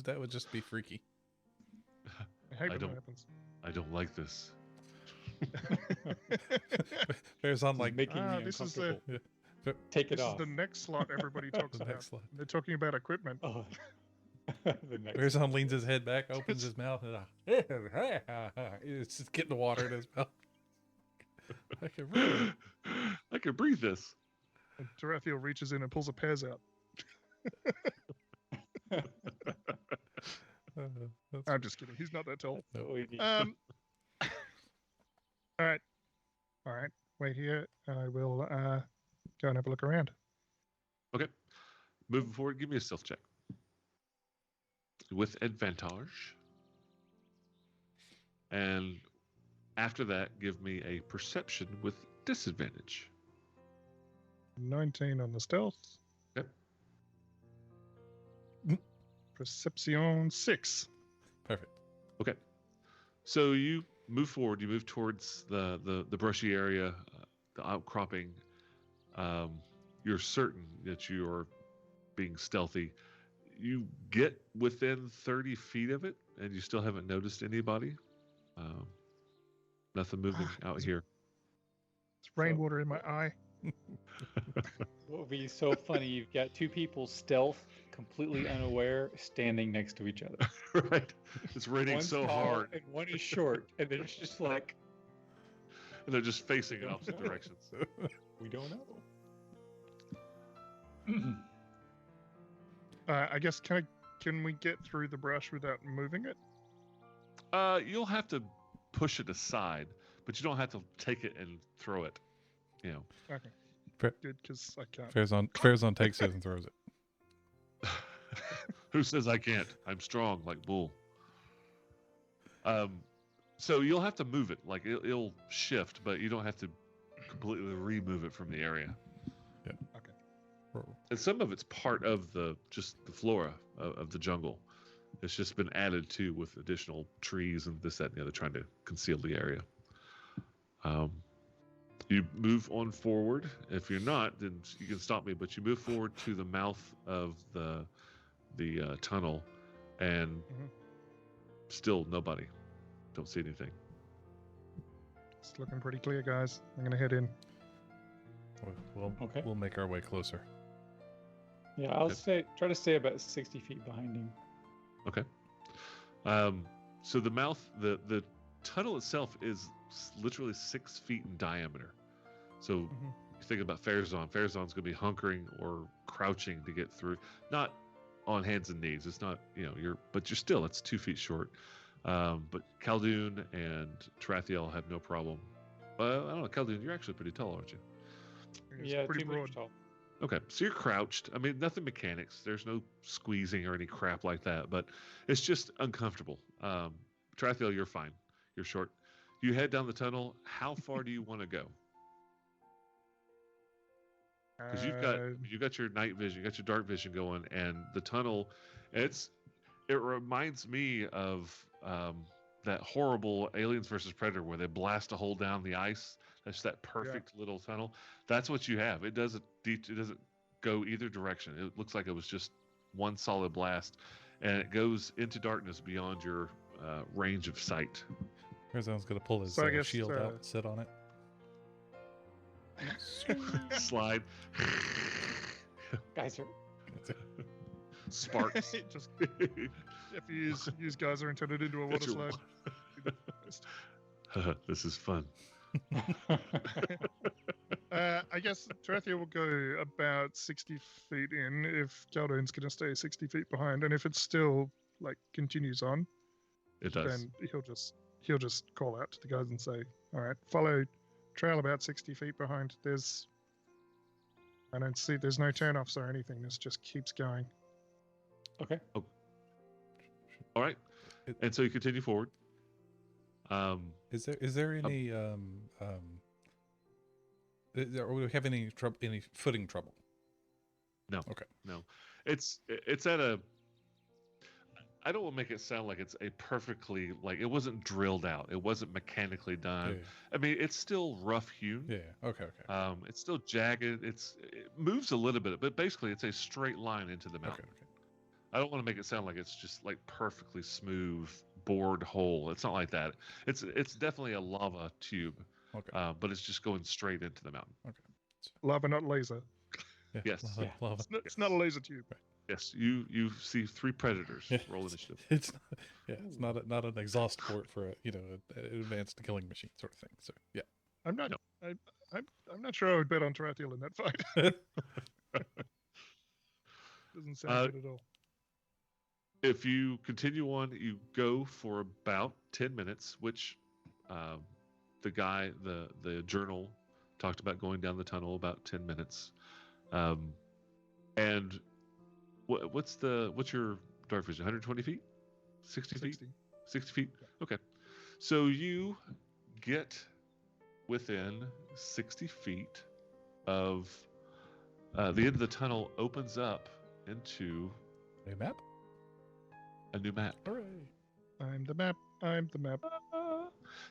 Speaker 2: that would just be freaky.
Speaker 1: I hate when
Speaker 4: don't-
Speaker 1: that happens.
Speaker 4: I don't like this.
Speaker 2: Bears on
Speaker 3: This is
Speaker 2: like
Speaker 3: making me
Speaker 1: this is
Speaker 3: uncomfortable.
Speaker 2: yeah,
Speaker 3: Take it
Speaker 1: This is
Speaker 3: off.
Speaker 1: the next slot everybody talks
Speaker 2: the
Speaker 1: about.
Speaker 2: next slide.
Speaker 1: They're talking about equipment.
Speaker 3: Oh. The next
Speaker 2: Bears on leans his head back, opens his mouth, and it's just getting the water in his mouth. I can breathe.
Speaker 4: I can breathe this.
Speaker 1: And Tarathiel reaches in and pulls a Pez out.
Speaker 2: That's-
Speaker 1: I'm just kidding. He's not that tall.
Speaker 3: That's what we need.
Speaker 1: All right. Wait here. I will go and have a look around.
Speaker 4: Okay. Moving forward, give me a stealth check. With advantage. And after that, give me a perception with disadvantage.
Speaker 1: 19 on the stealth.
Speaker 4: Yep.
Speaker 1: Perception 6.
Speaker 2: Perfect.
Speaker 4: Okay. So you move forward. You move towards the brushy area, the outcropping. You're certain that you are being stealthy. You get within 30 feet of it, and you still haven't noticed anybody. Nothing moving out here.
Speaker 1: It's rainwater in my eye.
Speaker 3: What would be so funny? You've got two people stealth, completely unaware, standing next to each other.
Speaker 4: Right? It's raining
Speaker 3: One's
Speaker 4: so
Speaker 3: tall
Speaker 4: hard,
Speaker 3: and one is short, and they're just like,
Speaker 4: and they're just facing in opposite directions.
Speaker 3: we don't know.
Speaker 1: I guess can we get through the brush without moving it?
Speaker 4: You'll have to push it aside, but you don't have to take it and throw it. You know.
Speaker 1: Okay.
Speaker 2: Fair-
Speaker 1: Good, because I can't.
Speaker 2: Farazan takes it and throws it.
Speaker 4: Who says I can't? I'm strong like bull. So you'll have to move it. Like it'll shift, but you don't have to completely remove it from the area. And some of it's part of the flora of the jungle. It's just been added to with additional trees and this, that, and the other, trying to conceal the area. You move on forward. If you're not, then you can stop me. But you move forward to the mouth of the tunnel, and still nobody. Don't see anything.
Speaker 1: It's looking pretty clear, guys. I'm gonna head in.
Speaker 3: Okay.
Speaker 2: We'll make our way closer.
Speaker 3: Yeah, I'll
Speaker 4: Okay.
Speaker 3: try to stay about 60 feet behind him.
Speaker 4: Okay. So the the tunnel itself is literally 6 feet in diameter. So
Speaker 1: Mhm.
Speaker 4: you think about Farazan. Farazan's going to be hunkering or crouching to get through, not on hands and knees. It's not, but you're still, it's 2 feet short. But Khaldun and Tarathiel have no problem. I don't know, Khaldun, you're actually pretty tall, aren't you?
Speaker 1: It's
Speaker 3: Yeah,
Speaker 1: pretty
Speaker 3: 2
Speaker 1: broad.
Speaker 3: meters tall.
Speaker 4: Okay, so you're crouched. I mean, nothing mechanics. There's no squeezing or any crap like that, but it's just uncomfortable. Tarathiel, you're fine. You're short. You head down the tunnel. How far do you want to go? Because you've got your night vision, you got your dark vision going, and the tunnel, it reminds me of that horrible Aliens versus Predator where they blast a hole down the ice. That's that perfect little tunnel. That's what you have. It doesn't go either direction. It looks like it was just one solid blast, and it goes into darkness beyond your range of sight.
Speaker 2: Farazan's gonna pull his
Speaker 1: So I guess,
Speaker 2: shield out and sit on it.
Speaker 4: Slide.
Speaker 3: Guys are.
Speaker 4: Sparks.
Speaker 1: Just if you use geyser and turn it into a water
Speaker 4: That's your
Speaker 1: slide.
Speaker 4: This is fun.
Speaker 1: I guess Tarathiel will go about 60 feet in if Khaldun's going to stay 60 feet behind, and if it still continues on,
Speaker 4: It does.
Speaker 1: then he'll just call out to the guys and say, "All right, follow trail about 60 feet behind. There's no turnoffs or anything. This just keeps going."
Speaker 3: Okay.
Speaker 4: All right, and so you continue forward.
Speaker 2: Is there any or do we have any footing trouble?
Speaker 4: No.
Speaker 2: Okay.
Speaker 4: No, it's at a. I don't want to make it sound like it's a perfectly it wasn't drilled out. It wasn't mechanically done.
Speaker 2: Yeah.
Speaker 4: I mean, it's still rough hewn.
Speaker 2: Yeah. Okay.
Speaker 4: It's still jagged. It moves a little bit, but basically it's a straight line into the mountain.
Speaker 2: Okay.
Speaker 4: I don't want to make it sound like it's just perfectly smooth bored hole. It's not like that. It's definitely a lava tube.
Speaker 2: Okay.
Speaker 4: But it's just going straight into the mountain.
Speaker 1: Lava, not laser.
Speaker 2: Yeah,
Speaker 4: Yes.
Speaker 2: lava.
Speaker 1: It's not a laser tube.
Speaker 4: Yes, you see 3 predators.
Speaker 2: Yeah.
Speaker 4: Roll initiative.
Speaker 2: It's not an exhaust port for an advanced killing machine sort of thing. So yeah.
Speaker 1: I'm not.
Speaker 4: No.
Speaker 1: I'm not sure I would bet on Tarathiel in that fight. Doesn't sound good at all.
Speaker 4: If you continue on, you go for about 10 minutes, which the guy, the journal talked about going down the tunnel about 10 minutes. And what's your dark vision? 120 feet? 60 feet? 60 feet? Okay. So you get within 60 feet of the end of the tunnel opens up into
Speaker 2: A map.
Speaker 4: a new map.
Speaker 2: Hooray!
Speaker 1: I'm the map.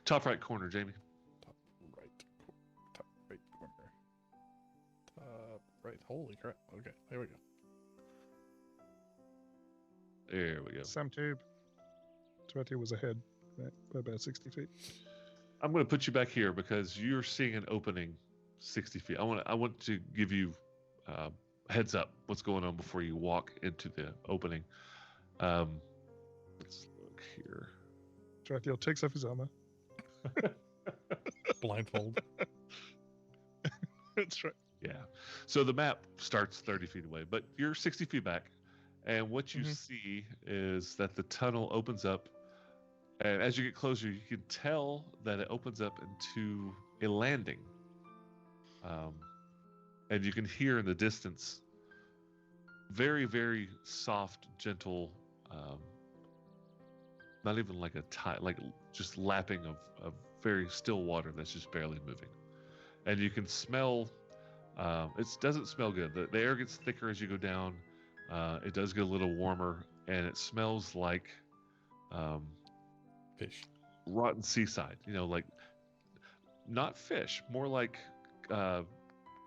Speaker 4: Top right corner, Jamie.
Speaker 2: Top right corner. Top right. Holy crap! Okay, there we go.
Speaker 4: There we go.
Speaker 1: Sam Tube. Tarathiel was ahead by about 60 feet.
Speaker 4: I'm going to put you back here because you're seeing an opening 60 feet. I want to give you heads up what's going on before you walk into the opening. Let's look here.
Speaker 1: Tarathiel takes off his armor.
Speaker 2: Blindfold.
Speaker 1: That's right.
Speaker 4: Yeah. So the map starts 30 feet away, but you're 60 feet back. And what you see is that the tunnel opens up. And as you get closer, you can tell that it opens up into a landing. And you can hear in the distance very, very soft, gentle, not even like a tide, just lapping of very still water that's just barely moving. And you can smell, it doesn't smell good. The air gets thicker as you go down. It does get a little warmer, and it smells like
Speaker 2: Fish.
Speaker 4: rotten seaside. Not fish, more like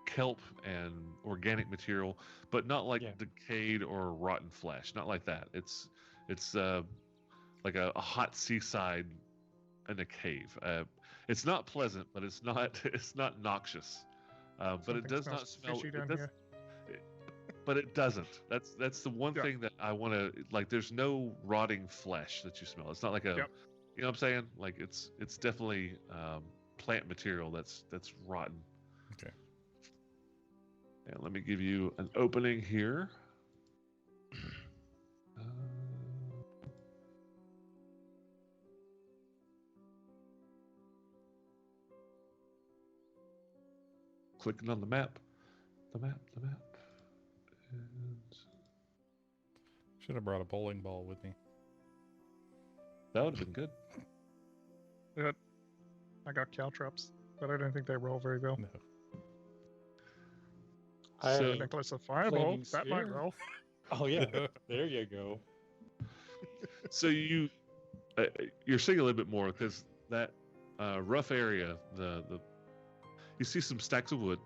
Speaker 4: kelp and organic material, but not like decayed or rotten flesh. Not like that. It's like a hot seaside in a cave. It's not pleasant, but it's not it's not noxious. But it
Speaker 1: Something
Speaker 4: does not
Speaker 1: smells
Speaker 4: smell.
Speaker 1: fishy
Speaker 4: It
Speaker 1: down
Speaker 4: does,
Speaker 1: here.
Speaker 4: but it doesn't. That's the one
Speaker 1: Yeah.
Speaker 4: thing that I want to like. There's no rotting flesh that you smell. It's not like a,
Speaker 1: Yep.
Speaker 4: you know what I'm saying? Like it's definitely plant material that's rotten.
Speaker 2: Okay.
Speaker 4: And let me give you an opening here. Clicking on the map. The map. And
Speaker 2: Should have brought a bowling ball with me.
Speaker 4: that would have been good.
Speaker 1: I got caltrops, but I don't think they roll very well.
Speaker 2: No.
Speaker 3: I
Speaker 4: So-
Speaker 3: have
Speaker 1: Nicholas, a fireball,
Speaker 3: Flaming
Speaker 1: that might
Speaker 3: sphere.
Speaker 1: roll.
Speaker 3: Oh yeah, there you go.
Speaker 4: So you're seeing a little bit more because that rough area, the you see some stacks of wood,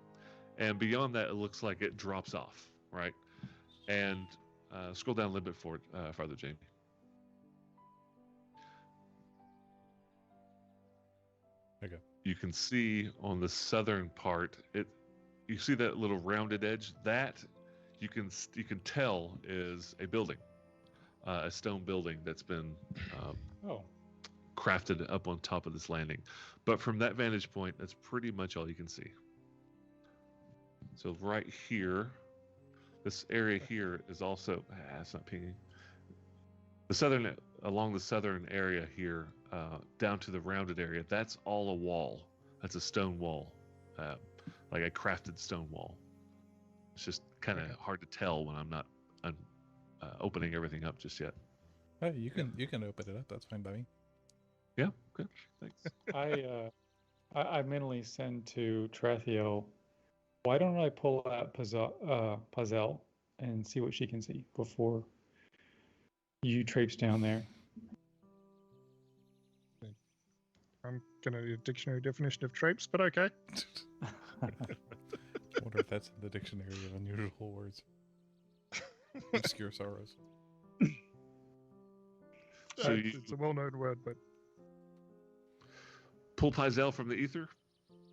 Speaker 4: and beyond that, it looks like it drops off, right? And scroll down a little bit farther, Jamie.
Speaker 2: Okay.
Speaker 4: You can see on the southern part, you see that little rounded edge. That you can tell is a building, a stone building that's been
Speaker 3: Oh,
Speaker 4: crafted up on top of this landing. But from that vantage point, that's pretty much all you can see. So right here, this area here is also, it's not pinging. Along the southern area here, down to the rounded area, that's all a wall. That's a stone wall, like a crafted stone wall. It's just kind of hard to tell when I'm not opening everything up just yet.
Speaker 2: Hey, you can open it up. That's fine by me.
Speaker 4: Yeah, good. Thanks.
Speaker 3: I mentally send to Trathiel, why don't I pull out Pazel and see what she can see before you traipse down there?
Speaker 1: I'm gonna do a dictionary definition of traipse, but okay.
Speaker 2: I wonder if that's in the dictionary of unusual words. Obscure sorrows.
Speaker 4: So you
Speaker 1: It's a well-known word, but
Speaker 4: pull Pizel from the ether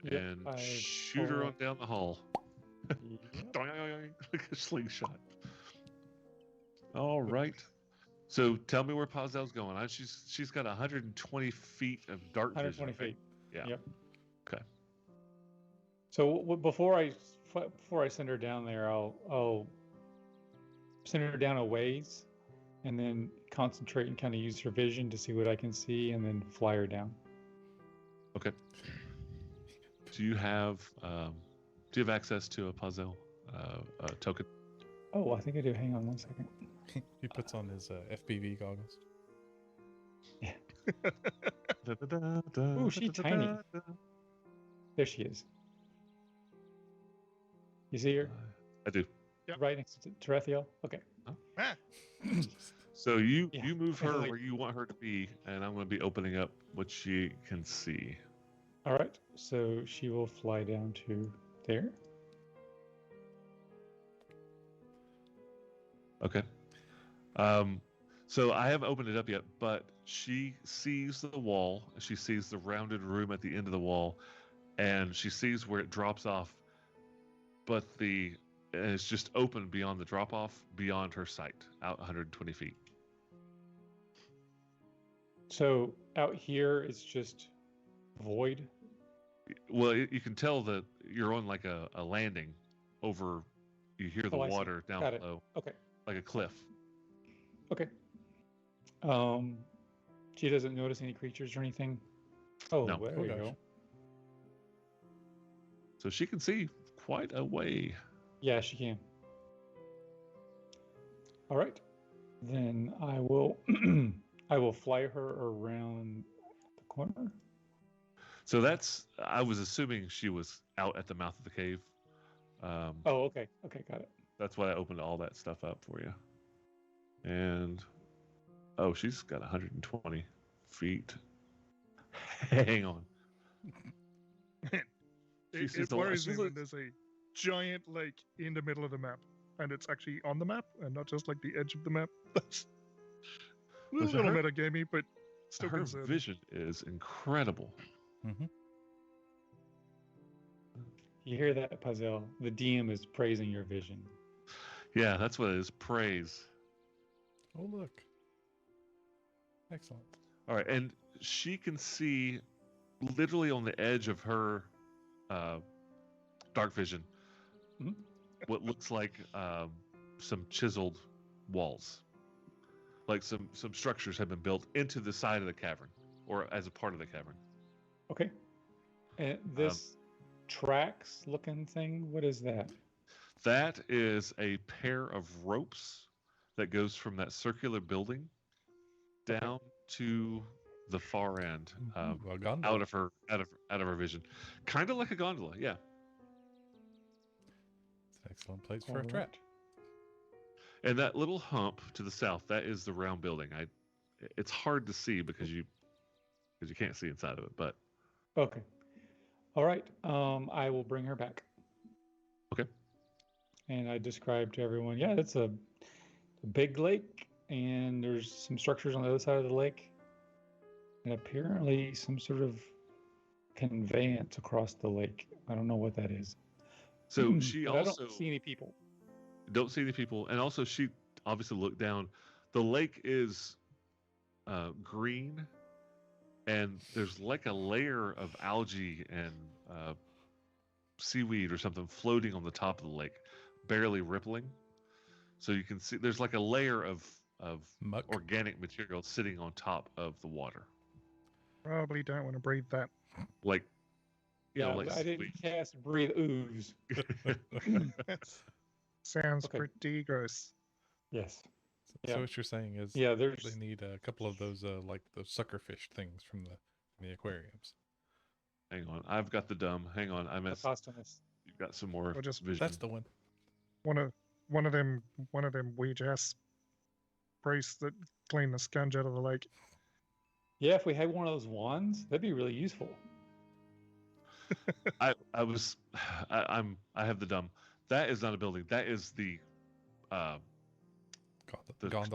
Speaker 3: Yep,
Speaker 4: and
Speaker 3: I
Speaker 4: shoot her
Speaker 3: pull-
Speaker 4: on down the hall.
Speaker 3: Yep.
Speaker 4: Doing, like a slingshot. All right. So tell me where Pazel's going. She's got 120 feet of dark
Speaker 3: 120
Speaker 4: vision. right?
Speaker 3: feet.
Speaker 4: Yeah.
Speaker 3: Yep.
Speaker 4: Okay.
Speaker 3: So before I send her down there, I'll send her down a ways, and then concentrate and kind of use her vision to see what I can see, and then fly her down.
Speaker 4: Okay. Do you have access to a Pazel token?
Speaker 3: Oh, I think I do. Hang on one second.
Speaker 2: He puts on his FPV goggles.
Speaker 3: Ooh, she's tiny. There she is. You see her
Speaker 4: I do.
Speaker 1: Yep.
Speaker 3: right next to Terethiel? Okay.
Speaker 1: ah,
Speaker 4: So you
Speaker 3: Yeah.
Speaker 4: move her
Speaker 3: Like-
Speaker 4: where you want her to be, and I'm going to be opening up what she can see.
Speaker 3: All right. So she will fly down to there.
Speaker 4: Okay. So I haven't opened it up yet, but she sees the wall. She sees the rounded room at the end of the wall, and she sees where it drops off. But and it's just open beyond the drop off, beyond her sight, out 120 feet.
Speaker 3: So out here it's just void.
Speaker 4: Well, you can tell that you're on like a landing over. You hear the
Speaker 3: Oh, I see.
Speaker 4: water down
Speaker 3: Got it.
Speaker 4: below,
Speaker 3: Okay.
Speaker 4: like a cliff.
Speaker 3: Okay. She doesn't notice any creatures or anything. Oh,
Speaker 4: No.
Speaker 3: there
Speaker 2: Oh,
Speaker 3: you
Speaker 2: gosh.
Speaker 3: go.
Speaker 4: So she can see quite a way.
Speaker 3: Yeah, she can. All right. Then I will I will fly her around the corner.
Speaker 4: So I was assuming she was out at the mouth of the cave.
Speaker 3: Oh, okay. Okay, got it.
Speaker 4: That's why I opened all that stuff up for you. And she's got 120 feet. Hang on. She
Speaker 1: it
Speaker 4: sees a lot-
Speaker 1: worries me
Speaker 4: she's
Speaker 1: when
Speaker 4: like-
Speaker 1: there's a giant lake in the middle of the map, and it's actually on the map and not just like the edge of the map. That's a
Speaker 4: Listen,
Speaker 1: little
Speaker 4: her-
Speaker 1: metagamey, but still
Speaker 4: Her
Speaker 1: concerning.
Speaker 4: vision is incredible.
Speaker 2: Mm-hmm.
Speaker 3: You hear that, Puzzle? The DM is praising your vision.
Speaker 4: Yeah, that's what it is. Praise.
Speaker 2: Oh, look. Excellent.
Speaker 4: All right, and she can see literally on the edge of her dark vision
Speaker 3: Mhm.
Speaker 4: what looks like some chiseled walls, like some structures have been built into the side of the cavern or as a part of the cavern.
Speaker 3: Okay. And this tracks looking thing, what is that?
Speaker 4: That is a pair of ropes that goes from that circular building
Speaker 3: Okay.
Speaker 4: down to the far end,
Speaker 2: Ooh, a gondola.
Speaker 4: out of her vision, kind of like a gondola. Yeah.
Speaker 2: It's an excellent place for a
Speaker 3: All
Speaker 2: trap.
Speaker 3: right.
Speaker 4: And that little hump to the south, that is the round building. It's hard to see because you can't see inside of it, but
Speaker 3: Okay. All right. I will bring her back.
Speaker 4: Okay.
Speaker 3: And I described to everyone, yeah, it's a big lake, and there's some structures on the other side of the lake, and apparently some sort of conveyance across the lake. I don't know what that is.
Speaker 4: so she
Speaker 3: But
Speaker 4: also
Speaker 3: I don't see any people.
Speaker 4: don't see any people, and also she obviously looked down. The lake is green, and there's like a layer of algae and seaweed or something floating on the top of the lake, barely rippling. So you can see there's like a layer of
Speaker 2: Muck.
Speaker 4: organic material sitting on top of the water,
Speaker 1: Probably don't want to breathe that.
Speaker 4: like
Speaker 3: Yeah,
Speaker 4: like
Speaker 3: I didn't
Speaker 4: seaweed.
Speaker 3: cast breathe ooze.
Speaker 1: Sounds
Speaker 3: Okay.
Speaker 1: pretty gross.
Speaker 3: Yes.
Speaker 2: So
Speaker 3: Yeah.
Speaker 2: what you're saying is
Speaker 3: Yeah, there's
Speaker 2: they need a couple of those like those suckerfish things from the aquariums.
Speaker 4: Hang on, I've got the dumb. Hang on, I missed.
Speaker 3: Hippopotamus.
Speaker 4: You've got some more
Speaker 1: Or just-
Speaker 4: vision.
Speaker 2: That's the one.
Speaker 1: One of them weird ass priests that clean the scunge out of the lake.
Speaker 3: Yeah, if we had one of those wands, that'd be really useful.
Speaker 4: I have the dumb. That is not a building. That is the
Speaker 2: Gondola.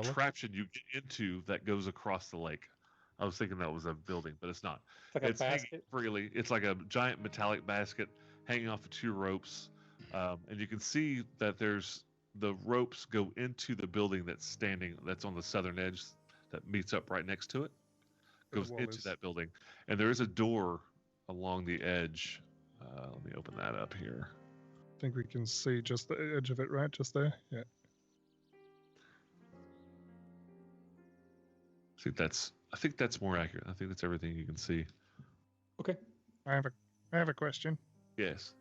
Speaker 4: contraption you get into that goes across the lake. I was thinking that was a building, but it's not.
Speaker 3: It's like a
Speaker 4: It's hanging
Speaker 3: basket.
Speaker 4: freely. It's like a giant metallic basket hanging off of two ropes, and you can see that there's the ropes go into the building that's on the southern edge that meets up right next to it.
Speaker 1: Where the
Speaker 4: Goes
Speaker 1: wall
Speaker 4: into
Speaker 1: is.
Speaker 4: that building, and there is a door along the edge. Let me open that up here.
Speaker 1: I think we can see just the edge of it, right? Just there. Yeah.
Speaker 4: I think that's more accurate. I think that's everything you can see.
Speaker 3: Okay.
Speaker 1: I have a question.
Speaker 4: Yes.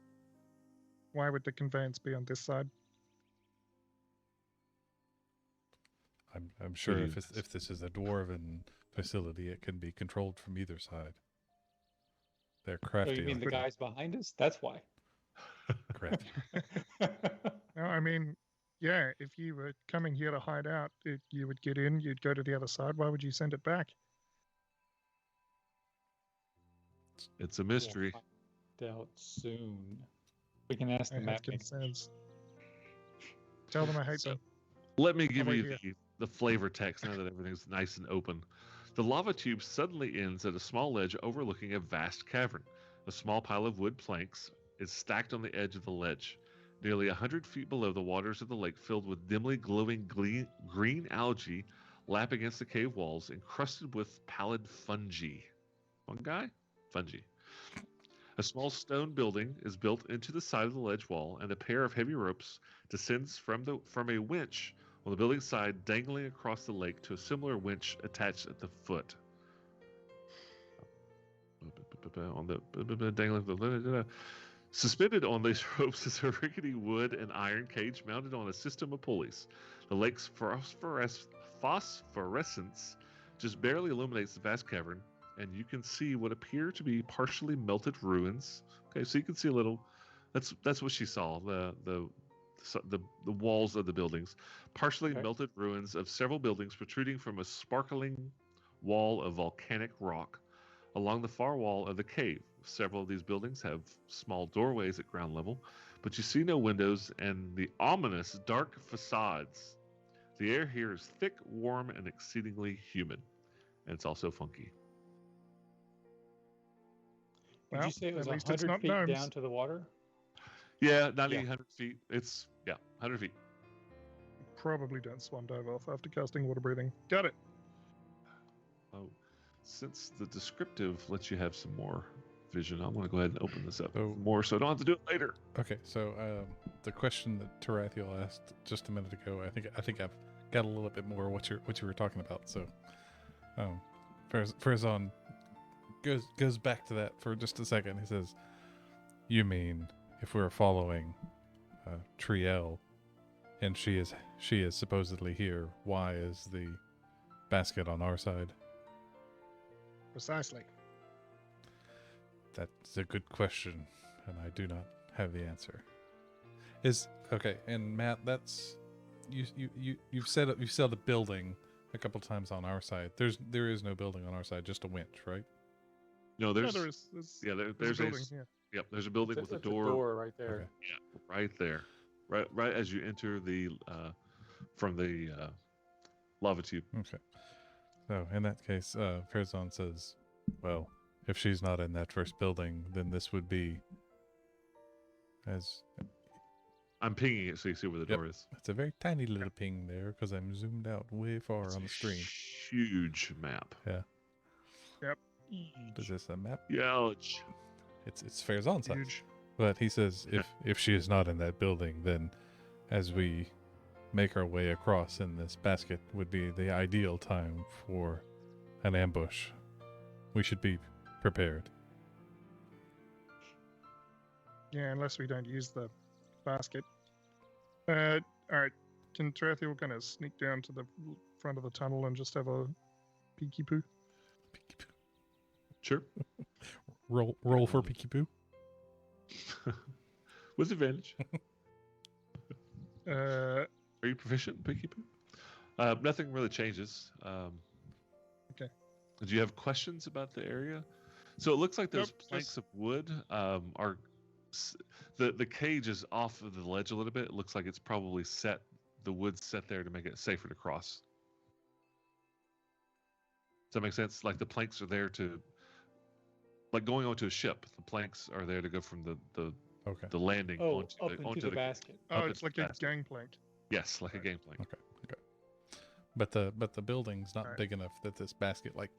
Speaker 1: Why would the conveyance be on this side?
Speaker 2: I'm sure
Speaker 4: you-
Speaker 2: if this is a dwarven facility, it can be controlled from either side. They're
Speaker 3: So
Speaker 2: crafty.
Speaker 3: you mean
Speaker 2: like
Speaker 3: the
Speaker 2: that.
Speaker 3: guys behind us? That's why.
Speaker 2: Crafty.
Speaker 1: No, I mean, yeah, if you were coming here to hide out, you would get in, you'd go to the other side. Why would you send it back?
Speaker 4: It's a mystery.
Speaker 3: We'll find out soon. We can ask
Speaker 1: I
Speaker 3: the
Speaker 1: have
Speaker 3: map maker.
Speaker 1: concerns. Tell them I hate
Speaker 4: So-
Speaker 1: them.
Speaker 4: Let me give
Speaker 1: wait
Speaker 4: you
Speaker 1: here.
Speaker 4: the flavor text now that everything's nice and open. The lava tube suddenly ends at a small ledge overlooking a vast cavern. A small pile of wood planks is stacked on the edge of the ledge. Nearly 100 feet below, the waters of the lake filled with dimly glowing green algae lap against the cave walls, encrusted with pallid fungi. Fungi? Fungi. A small stone building is built into the side of the ledge wall, and a pair of heavy ropes descends from a winch on the building side, dangling across the lake to a similar winch attached at the foot. Suspended on these ropes is a rickety wood and iron cage mounted on a system of pulleys. The lake's phosphorescence just barely illuminates the vast cavern, and you can see what appear to be partially melted ruins. Okay, so you can see a little. That's what she saw. The walls of the buildings, partially
Speaker 3: Okay.
Speaker 4: melted ruins of several buildings protruding from a sparkling wall of volcanic rock along the far wall of the cave. Several of these buildings have small doorways at ground level, but you see no windows and the ominous dark facades. The air here is thick, warm, and exceedingly humid, and it's also funky.
Speaker 3: Did
Speaker 1: Well,
Speaker 3: you say it was
Speaker 1: at least it's
Speaker 3: 100
Speaker 1: not
Speaker 3: feet
Speaker 1: gnomes.
Speaker 3: down to the water?
Speaker 4: Yeah, 100 feet. It's 100 feet.
Speaker 1: Probably don't swan dive off after casting water breathing. Got it.
Speaker 4: Oh, since the descriptive lets you have some more vision, I'm going to go ahead and open this up
Speaker 2: So-
Speaker 4: more, so I don't have to do it later.
Speaker 2: Okay, so the question that Tarathiel asked just a minute ago, I think I've got a little bit more what you were talking about. So, Farazan goes back to that for just a second. He says, "You mean if we're following Triel, and she is supposedly here, why is the basket on our side?"
Speaker 1: Precisely.
Speaker 2: That's a good question, and I do not have the answer. Is okay, and Matt, that's you've said the building a couple times on our side. There is no building on our side, just a winch, right?
Speaker 4: No,
Speaker 1: No,
Speaker 4: there's
Speaker 1: there is. There's,
Speaker 4: yeah,
Speaker 1: there's
Speaker 4: there's
Speaker 1: a building. Yeah.
Speaker 4: Yep, there's a building with a
Speaker 3: That's
Speaker 4: door
Speaker 3: right there.
Speaker 2: Okay.
Speaker 4: right there, right as you enter the from the lava tube.
Speaker 2: Okay. So in that case, Farazan says, "Well, if she's not in that first building, then this would be as
Speaker 4: I'm pinging it so you see where the
Speaker 2: Yep.
Speaker 4: door is.
Speaker 2: it's a very tiny little ping there because I'm zoomed out way far
Speaker 4: It's
Speaker 2: on
Speaker 4: a
Speaker 2: the screen.
Speaker 4: Huge map.
Speaker 2: Is this a map?
Speaker 4: Huge.
Speaker 2: It's Farazan size.
Speaker 1: Huge.
Speaker 2: But he says if she is not in that building, then as we make our way across in this basket would be the ideal time for an ambush. We should be prepared.
Speaker 1: Yeah, unless we don't use the basket. All right. Can Tarathiel kind of sneak down to the front of the tunnel and just have a peeky poo?
Speaker 4: Sure.
Speaker 2: Roll for Peeky Poo.
Speaker 4: With advantage.
Speaker 1: Uh,
Speaker 4: Are you proficient in Pinky Poo? Nothing really changes.
Speaker 1: Okay.
Speaker 4: Do you have questions about the area? So it looks like those
Speaker 1: Nope,
Speaker 4: planks
Speaker 1: just-
Speaker 4: of wood are the cage is off of the ledge a little bit. It looks like it's probably set the wood set there to make it safer to cross. Does that make sense? Like the planks are there to, like going onto a ship. The planks are there to go from
Speaker 2: Okay.
Speaker 4: the landing
Speaker 3: Oh,
Speaker 4: onto
Speaker 3: up
Speaker 4: the,
Speaker 3: into
Speaker 4: onto
Speaker 3: the basket.
Speaker 1: oh,
Speaker 4: Up
Speaker 1: it's
Speaker 4: into
Speaker 1: like
Speaker 4: the
Speaker 1: a
Speaker 4: basket.
Speaker 1: gangplank.
Speaker 4: Yes, like a
Speaker 1: Right.
Speaker 4: game plank.
Speaker 2: Okay. But the building's not
Speaker 1: Alright.
Speaker 2: big enough that this basket like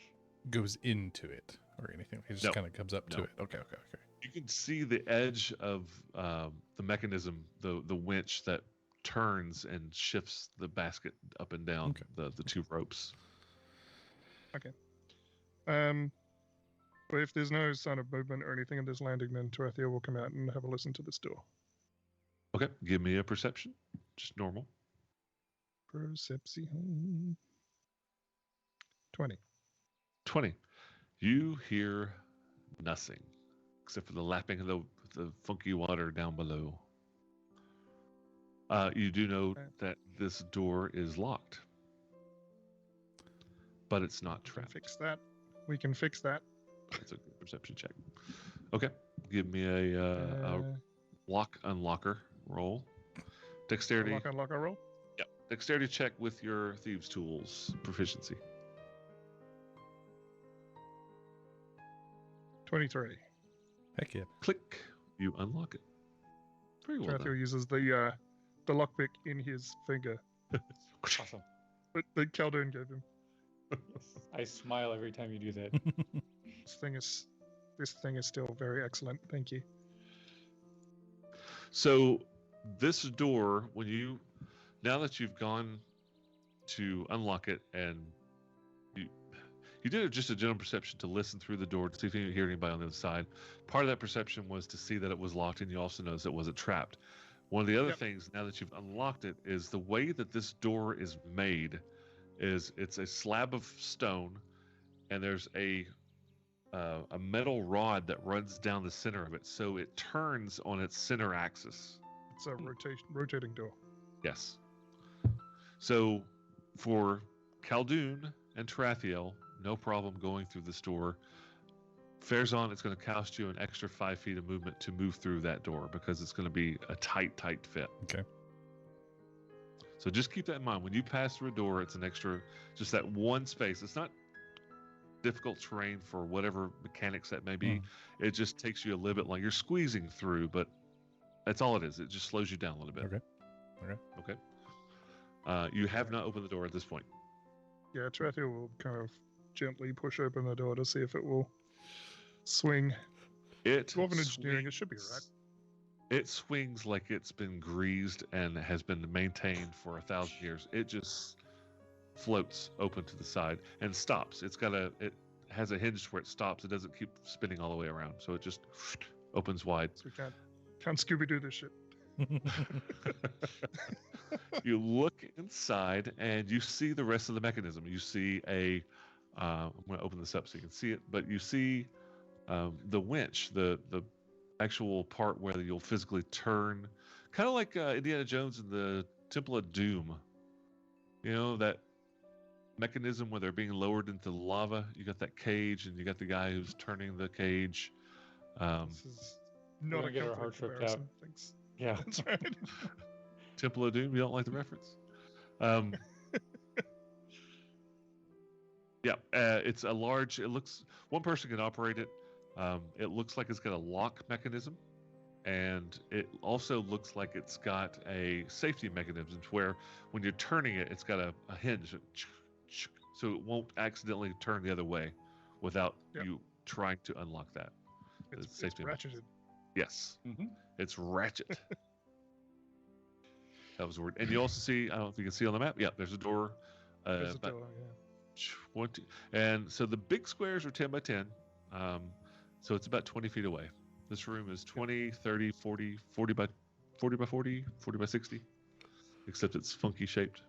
Speaker 2: goes into it or anything. It just
Speaker 4: No.
Speaker 2: kind of comes up to
Speaker 4: No.
Speaker 2: it. Okay.
Speaker 4: You can see the edge of the mechanism, the winch that turns and shifts the basket up and down
Speaker 2: Okay.
Speaker 4: the two ropes.
Speaker 1: But if there's no sign of movement or anything in this landing, then Tarathiel will come out and have a listen to this door.
Speaker 4: Okay, give me a perception, just normal.
Speaker 1: Perception. 20.
Speaker 4: 20. You hear nothing except for the lapping of the funky water down below. You do know
Speaker 1: Okay.
Speaker 4: that this door is locked, but it's not
Speaker 1: We can
Speaker 4: trapped.
Speaker 1: fix that. We can fix that.
Speaker 4: That's a good perception check. Okay, give me a lock unlocker roll. Dexterity.
Speaker 1: Unlock our roll.
Speaker 4: Yeah, dexterity check with your thieves' tools proficiency.
Speaker 1: 23.
Speaker 2: Heck yeah.
Speaker 4: Click. You unlock it. Very well
Speaker 1: Tarathiel
Speaker 4: done.
Speaker 1: uses the lockpick in his finger
Speaker 3: Awesome.
Speaker 1: that Khaldun gave him.
Speaker 3: I smile every time you do that.
Speaker 1: This thing is still very excellent. Thank you.
Speaker 4: So this door, now that you've gone to unlock it and you did just a general perception to listen through the door to see if you hear anybody on the other side. Part of that perception was to see that it was locked, and you also noticed it wasn't trapped. One of the other
Speaker 1: Yep.
Speaker 4: things, now that you've unlocked it, is the way that this door is made is it's a slab of stone, and there's a metal rod that runs down the center of it, so it turns on its center axis.
Speaker 1: It's a rotating door.
Speaker 4: Yes. So for Khaldun and Tarathiel, no problem going through this door. Farazan, it's going to cost you an extra 5 feet of movement to move through that door because it's going to be a tight fit.
Speaker 2: Okay.
Speaker 4: So just keep that in mind. When you pass through a door, it's an extra, just that one space. It's not difficult terrain for whatever mechanics that may be. It just takes you a little bit long. You're squeezing through, but that's all it is. It just slows you down a little bit.
Speaker 2: Okay.
Speaker 4: You have not opened the door at this point.
Speaker 1: Yeah, Tarathiel will kind of gently push open the door to see if it will swing. Dwarven engineering, it should be alright.
Speaker 4: It swings like it's been greased and has been maintained for 1,000 years. It just floats open to the side and stops. It has a hinge where it stops. It doesn't keep spinning all the way around, so it just opens wide.
Speaker 1: So we can't Scooby-Doo this shit.
Speaker 4: You look inside and you see the rest of the mechanism. You see I'm going to open this up so you can see it, but you see the winch, the actual part where you'll physically turn, kind of like Indiana Jones in the Temple of Doom. You know, that mechanism where they're being lowered into the lava. You got that cage, and you got the guy who's turning the cage.
Speaker 1: This is not a
Speaker 3: get our
Speaker 1: comfortable
Speaker 3: hearts ripped
Speaker 1: comparison.
Speaker 3: out.
Speaker 1: Thanks.
Speaker 3: Yeah.
Speaker 1: That's right.
Speaker 4: Temple of Doom. You don't like the reference? Yeah, it's a large. It looks one person can operate it. It looks like it's got a lock mechanism, and it also looks like it's got a safety mechanism where when you're turning it, it's got a hinge, so it won't accidentally turn the other way without you trying to unlock that.
Speaker 1: It's ratcheted.
Speaker 4: Yes,
Speaker 3: Mm-hmm.
Speaker 4: it's ratchet. That was the word. And you also see, I don't know if you can see on the map. Yeah, there's a door.
Speaker 1: There's a door,
Speaker 4: 20, and so the big squares are 10 by 10. So it's about 20 feet away. This room is 20, 30, 40, 40 by 40 by 40, 40 by 60, except it's funky shaped.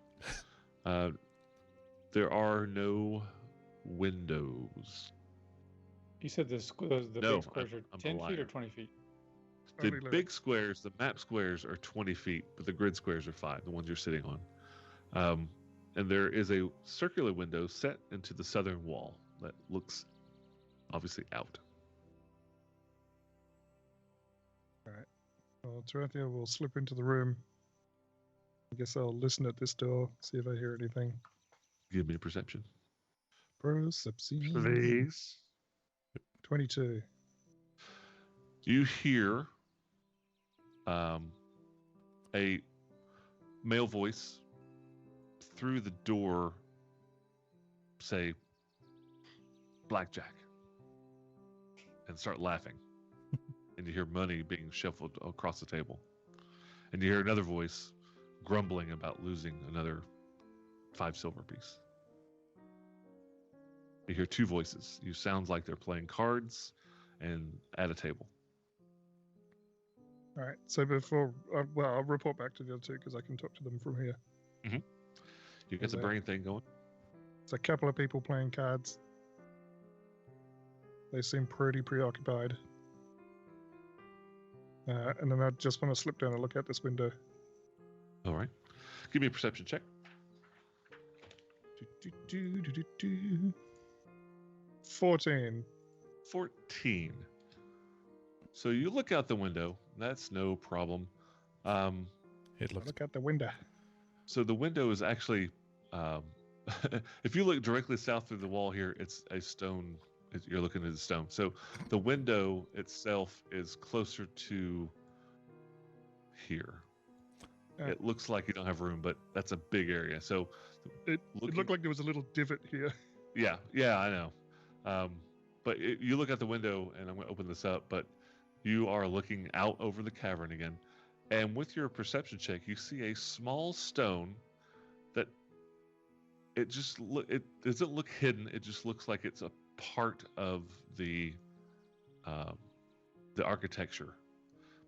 Speaker 4: There are no windows.
Speaker 3: You said the big squares are
Speaker 4: I'm
Speaker 3: 10
Speaker 4: a
Speaker 3: feet or
Speaker 4: liar.
Speaker 3: 20 feet?
Speaker 4: The
Speaker 1: Only
Speaker 4: big squares, the map squares, are 20 feet, but the grid squares are 5, the ones you're sitting on. And there is a circular window set into the southern wall that looks obviously out.
Speaker 1: Well, Tarathiel will slip into the room. I guess I'll listen at this door, see if I hear anything.
Speaker 4: Give me a perception.
Speaker 1: Perception.
Speaker 4: Please.
Speaker 1: 22.
Speaker 4: You hear a male voice through the door say, "Blackjack," and start laughing. And you hear money being shuffled across the table. And you hear another voice grumbling about losing another 5 silver piece. You hear 2 voices. You sound like they're playing cards and at a table.
Speaker 1: All right. So before, I'll report back to the other two because I can talk to them from here.
Speaker 4: You get the brain thing going.
Speaker 1: It's a couple of people playing cards. They seem pretty preoccupied. And then I just want to slip down and look out this window.
Speaker 4: All right. Give me a perception check.
Speaker 1: 14.
Speaker 4: 14. So you look out the window. That's no problem.
Speaker 2: It looks
Speaker 1: Look out the window.
Speaker 4: So the window is actually, if you look directly south through the wall here, it's a stone. You're looking at the stone. So the window itself is closer to here. It looks like you don't have room, but that's a big area. So
Speaker 1: It looked like there was a little divot here.
Speaker 4: Yeah, I know. But you look out the window, and I'm going to open this up, but you are looking out over the cavern again. And with your perception check, you see a small stone that it doesn't look hidden. It just looks like it's a part of the architecture.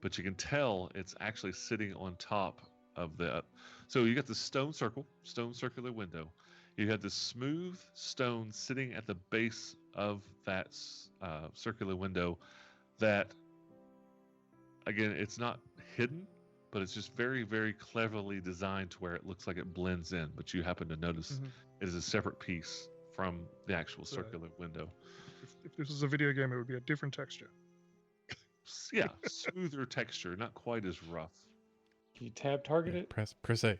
Speaker 4: But you can tell it's actually sitting on top of the. So you got the stone circular window. You have this smooth stone sitting at the base of that circular window that, again, it's not hidden, but it's just very, very cleverly designed to where it looks like it blends in. But you happen to notice it is a separate piece from the actual circular window.
Speaker 1: If this was a video game, it would be a different texture.
Speaker 4: Yeah, smoother texture, not quite as rough.
Speaker 3: Can you tab target it?
Speaker 2: press A.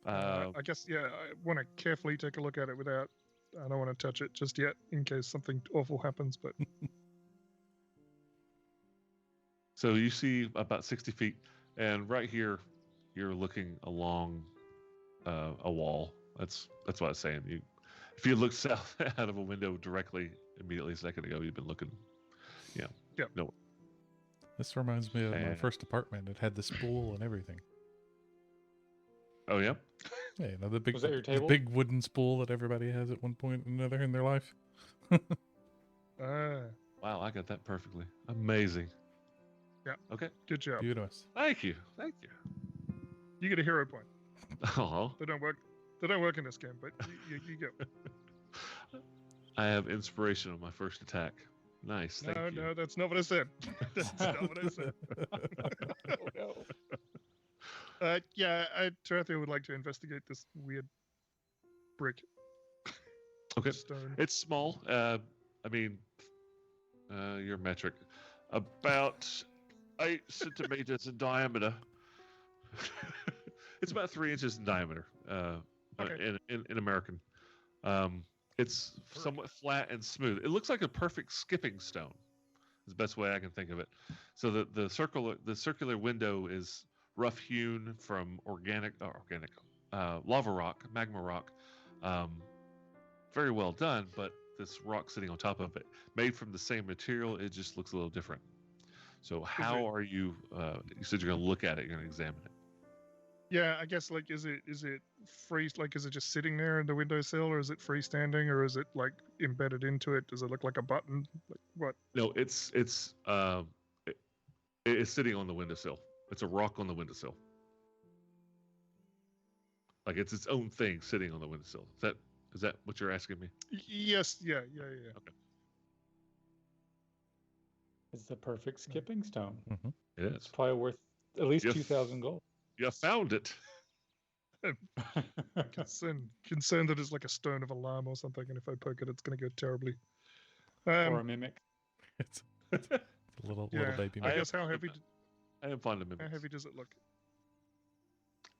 Speaker 1: I guess, yeah, I want to carefully take a look at it without. I don't want to touch it just yet in case something awful happens. But
Speaker 4: So you see about 60 feet, and right here, you're looking along a wall. That's what I was saying. If you look south out of a window directly immediately a second ago, you've been looking. No.
Speaker 2: This reminds me of my
Speaker 4: And-
Speaker 2: first apartment. It had the spool and everything.
Speaker 4: Oh yeah.
Speaker 2: Yeah, you know, the big,
Speaker 3: Was that your
Speaker 2: the
Speaker 3: table?
Speaker 2: big wooden spool that everybody has at one point or another in their life.
Speaker 4: Wow, I got that perfectly. Amazing.
Speaker 1: good job.
Speaker 2: Beautiful.
Speaker 4: Thank you. Thank you.
Speaker 1: You get a hero point.
Speaker 4: Oh,
Speaker 1: They don't work. They don't work in this game, but you go.
Speaker 4: I have inspiration on my first attack. Nice. Thank
Speaker 1: No,
Speaker 4: you.
Speaker 1: no, that's not what I said. That's not what I said.
Speaker 3: Oh, no.
Speaker 1: Yeah, Tarathia would like to investigate this weird brick.
Speaker 4: Okay.
Speaker 1: Stone.
Speaker 4: It's small. I mean, your metric, about 8 centimeters in diameter. It's about 3 inches in diameter.
Speaker 1: Okay.
Speaker 4: In American, it's somewhat flat and smooth. It looks like a perfect skipping stone. Is the best way I can think of it. So the circular window is rough hewn from lava rock, magma rock. Very well done, but this rock sitting on top of it, made from the same material, it just looks a little different. So how are you? You said you're going to look at it. You're going to examine it.
Speaker 1: Yeah, I guess like is it free? Like is it just sitting there in the windowsill, or is it freestanding, or is it like embedded into it? Does it look like a button? Like what?
Speaker 4: No, it's sitting on the windowsill. It's a rock on the windowsill. Like it's its own thing sitting on the windowsill. Is that what you're asking me?
Speaker 1: Yes. Yeah.
Speaker 4: Okay.
Speaker 3: It's the perfect skipping stone.
Speaker 4: It is.
Speaker 3: It's probably worth at least
Speaker 4: Yes.
Speaker 3: 2,000 gold.
Speaker 4: You found it.
Speaker 1: Concerned that it's like a stone of alarm or something, and if I poke it, it's going to go terribly.
Speaker 3: Or a mimic.
Speaker 2: It's a little
Speaker 1: Yeah,
Speaker 2: baby.
Speaker 1: I
Speaker 2: man.
Speaker 1: guess how heavy?
Speaker 4: I am fond of
Speaker 1: How
Speaker 4: mimics.
Speaker 1: heavy does it look?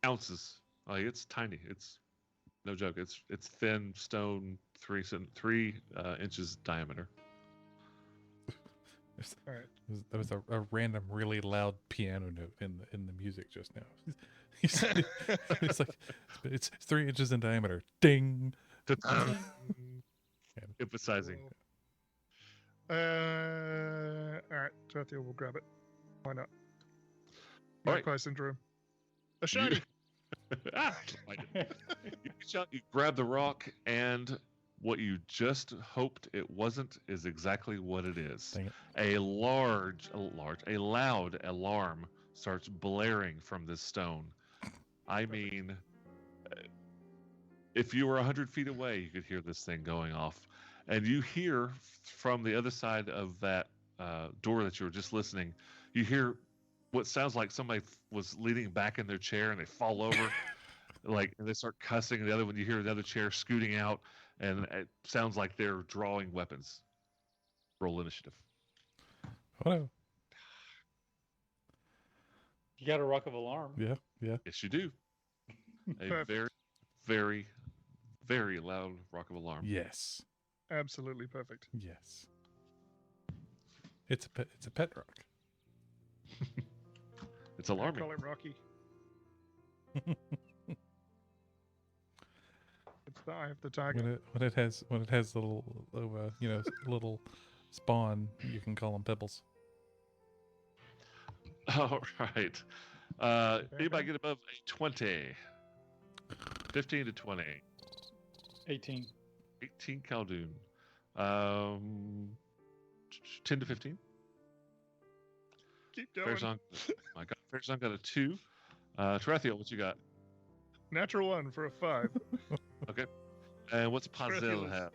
Speaker 4: Ounces. Like it's tiny. It's no joke. It's thin stone, 3 inches diameter.
Speaker 1: All right.
Speaker 2: There was a random, really loud piano note in the music just now. It's like it's 3 inches in diameter. Ding.
Speaker 4: Emphasizing.
Speaker 1: All right, Tarathia will grab it. Why not?
Speaker 4: All right.
Speaker 1: Magpie syndrome. A shiny.
Speaker 4: Ah, you reach out, you grab the rock, and what you just hoped it wasn't is exactly what it is.
Speaker 2: Dang it.
Speaker 4: A loud alarm starts blaring from this stone. I mean, if you were 100 feet away, you could hear this thing going off. And you hear from the other side of that door that you were just listening, you hear what sounds like somebody was leaning back in their chair and they fall over, and they start cussing. The other one, you hear another chair scooting out, and it sounds like they're drawing weapons. Roll initiative.
Speaker 2: Oh no.
Speaker 3: You got a rock of alarm.
Speaker 2: Yeah.
Speaker 4: Yes, you do. A
Speaker 1: Perfect.
Speaker 4: very, very, very loud rock of alarm.
Speaker 2: Yes.
Speaker 1: Absolutely perfect.
Speaker 2: Yes. It's a pet rock.
Speaker 4: It's
Speaker 1: I
Speaker 4: alarming.
Speaker 1: call it Rocky. It's the eye of the tiger.
Speaker 2: When it has little little spawn, you can call them pebbles.
Speaker 4: All right. Anybody get above a 20? 15 to 20.
Speaker 3: 18.
Speaker 4: 18 Khaldun. 10 to 15.
Speaker 1: Keep going.
Speaker 4: Farazan, my God, Farazan got a 2. Tarathia, what you got?
Speaker 1: Natural 1 for a 5.
Speaker 4: And what's Pazel
Speaker 1: Tarathia
Speaker 4: have?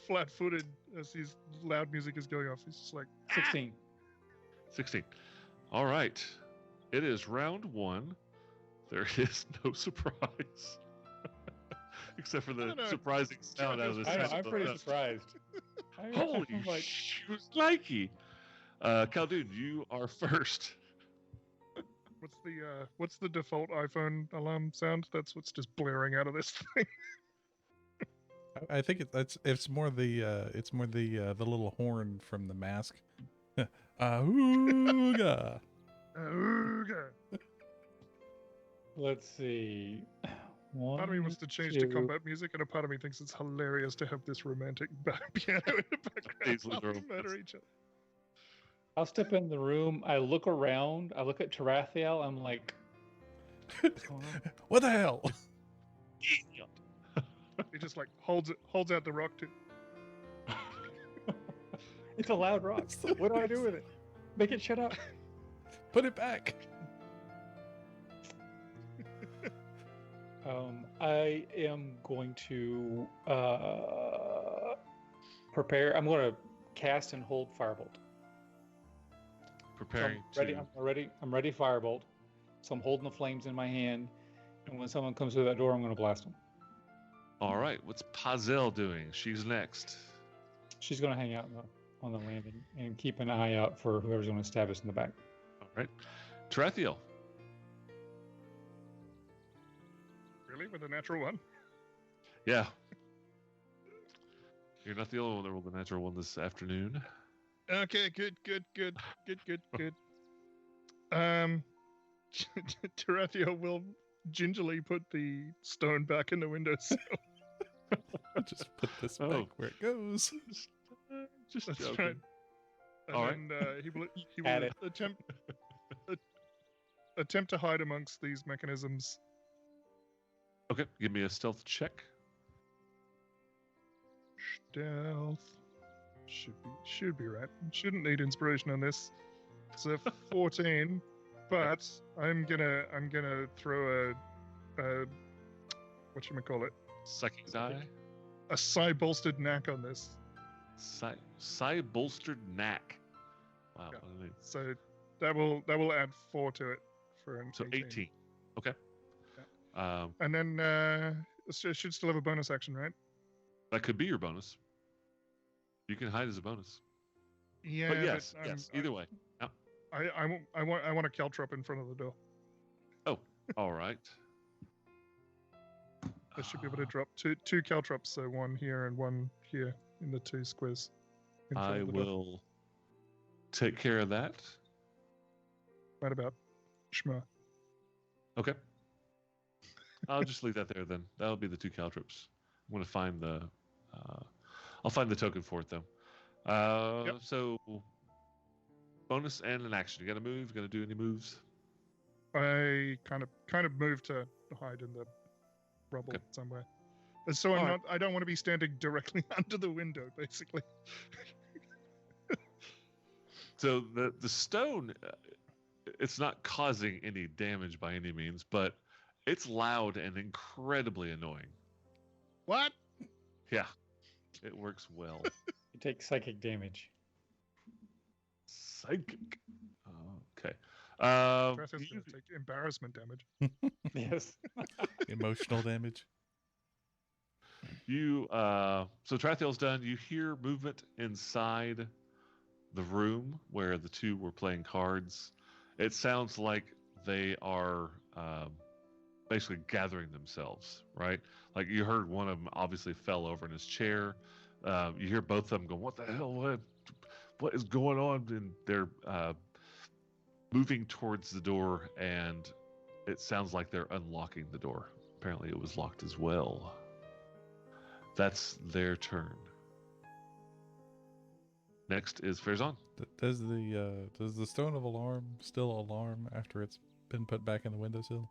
Speaker 1: Flat-footed as his loud music is going off. He's just like,
Speaker 3: 16.
Speaker 4: 16. All right. It is round 1. There is no surprise. Except for the
Speaker 1: No, no.
Speaker 4: surprising sound out of this.
Speaker 3: I know, I'm pretty surprised.
Speaker 4: Holy
Speaker 3: I'm like,
Speaker 4: shoot, likey. Khaldun, you are first.
Speaker 1: what's the default iPhone alarm sound? That's what's just blaring out of this thing.
Speaker 2: I think it's more the little horn from the mask. Ahooga.
Speaker 1: Ooga.
Speaker 3: Let's see.
Speaker 1: Part of me wants to change to combat music, and a part of me thinks it's hilarious to have this romantic piano in the background
Speaker 4: Easily
Speaker 1: while we
Speaker 4: romance.
Speaker 1: murder each other.
Speaker 3: I'll step in the room. I look around. I look at Tarathiel. I'm like, what's going on?
Speaker 2: What the hell?
Speaker 1: He just like holds out the rock to.
Speaker 3: It's a loud rock.
Speaker 2: It's the
Speaker 3: What do I do with it? Make it shut up.
Speaker 2: Put it back.
Speaker 3: I am going to prepare. I'm going to cast and hold Firebolt. So
Speaker 4: Preparing
Speaker 3: I'm ready Firebolt. So I'm holding the flames in my hand, and when someone comes through that door, I'm going to blast them.
Speaker 4: All right, what's Pazel doing? She's next.
Speaker 3: She's going to hang out on the landing and keep an eye out for whoever's going to stab us in the back.
Speaker 4: All right, Tarathiel.
Speaker 1: Really, with a natural one?
Speaker 4: Yeah. You're not the only one that rolled the natural one this afternoon.
Speaker 1: Okay, good. Tarathiel will gingerly put the stone back in the windowsill.
Speaker 2: Just put this
Speaker 4: Oh.
Speaker 2: back where it goes.
Speaker 4: Just
Speaker 1: That's
Speaker 4: joking.
Speaker 1: right. And
Speaker 4: All right.
Speaker 1: then he will
Speaker 3: Add it.
Speaker 1: attempt to hide amongst these mechanisms.
Speaker 4: Okay, give me a stealth check.
Speaker 1: Stealth should be right. Shouldn't need inspiration on this. It's a 14, but I'm gonna throw a whatchamacallit,
Speaker 4: Psychic's eye.
Speaker 1: a psi bolstered knack on this.
Speaker 4: Psi bolstered knack. Wow.
Speaker 1: Yeah.
Speaker 4: what do I mean?
Speaker 1: So that will add 4 to it for an
Speaker 4: So 18. Okay.
Speaker 1: And then it should still have a bonus action, right?
Speaker 4: That could be your bonus. You can hide as a bonus.
Speaker 1: Yeah.
Speaker 4: But yes,
Speaker 1: I'm-
Speaker 4: yes. Either way.
Speaker 1: I want a caltrop in front of the door.
Speaker 4: All right.
Speaker 1: I should be able to drop two caltrops, so one here and one here in the 2 squares. in front
Speaker 4: I
Speaker 1: of the door.
Speaker 4: will take care of that.
Speaker 1: Right about Shma.
Speaker 4: Okay. I'll just leave that there then. That'll be the 2 caltrips. I'm going to find the. I'll find the token for it though.
Speaker 1: Yep.
Speaker 4: So, bonus and an action. You got to move. Going to do any moves?
Speaker 1: I kind of moved to hide in the rubble
Speaker 4: Okay.
Speaker 1: somewhere. And so I'm
Speaker 4: All
Speaker 1: not.
Speaker 4: right.
Speaker 1: I don't want to be standing directly under the window, basically.
Speaker 4: So the stone, it's not causing any damage by any means, but it's loud and incredibly annoying.
Speaker 1: What?
Speaker 4: Yeah, it works well.
Speaker 3: You take psychic damage.
Speaker 4: Psychic. Okay.
Speaker 1: Dress is
Speaker 4: You,
Speaker 1: going to take embarrassment damage.
Speaker 3: Yes.
Speaker 2: Emotional damage.
Speaker 4: so Trathiel's done. You hear movement inside the room where the 2 were playing cards. It sounds like they are basically gathering themselves, right? Like you heard one of them obviously fell over in his chair. You hear both of them go, "What the hell? What is going on?" And they're moving towards the door, and it sounds like they're unlocking the door. Apparently, it was locked as well. That's their turn. Next is Farazan.
Speaker 2: Does the stone of alarm still alarm after it's been put back in the windowsill?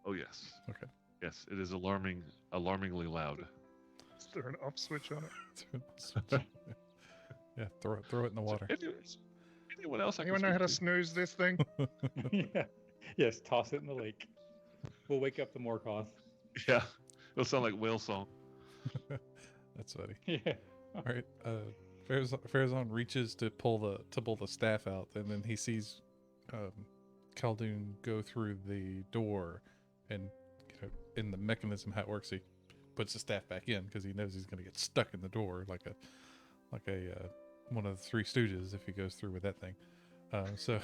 Speaker 4: Oh yes.
Speaker 2: Okay.
Speaker 4: Yes, it is alarmingly loud.
Speaker 1: Is there an off switch on it?
Speaker 2: Yeah, throw it in the water.
Speaker 4: Anyone else?
Speaker 1: Anyone know how to snooze this thing?
Speaker 3: Yeah. Yes, toss it in the lake. We'll wake up the Morkoth.
Speaker 4: Yeah, it'll sound like whale song.
Speaker 2: That's funny.
Speaker 3: Yeah.
Speaker 2: All right. Farazan reaches to pull the staff out, and then he sees Khaldun go through the door, and in the mechanism how it works, he puts the staff back in because he knows he's going to get stuck in the door like a one of the 3 Stooges if he goes through with that thing. So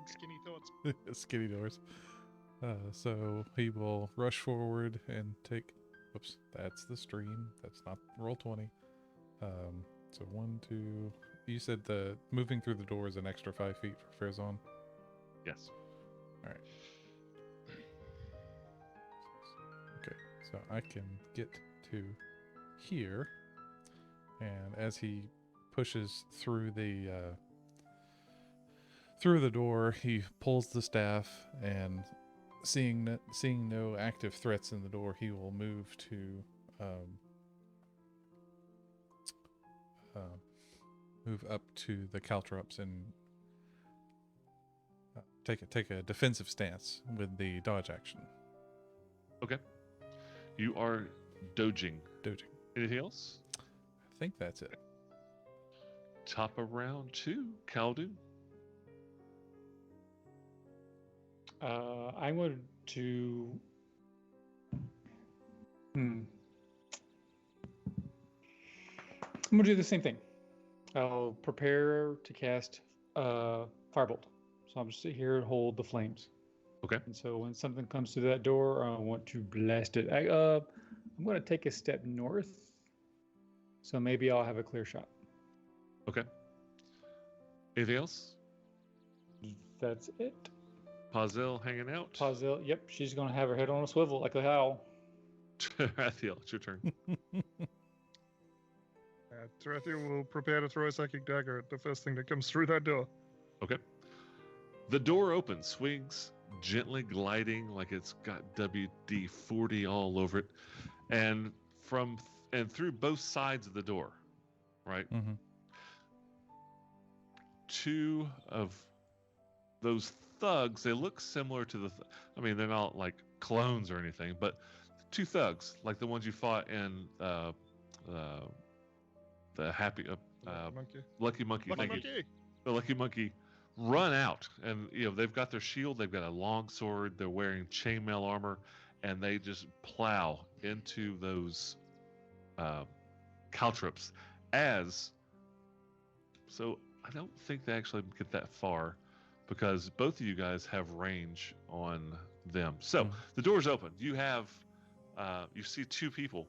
Speaker 1: big skinny thoughts.
Speaker 2: Skinny doors. So he will rush forward and take. Whoops, that's the stream. That's not roll 20. So 1, 2. You said the moving through the door is an extra 5 feet for Farazan.
Speaker 4: Yes.
Speaker 2: All right. Okay, so I can get to here, and as he pushes through the door, he pulls the staff, and seeing no active threats in the door, he will move to move up to the caltrops and take a defensive stance with the dodge action.
Speaker 4: Okay. You are dodging.
Speaker 2: Dodging.
Speaker 4: Anything else?
Speaker 2: I think that's it.
Speaker 4: Top of round 2, Khaldun.
Speaker 3: I'm going to. I'm going to do the same thing. I'll prepare to cast Firebolt. So I'm just sit here and hold the flames.
Speaker 4: Okay.
Speaker 3: And so when something comes through that door, I want to blast it. I'm going to take a step north. So maybe I'll have a clear shot.
Speaker 4: Okay. Anything else?
Speaker 3: That's it.
Speaker 4: Pazel hanging out.
Speaker 3: Pazel, yep, she's going to have her head on a swivel like a owl.
Speaker 4: Rathiel, it's your turn.
Speaker 1: Tarathiel will prepare to throw a psychic dagger at the first thing that comes through that door.
Speaker 4: Okay. The door opens, swings, gently gliding like it's got WD-40 all over it, and through both sides of the door, right?
Speaker 2: Mm-hmm.
Speaker 4: Two of those thugs, they look similar to I mean, they're not like clones or anything, but 2 thugs, like the ones you fought in the happy
Speaker 1: Monkey.
Speaker 4: Lucky Monkey.
Speaker 1: Lucky
Speaker 4: Thank you.
Speaker 1: monkey.
Speaker 4: The Lucky Monkey run out, and they've got their shield, they've got a long sword, they're wearing chainmail armor, and they just plow into those caltrops. So I don't think they actually get that far, because both of you guys have range on them. So the door's open. You have you see 2 people.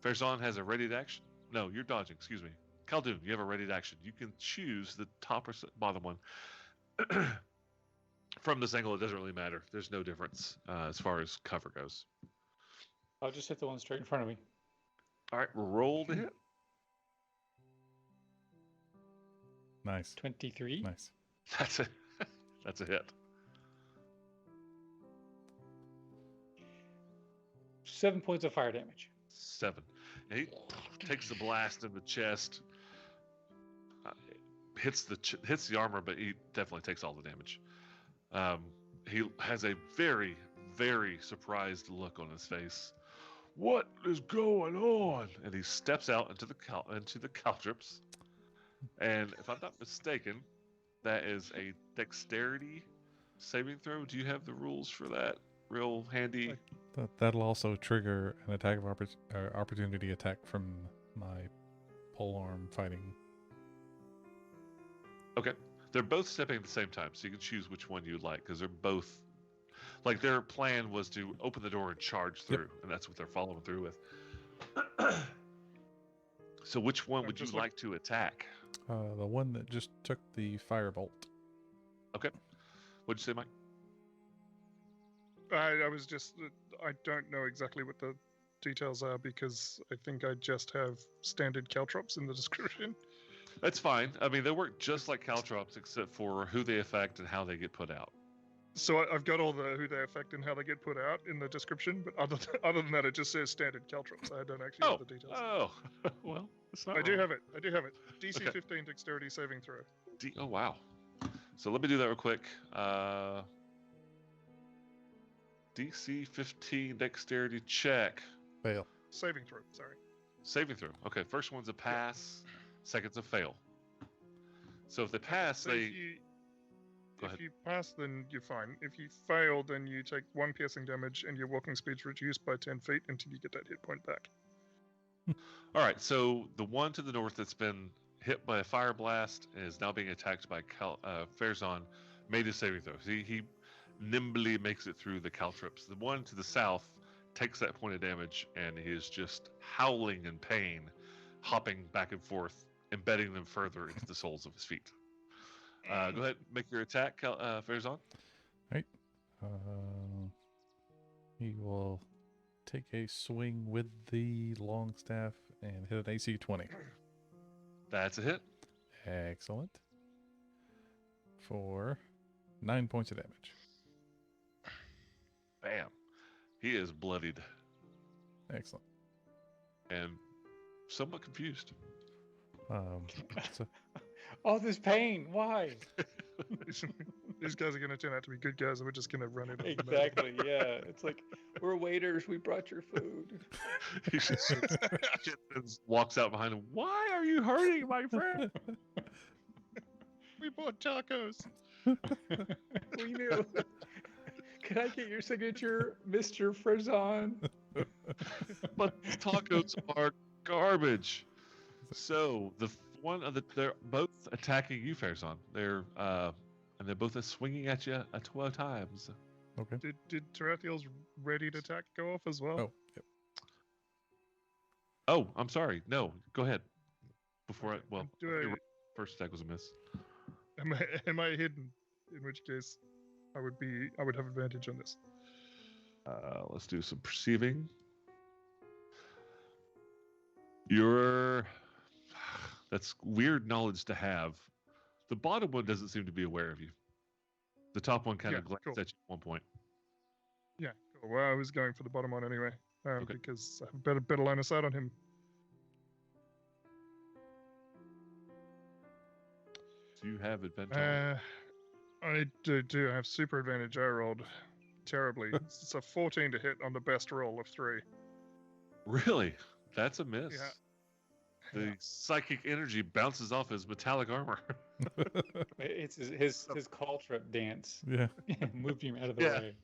Speaker 4: Farazan has a ready to action. No, you're dodging. Excuse me. Khaldun, you have a ready to action. You can choose the top or bottom one. From this angle, it doesn't really matter. There's no difference as far as cover goes.
Speaker 3: I'll just hit the one straight in front of me.
Speaker 4: All right, roll to hit.
Speaker 2: Nice.
Speaker 3: 23.
Speaker 2: Nice.
Speaker 4: That's a hit.
Speaker 3: 7 points of fire damage.
Speaker 4: 7. And he takes the blast in the chest. Hits the armor, but he definitely takes all the damage. He has a very, very surprised look on his face. What is going on? And he steps out into the caltrops. And if I'm not mistaken, that is a dexterity saving throw. Do you have the rules for that? Real handy.
Speaker 2: That'll also trigger an attack of opportunity attack from my polearm fighting.
Speaker 4: Okay. They're both stepping at the same time, so you can choose which one you like, because they're both, like, their plan was to open the door and charge through, and that's what they're following through with. So which one would you like to attack?
Speaker 2: The one that just took the firebolt.
Speaker 4: Okay. What'd you say, Mike?
Speaker 1: I was just, I don't know exactly what the details are, because I think I just have standard caltrops in the description.
Speaker 4: That's fine. I mean, they work just like caltrops, except for who they affect and how they get put out.
Speaker 1: So I've got all the who they affect and how they get put out in the description, but other than that, it just says standard caltrops. I don't actually have the details.
Speaker 4: Oh, well, it's not
Speaker 1: I do
Speaker 4: wrong.
Speaker 1: have it. I do have it. DC
Speaker 4: Okay.
Speaker 1: 15 dexterity saving throw.
Speaker 4: Oh, wow. So let me do that real quick. DC 15 dexterity check.
Speaker 2: Fail.
Speaker 1: Saving throw, sorry.
Speaker 4: Saving throw. Okay, first one's a pass, second's a fail. So if they pass,
Speaker 1: So
Speaker 4: they... Go ahead.
Speaker 1: if you pass, then you're fine. If you fail, then you take 1 piercing damage and your walking speed's reduced by 10 feet until you get that hit point back.
Speaker 4: All right, so the one to the north that's been hit by a fire blast is now being attacked by Farazan. made his saving throw. He nimbly makes it through the caltrops. The one to the south takes that point of damage and he is just howling in pain, hopping back and forth, embedding them further into the soles of his feet. Go ahead, make your attack, Farazan.
Speaker 2: He will take a swing with the long staff and hit an AC 20.
Speaker 4: That's a hit.
Speaker 2: Excellent. For 9 points of damage.
Speaker 4: Bam. He is bloodied
Speaker 2: Excellent.
Speaker 4: and somewhat confused.
Speaker 2: So
Speaker 3: All this pain. Why?
Speaker 1: These guys are going to turn out to be good guys, and we're just going to run into them.
Speaker 3: Exactly. Yeah. It's like we're waiters. We brought your food.
Speaker 4: He just walks out behind him. Why are you hurting my friend?
Speaker 1: We bought tacos.
Speaker 3: We knew. Can I get your signature, Mr. Frazan?
Speaker 4: But tacos are garbage. So they're both attacking you, Farazan. They're both swinging at you 12 times.
Speaker 2: okay.
Speaker 1: Did Tarathiel's ready to attack go off as well?
Speaker 2: Oh, yep.
Speaker 4: Oh, I'm sorry. No, go ahead. Before
Speaker 1: Okay,
Speaker 4: your first attack was a miss.
Speaker 1: am I hidden? In which case, I would have advantage on this.
Speaker 4: Let's do some perceiving. That's weird knowledge to have. The bottom one doesn't seem to be aware of you. The top one kind of glanced
Speaker 1: cool.
Speaker 4: at you at one point.
Speaker 1: Yeah, cool. Well, I was going for the bottom one anyway,
Speaker 4: Okay.
Speaker 1: because I have a better line of sight on him.
Speaker 4: Do you have advantage?
Speaker 1: I do have super advantage. I rolled terribly. It's a 14 to hit on the best roll of 3.
Speaker 4: Really? That's a miss.
Speaker 1: Yeah.
Speaker 4: The psychic energy bounces off his metallic armor.
Speaker 3: It's his caltrip dance.
Speaker 2: Yeah.
Speaker 3: Moved him out of the
Speaker 4: Yeah.
Speaker 3: way.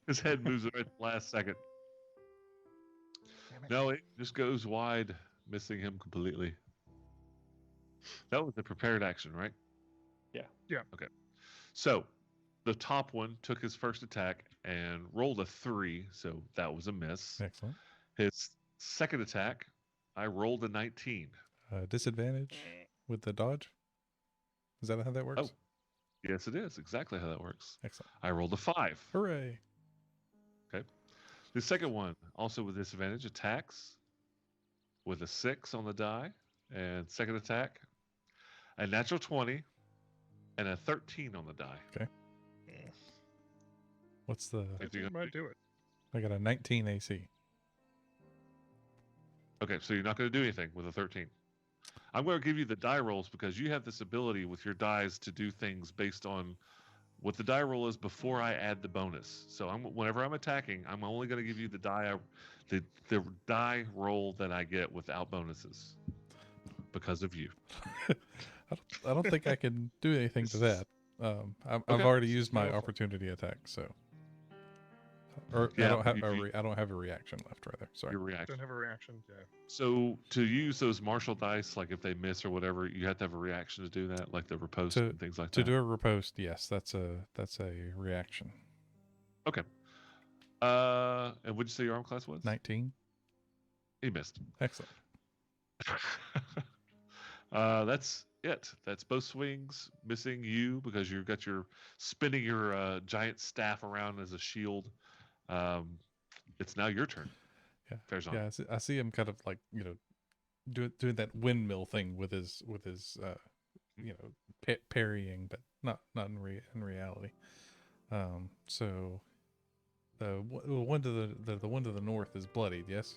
Speaker 4: His head moves right at the last second. No, it just goes wide, missing him completely. That was the prepared action, right?
Speaker 3: Yeah.
Speaker 1: Yeah.
Speaker 4: Okay. So, the top one took his first attack and rolled a 3, so that was a miss.
Speaker 2: Excellent.
Speaker 4: His second attack, I rolled a 19.
Speaker 2: Disadvantage with the dodge. Is that how that works?
Speaker 4: Oh. Yes, it is. Exactly how that works.
Speaker 2: Excellent.
Speaker 4: I rolled a 5.
Speaker 2: Hooray.
Speaker 4: The second one, also with disadvantage, attacks with a 6 on the die. And second attack, a natural 20 and a 13 on the die.
Speaker 2: What's the?
Speaker 1: I think you might do it.
Speaker 2: I got a 19 AC.
Speaker 4: Okay, so you're not going to do anything with a 13. I'm going to give you the die rolls because you have this ability with your dies to do things based on what the die roll is before I add the bonus. So whenever I'm attacking, I'm only going to give you the die roll that I get without bonuses because of you.
Speaker 2: I don't think I can do anything to that. I've
Speaker 4: Okay.
Speaker 2: already used my
Speaker 4: Go for it.
Speaker 2: opportunity attack, so. Or
Speaker 4: Yeah,
Speaker 2: I don't have
Speaker 4: you-
Speaker 2: I don't have a reaction left, rather. Sorry.
Speaker 4: Your reaction.
Speaker 1: Don't have a reaction. Yeah.
Speaker 4: So to use those martial dice, like if they miss or whatever, you have to have a reaction to do that, like the riposte
Speaker 2: To-
Speaker 4: and things like
Speaker 2: To
Speaker 4: that.
Speaker 2: do a riposte, yes, that's a reaction.
Speaker 4: Okay. And would you say your arm class was?
Speaker 2: 19.
Speaker 4: He missed.
Speaker 2: Excellent.
Speaker 4: That's it. That's both swings missing you because you've got your spinning your giant staff around as a shield. It's now your turn.
Speaker 2: Yeah.
Speaker 4: Farazan.
Speaker 2: Yeah, I see him kind of like, doing that windmill thing with his parrying, but not in reality. So the one to the one to the north is bloodied, yes?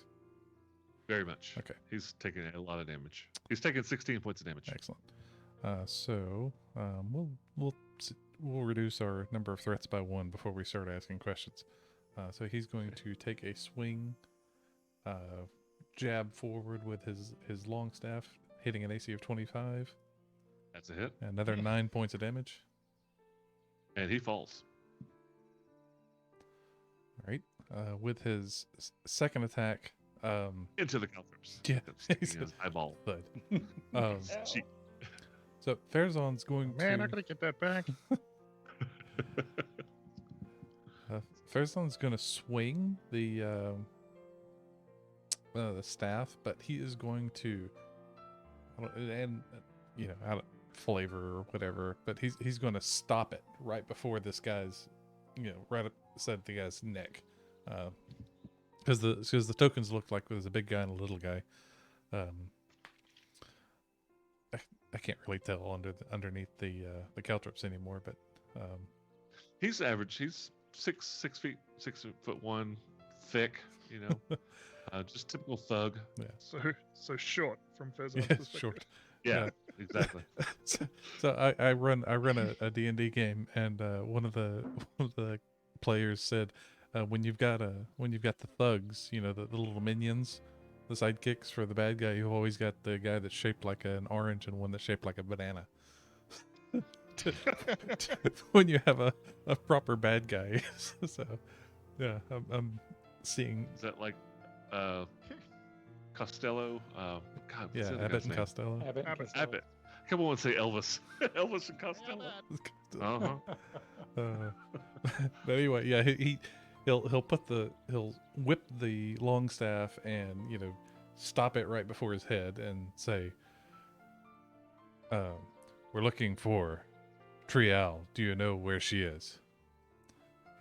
Speaker 4: Very much.
Speaker 2: Okay.
Speaker 4: He's taking a lot of damage. He's taking 16 points of damage.
Speaker 2: Excellent. So we'll reduce our number of threats by 1 before we start asking questions. So he's going to take a swing, jab forward with his long staff, hitting an AC of 25.
Speaker 4: That's a hit.
Speaker 2: Another 9 points of damage.
Speaker 4: And he falls.
Speaker 2: All right. With his second attack,
Speaker 4: Into the caltrops.
Speaker 2: Yeah.
Speaker 4: Sticking his eyeball.
Speaker 2: thud. Um,
Speaker 4: Cheek.
Speaker 2: so Farazan's going
Speaker 1: Man,
Speaker 2: to.
Speaker 1: I'm gonna get that back.
Speaker 2: Farazan's going to swing the staff, but he is going to, and out of flavor or whatever, but he's going to stop it right before this guy's, right beside the guy's neck, because the tokens look like there's a big guy and a little guy. I can't really tell underneath the caltrops anymore, but
Speaker 4: He's average. He's 6'1", thick. Just typical thug.
Speaker 1: So short from Fez's
Speaker 2: yeah,
Speaker 1: perspective.
Speaker 2: short.
Speaker 4: Yeah, exactly.
Speaker 2: So I run a D&D game, and one of the players said, when you've got the thugs, the little minions, the sidekicks for the bad guy, you've always got the guy that's shaped like an orange and one that's shaped like a banana. When you have a proper bad guy. So yeah, I'm seeing.
Speaker 4: Is that like Costello? God, what's
Speaker 2: Yeah,
Speaker 4: the other
Speaker 2: Abbott
Speaker 4: guy's
Speaker 2: and
Speaker 4: name?
Speaker 2: Costello.
Speaker 3: Abbott. and
Speaker 1: Abbott.
Speaker 3: Costello.
Speaker 4: Abbott. Come on, say Elvis. Elvis and Costello.
Speaker 2: But anyway, yeah, he'll whip the long staff and stop it right before his head and say, "We're looking for Trial. Do you know where she is?"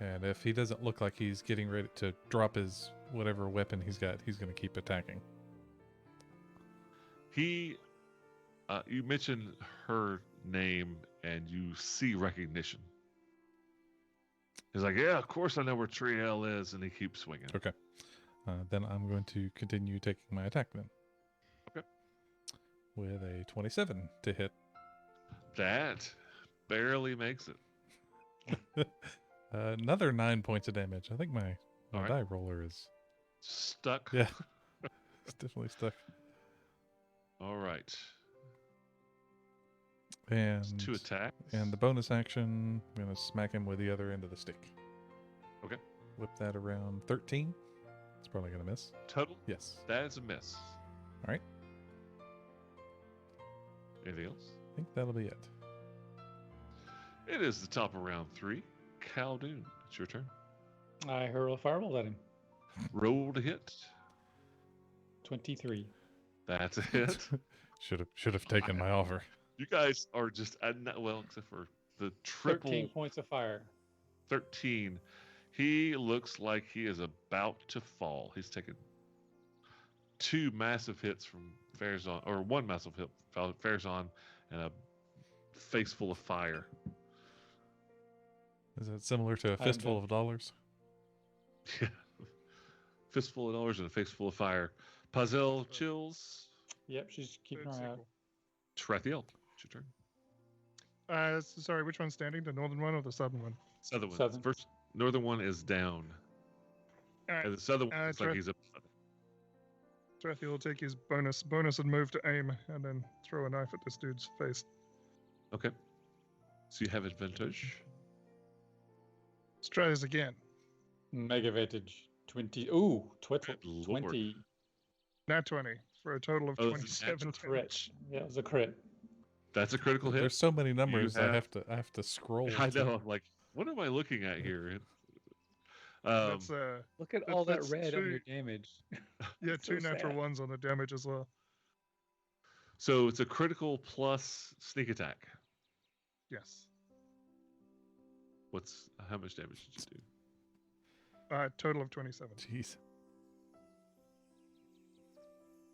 Speaker 2: And if he doesn't look like he's getting ready to drop his whatever weapon he's got, he's going to keep attacking.
Speaker 4: You mentioned her name and you see recognition. He's like, yeah, of course I know where Triel is, and he keeps swinging.
Speaker 2: Okay. Then I'm going to continue taking my attack then.
Speaker 4: Okay.
Speaker 2: With a 27 to hit.
Speaker 4: That barely makes it.
Speaker 2: Another 9 points of damage. I think my
Speaker 4: All right.
Speaker 2: die roller is...
Speaker 4: Stuck.
Speaker 2: Yeah. It's definitely stuck.
Speaker 4: All right.
Speaker 2: And
Speaker 4: It's 2 attacks.
Speaker 2: And the bonus action, I'm going to smack him with the other end of the stick.
Speaker 4: Okay.
Speaker 2: Whip that around 13. It's probably going to miss.
Speaker 4: Total?
Speaker 2: Yes.
Speaker 4: That is a miss.
Speaker 2: All right.
Speaker 4: Anything else?
Speaker 2: I think that'll be it.
Speaker 4: It is the top of round 3. Khaldun, it's your turn.
Speaker 3: I hurl a fireball at him.
Speaker 4: Roll to hit.
Speaker 3: 23.
Speaker 4: That's a hit.
Speaker 2: Should have taken my offer.
Speaker 4: You guys are just well, except for the triple
Speaker 3: 13 points of fire.
Speaker 4: 13. He looks like he is about to fall. He's taken 2 massive hits from Farazan, or 1 massive hit from Farazan, and a face full of fire.
Speaker 2: Is that similar to a
Speaker 3: I'm
Speaker 2: fistful
Speaker 3: done.
Speaker 2: of dollars?
Speaker 4: Yeah. Fistful of dollars and a face full of fire. Pazel chills.
Speaker 3: Yep, she's keeping
Speaker 1: Third
Speaker 3: her out.
Speaker 1: sequel.
Speaker 4: Trathiel, it's your turn.
Speaker 1: Sorry, which one's standing? The northern one or the southern one?
Speaker 4: Southern one.
Speaker 3: Southern.
Speaker 4: First, northern one is down.
Speaker 1: All right.
Speaker 4: And the southern one looks like
Speaker 1: Trath-
Speaker 4: he's up.
Speaker 1: Strathy will take his bonus and move to aim, and then throw a knife at this dude's face.
Speaker 4: Okay. So you have advantage.
Speaker 1: Let's try this again.
Speaker 3: Mega Vantage. 20. Ooh,
Speaker 4: Good lord.
Speaker 3: 20.
Speaker 1: Nat 20 for a total of
Speaker 4: Oh, it's a
Speaker 1: 27
Speaker 4: natural
Speaker 3: Crit. Yeah, it was a crit.
Speaker 4: That's a critical hit.
Speaker 2: There's so many numbers. I
Speaker 4: have-
Speaker 2: have to scroll.
Speaker 4: I
Speaker 2: to-
Speaker 4: know. I'm like, what am I looking at here?
Speaker 1: That's
Speaker 3: Look at
Speaker 1: That-
Speaker 3: all that
Speaker 1: that's
Speaker 3: red on
Speaker 1: two-
Speaker 3: your damage.
Speaker 1: yeah,
Speaker 3: So
Speaker 1: 2 natural
Speaker 3: sad.
Speaker 1: ones on the damage as well.
Speaker 4: So it's a critical plus sneak attack.
Speaker 1: Yes.
Speaker 4: How much damage did you do?
Speaker 1: Total of 27.
Speaker 2: Jeez.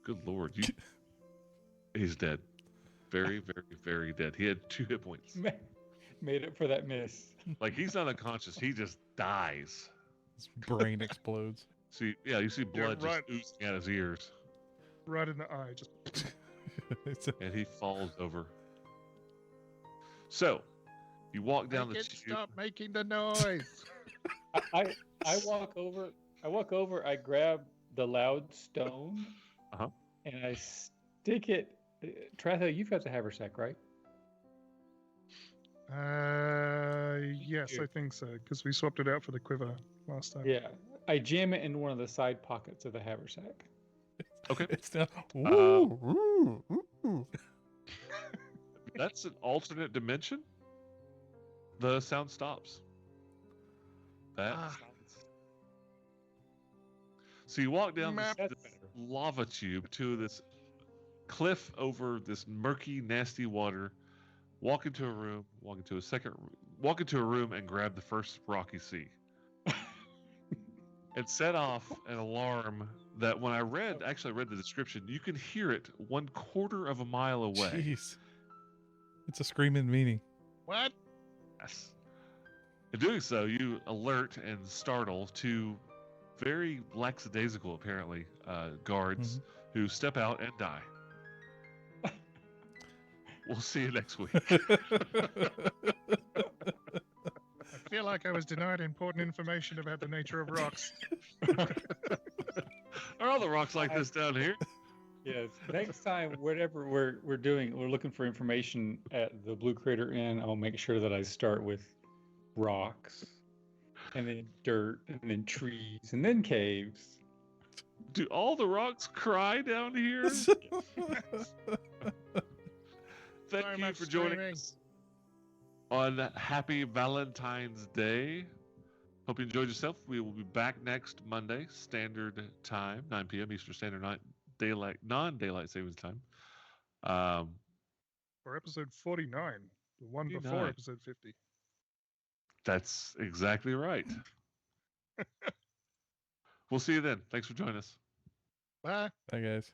Speaker 4: Good lord, he's dead. Very, very, very dead. He had 2 hit points.
Speaker 3: Made it for that miss.
Speaker 4: Like he's not unconscious. He just dies.
Speaker 2: His brain explodes.
Speaker 4: See, you see blood
Speaker 1: right.
Speaker 4: just oozing out his ears,
Speaker 1: Right in the eye. Just
Speaker 2: It's a-
Speaker 4: and he falls over. So, you walk down the tube.
Speaker 1: Stop making the noise.
Speaker 3: I walk over, I grab the loud stone,
Speaker 4: Uh-huh.
Speaker 3: and I stick it. Tratho, you've got the haversack, right?
Speaker 1: Yes,
Speaker 3: do.
Speaker 1: I think so, because we swapped it out for the quiver last time.
Speaker 3: Yeah. I jam it in one of the side pockets of the haversack.
Speaker 4: Okay.
Speaker 2: It's now. Ooh, ooh.
Speaker 4: That's an alternate dimension. The sound stops. that.
Speaker 1: Ah.
Speaker 4: So you walk down
Speaker 1: Map.
Speaker 4: this
Speaker 3: That's better.
Speaker 4: lava tube to this cliff over this murky, nasty water. Walk into a room. Walk into a second. Walk into a room and grab the first rock you see. And set off an alarm that when I actually read the description, you can hear it 1/4 of a mile away.
Speaker 2: Jeez. It's a screaming meaning.
Speaker 1: What?
Speaker 4: Yes. In doing so, you alert and startle two very lackadaisical, apparently, guards who step out and die. We'll see you next week.
Speaker 1: I feel like I was denied important information about the nature of rocks.
Speaker 4: Are all the rocks like this down here?
Speaker 3: Yes. Next time, whatever we're doing, we're looking for information at the Blue Crater Inn. I'll make sure that I start with rocks, and then dirt, and then trees, and then caves.
Speaker 4: Do all the rocks cry down here? Thank
Speaker 1: So
Speaker 4: you
Speaker 1: much
Speaker 4: for joining
Speaker 1: screaming.
Speaker 4: us on Happy Valentine's Day. Hope you enjoyed yourself. We will be back next Monday, standard time, 9 p.m. Eastern Standard non-daylight savings time.
Speaker 1: For episode 49, the one before
Speaker 4: 49.
Speaker 1: episode 50.
Speaker 4: That's exactly right. We'll see you then. Thanks for joining us.
Speaker 1: Bye.
Speaker 2: Bye, guys.